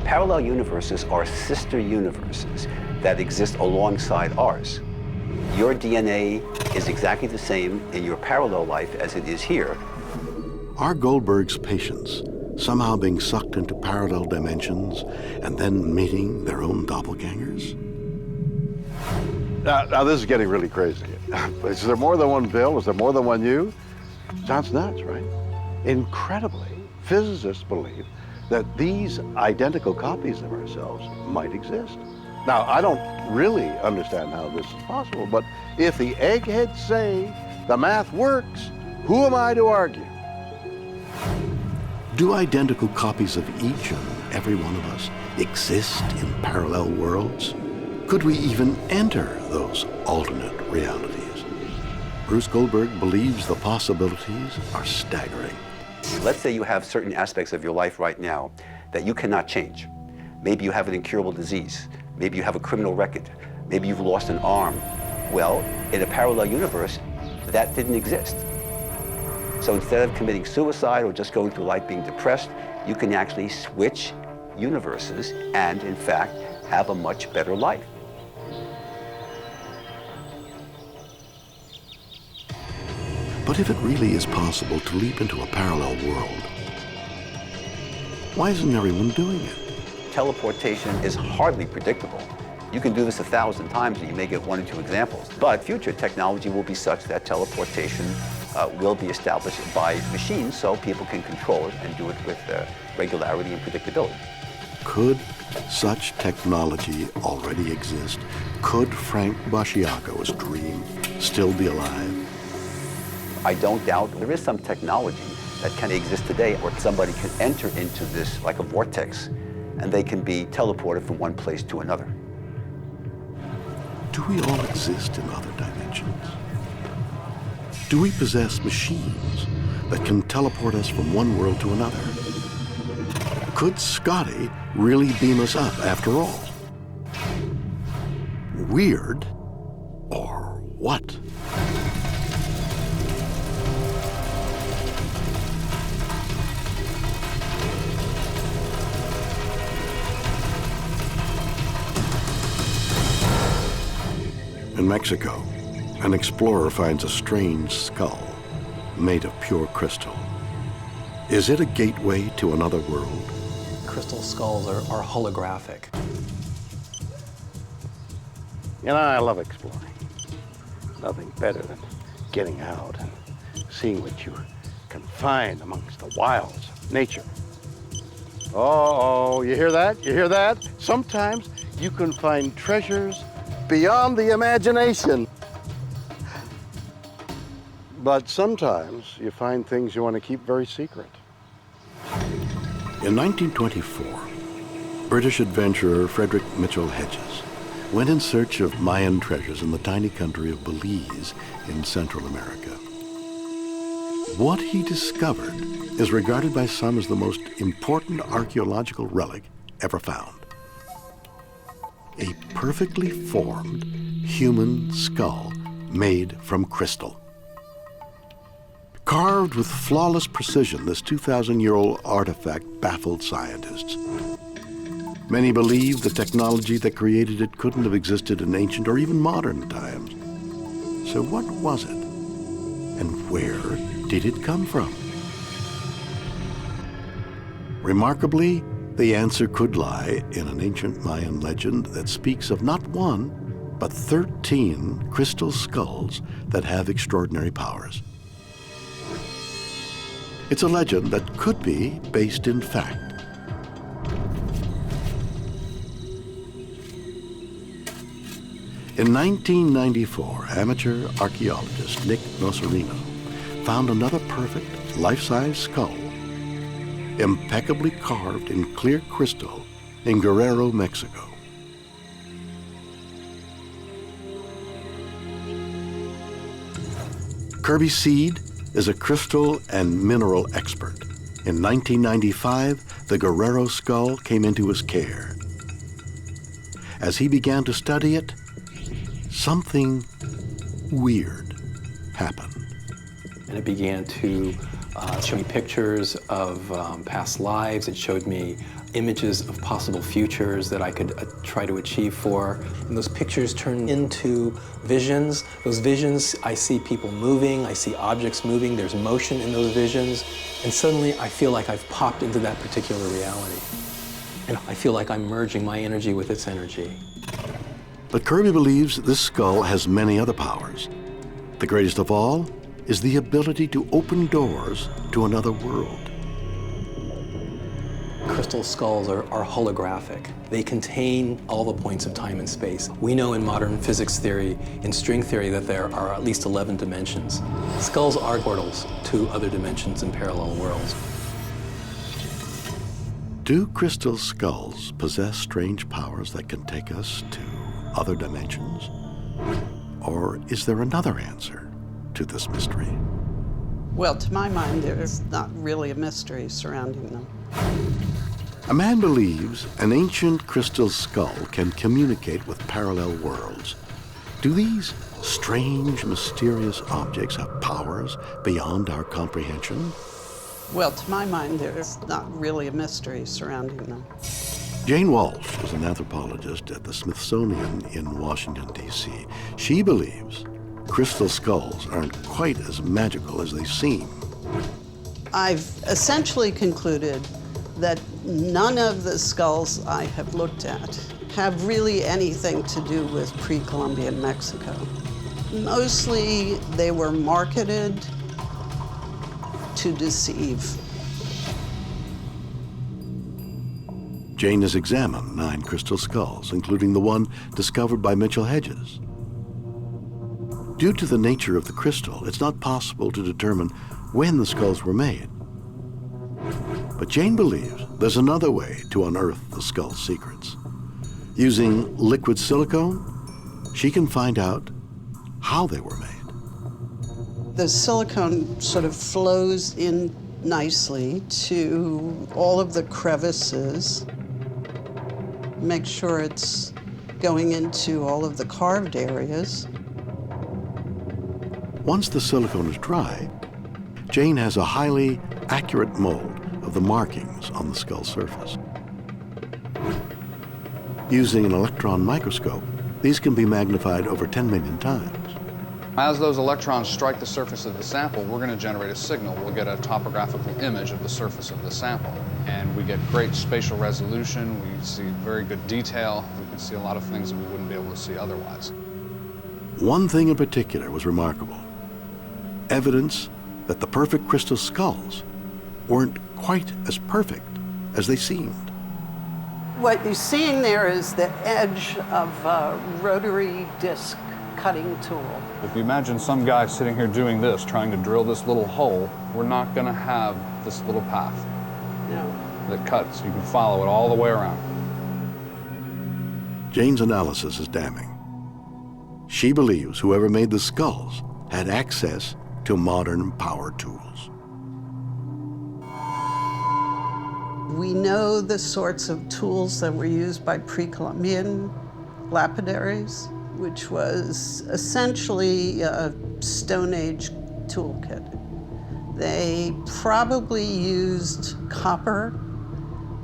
Parallel universes are sister universes that exist alongside ours. Your DNA is exactly the same in your parallel life as it is here. Are Goldberg's patients somehow being sucked into parallel dimensions and then meeting their own doppelgangers? Now this is getting really crazy. Is there more than one Bill? Is there more than one you? Sounds nuts, right? Incredibly, physicists believe that these identical copies of ourselves might exist. Now, I don't really understand how this is possible, but if the eggheads say the math works, who am I to argue? Do identical copies of each and every one of us exist in parallel worlds? Could we even enter those alternate realities? Bruce Goldberg believes the possibilities are staggering. Let's say you have certain aspects of your life right now that you cannot change. Maybe you have an incurable disease. Maybe you have a criminal record. Maybe you've lost an arm. Well, in a parallel universe, that didn't exist. So instead of committing suicide or just going through life being depressed, you can actually switch universes and, in fact, have a much better life. But if it really is possible to leap into a parallel world, why isn't everyone doing it? Teleportation is hardly predictable. You can do this 1,000 times and you may get 1 or 2 examples. But future technology will be such that teleportation will be established by machines so people can control it and do it with regularity and predictability. Could such technology already exist? Could Frank Basciaco's dream still be alive? I don't doubt there is some technology that can exist today where somebody can enter into this like a vortex and they can be teleported from one place to another. Do we all exist in other dimensions? Do we possess machines that can teleport us from one world to another? Could Scotty really beam us up after all? Weird or what? In Mexico, an explorer finds a strange skull made of pure crystal. Is it a gateway to another world? Crystal skulls are holographic. You know, I love exploring. Nothing better than getting out and seeing what you can find amongst the wilds of nature. Oh, you hear that? You hear that? Sometimes you can find treasures beyond the imagination. But sometimes you find things you want to keep very secret. In 1924, British adventurer Frederick Mitchell Hedges went in search of Mayan treasures in the tiny country of Belize in Central America. What he discovered is regarded by some as the most important archaeological relic ever found. A perfectly formed human skull made from crystal. Carved with flawless precision, this 2,000-year-old artifact baffled scientists. Many believe the technology that created it couldn't have existed in ancient or even modern times. So what was it? And where did it come from? Remarkably, the answer could lie in an ancient Mayan legend that speaks of not one, but 13 crystal skulls that have extraordinary powers. It's a legend that could be based in fact. In 1994, amateur archaeologist Nick Nocerino found another perfect life-size skull, impeccably carved in clear crystal in Guerrero, Mexico. Kirby Seed is a crystal and mineral expert. In 1995, the Guerrero skull came into his care. As he began to study it, something weird happened. And it began to show me pictures of past lives. It showed me images of possible futures that I could try to achieve for. And those pictures turn into visions. Those visions, I see people moving, I see objects moving, there's motion in those visions. And suddenly I feel like I've popped into that particular reality. And I feel like I'm merging my energy with its energy. But Kirby believes this skull has many other powers. The greatest of all is the ability to open doors to another world. Crystal skulls are holographic. They contain all the points of time and space. We know in modern physics theory, in string theory, that there are at least 11 dimensions. Skulls are portals to other dimensions and parallel worlds. Do crystal skulls possess strange powers that can take us to other dimensions? Or is there another answer to this mystery? Well, to my mind, there's not really a mystery surrounding them. A man believes an ancient crystal skull can communicate with parallel worlds. Do these strange, mysterious objects have powers beyond our comprehension? Well, to my mind, there's not really a mystery surrounding them. Jane Walsh is an anthropologist at the Smithsonian in Washington, D.C. She believes crystal skulls aren't quite as magical as they seem. I've essentially concluded that none of the skulls I have looked at have really anything to do with pre-Columbian Mexico. Mostly they were marketed to deceive. Jane has examined 9 crystal skulls, including the one discovered by Mitchell Hedges. Due to the nature of the crystal, it's not possible to determine when the skulls were made. But Jane believes there's another way to unearth the skull's secrets. Using liquid silicone, she can find out how they were made. The silicone sort of flows in nicely to all of the crevices. Make sure it's going into all of the carved areas. Once the silicone is dry, Jane has a highly accurate mold of the markings on the skull surface. Using an electron microscope, these can be magnified over 10 million times. As those electrons strike the surface of the sample, we're going to generate a signal. We'll get a topographical image of the surface of the sample. And we get great spatial resolution. We see very good detail. We can see a lot of things that we wouldn't be able to see otherwise. One thing in particular was remarkable. Evidence that the perfect crystal skulls weren't quite as perfect as they seemed. What you're seeing there is the edge of a rotary disc cutting tool. If you imagine some guy sitting here doing this, trying to drill this little hole, we're not going to have this little path. No. that cuts. You can follow it all the way around. Jane's analysis is damning. She believes whoever made the skulls had access to modern power tools. We know the sorts of tools that were used by pre-Columbian lapidaries, which was essentially a Stone Age toolkit. They probably used copper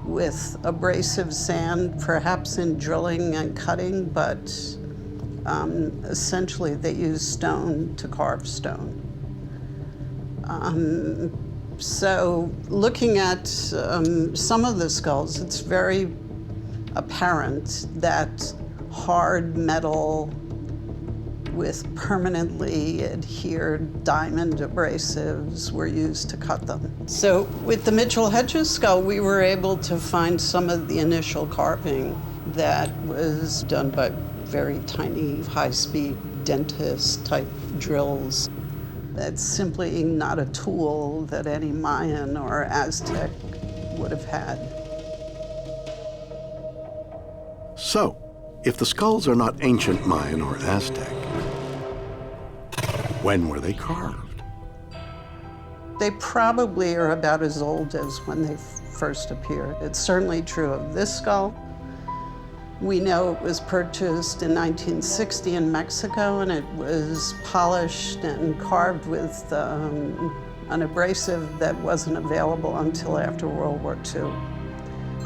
with abrasive sand, perhaps in drilling and cutting, but essentially they used stone to carve stone. So looking at some of the skulls, it's very apparent that hard metal with permanently adhered diamond abrasives were used to cut them. So with the Mitchell-Hedges skull, we were able to find some of the initial carving that was done by very tiny, high-speed dentist-type drills. That's simply not a tool that any Mayan or Aztec would have had. So, if the skulls are not ancient Mayan or Aztec, when were they carved? They probably are about as old as when they first appeared. It's certainly true of this skull. We know it was purchased in 1960 in Mexico, and it was polished and carved with an abrasive that wasn't available until after World War II.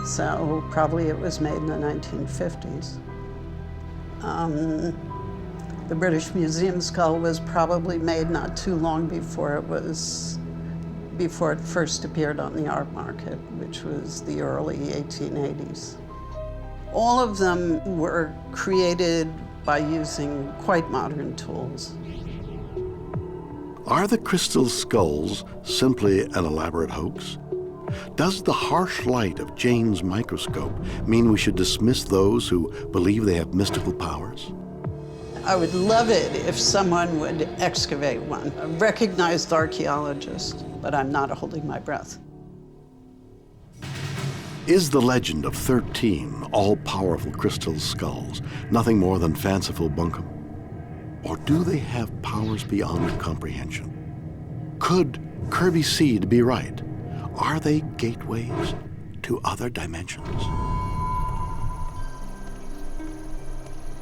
So probably it was made in the 1950s. The British Museum skull was probably made not too long before it first appeared on the art market, which was the early 1880s. All of them were created by using quite modern tools. Are the crystal skulls simply an elaborate hoax? Does the harsh light of Jane's microscope mean we should dismiss those who believe they have mystical powers? I would love it if someone would excavate one, a recognized archaeologist, but I'm not holding my breath. Is the legend of 13 all-powerful crystal skulls nothing more than fanciful bunkum? Or do they have powers beyond comprehension? Could Kirby Seed be right? Are they gateways to other dimensions?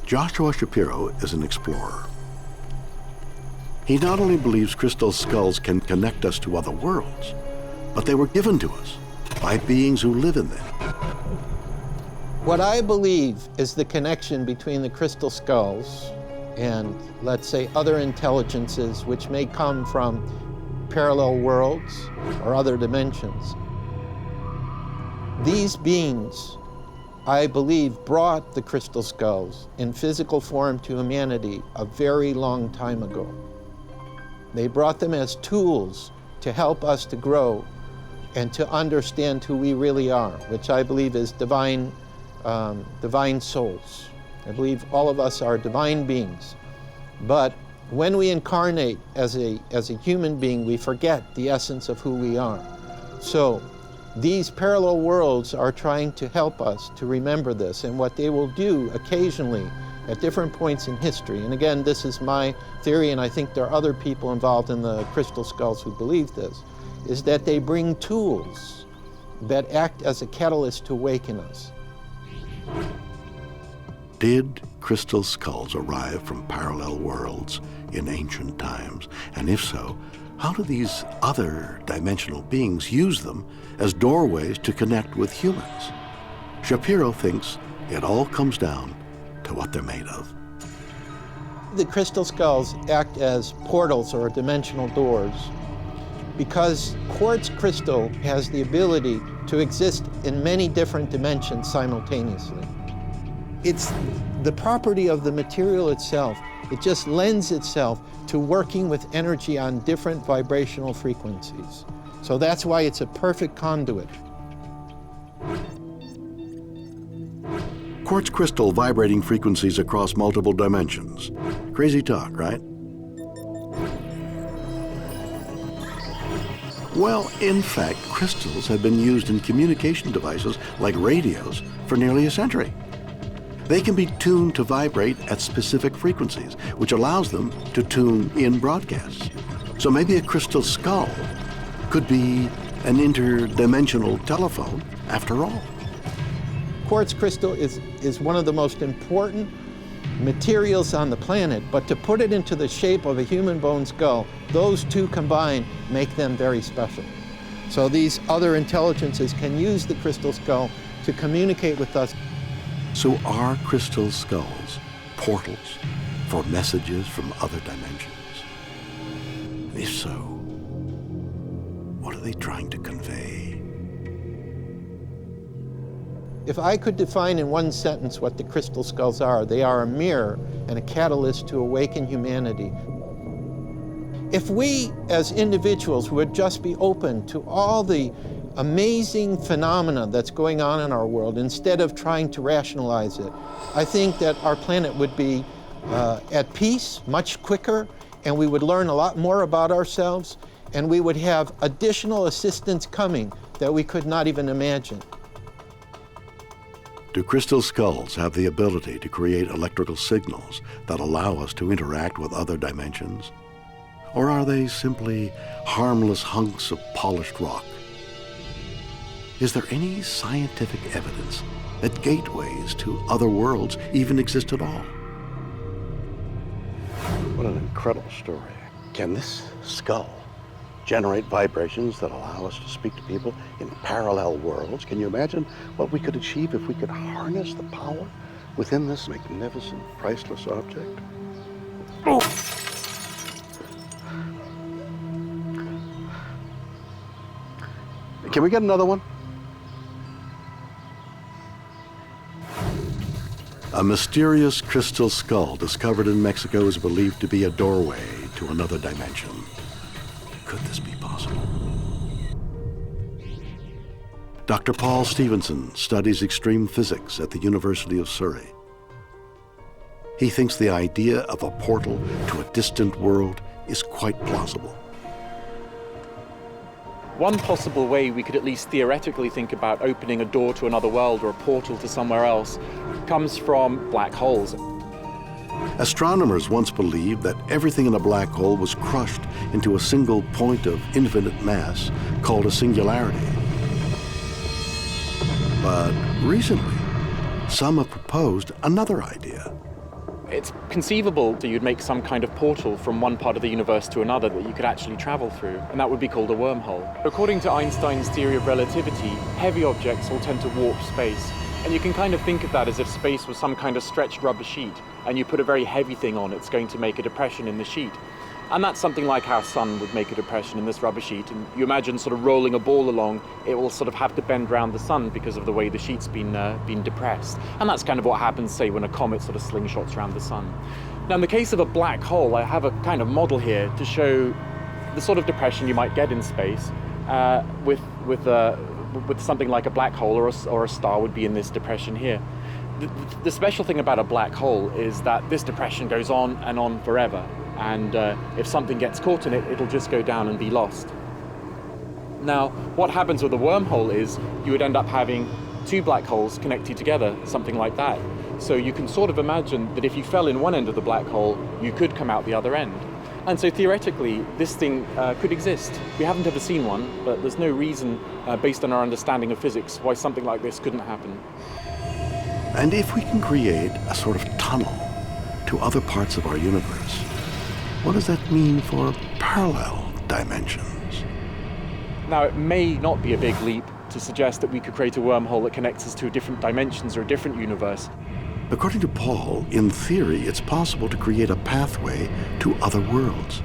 Joshua Shapiro is an explorer. He not only believes crystal skulls can connect us to other worlds, but they were given to us by beings who live in them. What I believe is the connection between the crystal skulls and, let's say, other intelligences which may come from parallel worlds or other dimensions. These beings, I believe, brought the crystal skulls in physical form to humanity a very long time ago. They brought them as tools to help us to grow and to understand who we really are, which I believe is divine souls. I believe all of us are divine beings. But when we incarnate as a human being, we forget the essence of who we are. So these parallel worlds are trying to help us to remember this, and what they will do occasionally at different points in history, and again, this is my theory, and I think there are other people involved in the crystal skulls who believe this, is that they bring tools that act as a catalyst to awaken us. Did crystal skulls arrive from parallel worlds in ancient times? And if so, how do these other dimensional beings use them as doorways to connect with humans? Shapiro thinks it all comes down to what they're made of. The crystal skulls act as portals or dimensional doors because quartz crystal has the ability to exist in many different dimensions simultaneously. It's the property of the material itself. It just lends itself to working with energy on different vibrational frequencies. So that's why it's a perfect conduit. Quartz crystal vibrating frequencies across multiple dimensions. Crazy talk, right? Well, in fact, crystals have been used in communication devices like radios for nearly a century. They can be tuned to vibrate at specific frequencies, which allows them to tune in broadcasts. So maybe a crystal skull could be an interdimensional telephone after all. Quartz crystal is one of the most important materials on the planet, but to put it into the shape of a human bone skull, those two combined make them very special. So these other intelligences can use the crystal skull to communicate with us. So are crystal skulls portals for messages from other dimensions? If so, what are they trying to convey? If I could define in one sentence what the crystal skulls are, they are a mirror and a catalyst to awaken humanity. If we as individuals would just be open to all the amazing phenomena that's going on in our world instead of trying to rationalize it, I think that our planet would be at peace much quicker, and we would learn a lot more about ourselves, and we would have additional assistance coming that we could not even imagine. Do crystal skulls have the ability to create electrical signals that allow us to interact with other dimensions? Or are they simply harmless hunks of polished rock? Is there any scientific evidence that gateways to other worlds even exist at all? What an incredible story. Can this skull generate vibrations that allow us to speak to people in parallel worlds? Can you imagine what we could achieve if we could harness the power within this magnificent, priceless object? Oh. Can we get another one? A mysterious crystal skull discovered in Mexico is believed to be a doorway to another dimension. Could this be possible? Dr. Paul Stevenson studies extreme physics at the University of Surrey. He thinks the idea of a portal to a distant world is quite plausible. One possible way we could at least theoretically think about opening a door to another world or a portal to somewhere else comes from black holes. Astronomers once believed that everything in a black hole was crushed into a single point of infinite mass called a singularity. But recently, some have proposed another idea. It's conceivable that you'd make some kind of portal from one part of the universe to another that you could actually travel through, and that would be called a wormhole. According to Einstein's theory of relativity, heavy objects will tend to warp space. And you can kind of think of that as if space was some kind of stretched rubber sheet, and you put a very heavy thing on, it's going to make a depression in the sheet. And that's something like how sun would make a depression in this rubber sheet. And you imagine sort of rolling a ball along, it will sort of have to bend around the sun because of the way the sheet's been depressed. And that's kind of what happens, say, when a comet sort of slingshots around the sun. Now, in the case of a black hole, I have a kind of model here to show the sort of depression you might get in space with something like a black hole or a star would be in this depression here. The special thing about a black hole is that this depression goes on and on forever. And if something gets caught in it, it'll just go down and be lost. Now, what happens with a wormhole is you would end up having two black holes connected together, something like that. So you can sort of imagine that if you fell in one end of the black hole, you could come out the other end. And so theoretically, this thing could exist. We haven't ever seen one, but there's no reason, based on our understanding of physics, why something like this couldn't happen. And if we can create a sort of tunnel to other parts of our universe, what does that mean for parallel dimensions? Now, it may not be a big leap to suggest that we could create a wormhole that connects us to different dimensions or a different universe. According to Paul, in theory, it's possible to create a pathway to other worlds.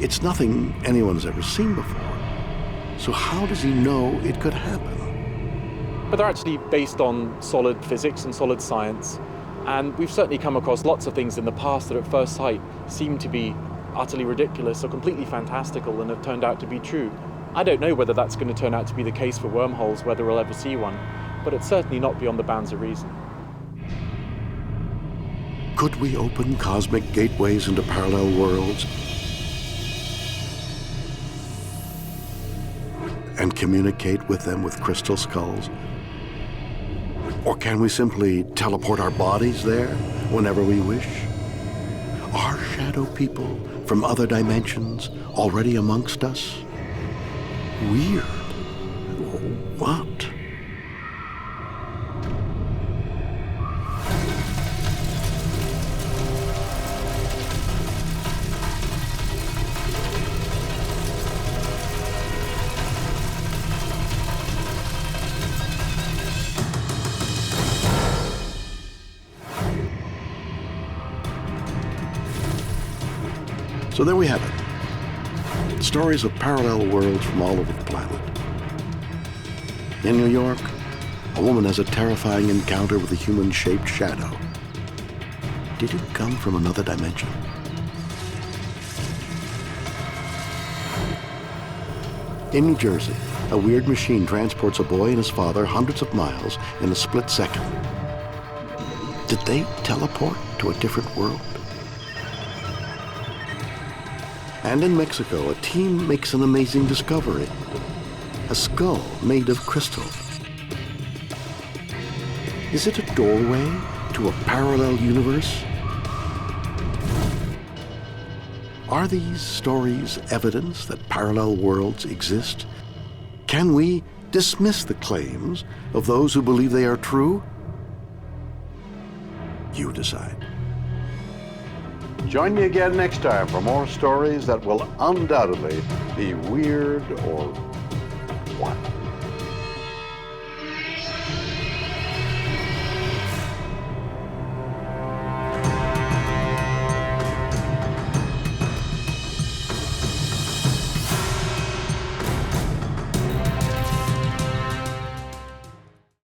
It's nothing anyone's ever seen before. So how does he know it could happen? But they're actually based on solid physics and solid science. And we've certainly come across lots of things in the past that at first sight seem to be utterly ridiculous or completely fantastical and have turned out to be true. I don't know whether that's going to turn out to be the case for wormholes, whether we'll ever see one, but it's certainly not beyond the bounds of reason. Could we open cosmic gateways into parallel worlds? and communicate with them with crystal skulls? Or can we simply teleport our bodies there whenever we wish? Are shadow people from other dimensions already amongst us? Weird. What? So there we have it. Stories of parallel worlds from all over the planet. In New York, a woman has a terrifying encounter with a human-shaped shadow. Did it come from another dimension? In New Jersey, a weird machine transports a boy and his father hundreds of miles in a split second. Did they teleport to a different world? And in Mexico, a team makes an amazing discovery. A skull made of crystal. Is it a doorway to a parallel universe? Are these stories evidence that parallel worlds exist? Can we dismiss the claims of those who believe they are true? You decide. Join me again next time for more stories that will undoubtedly be weird or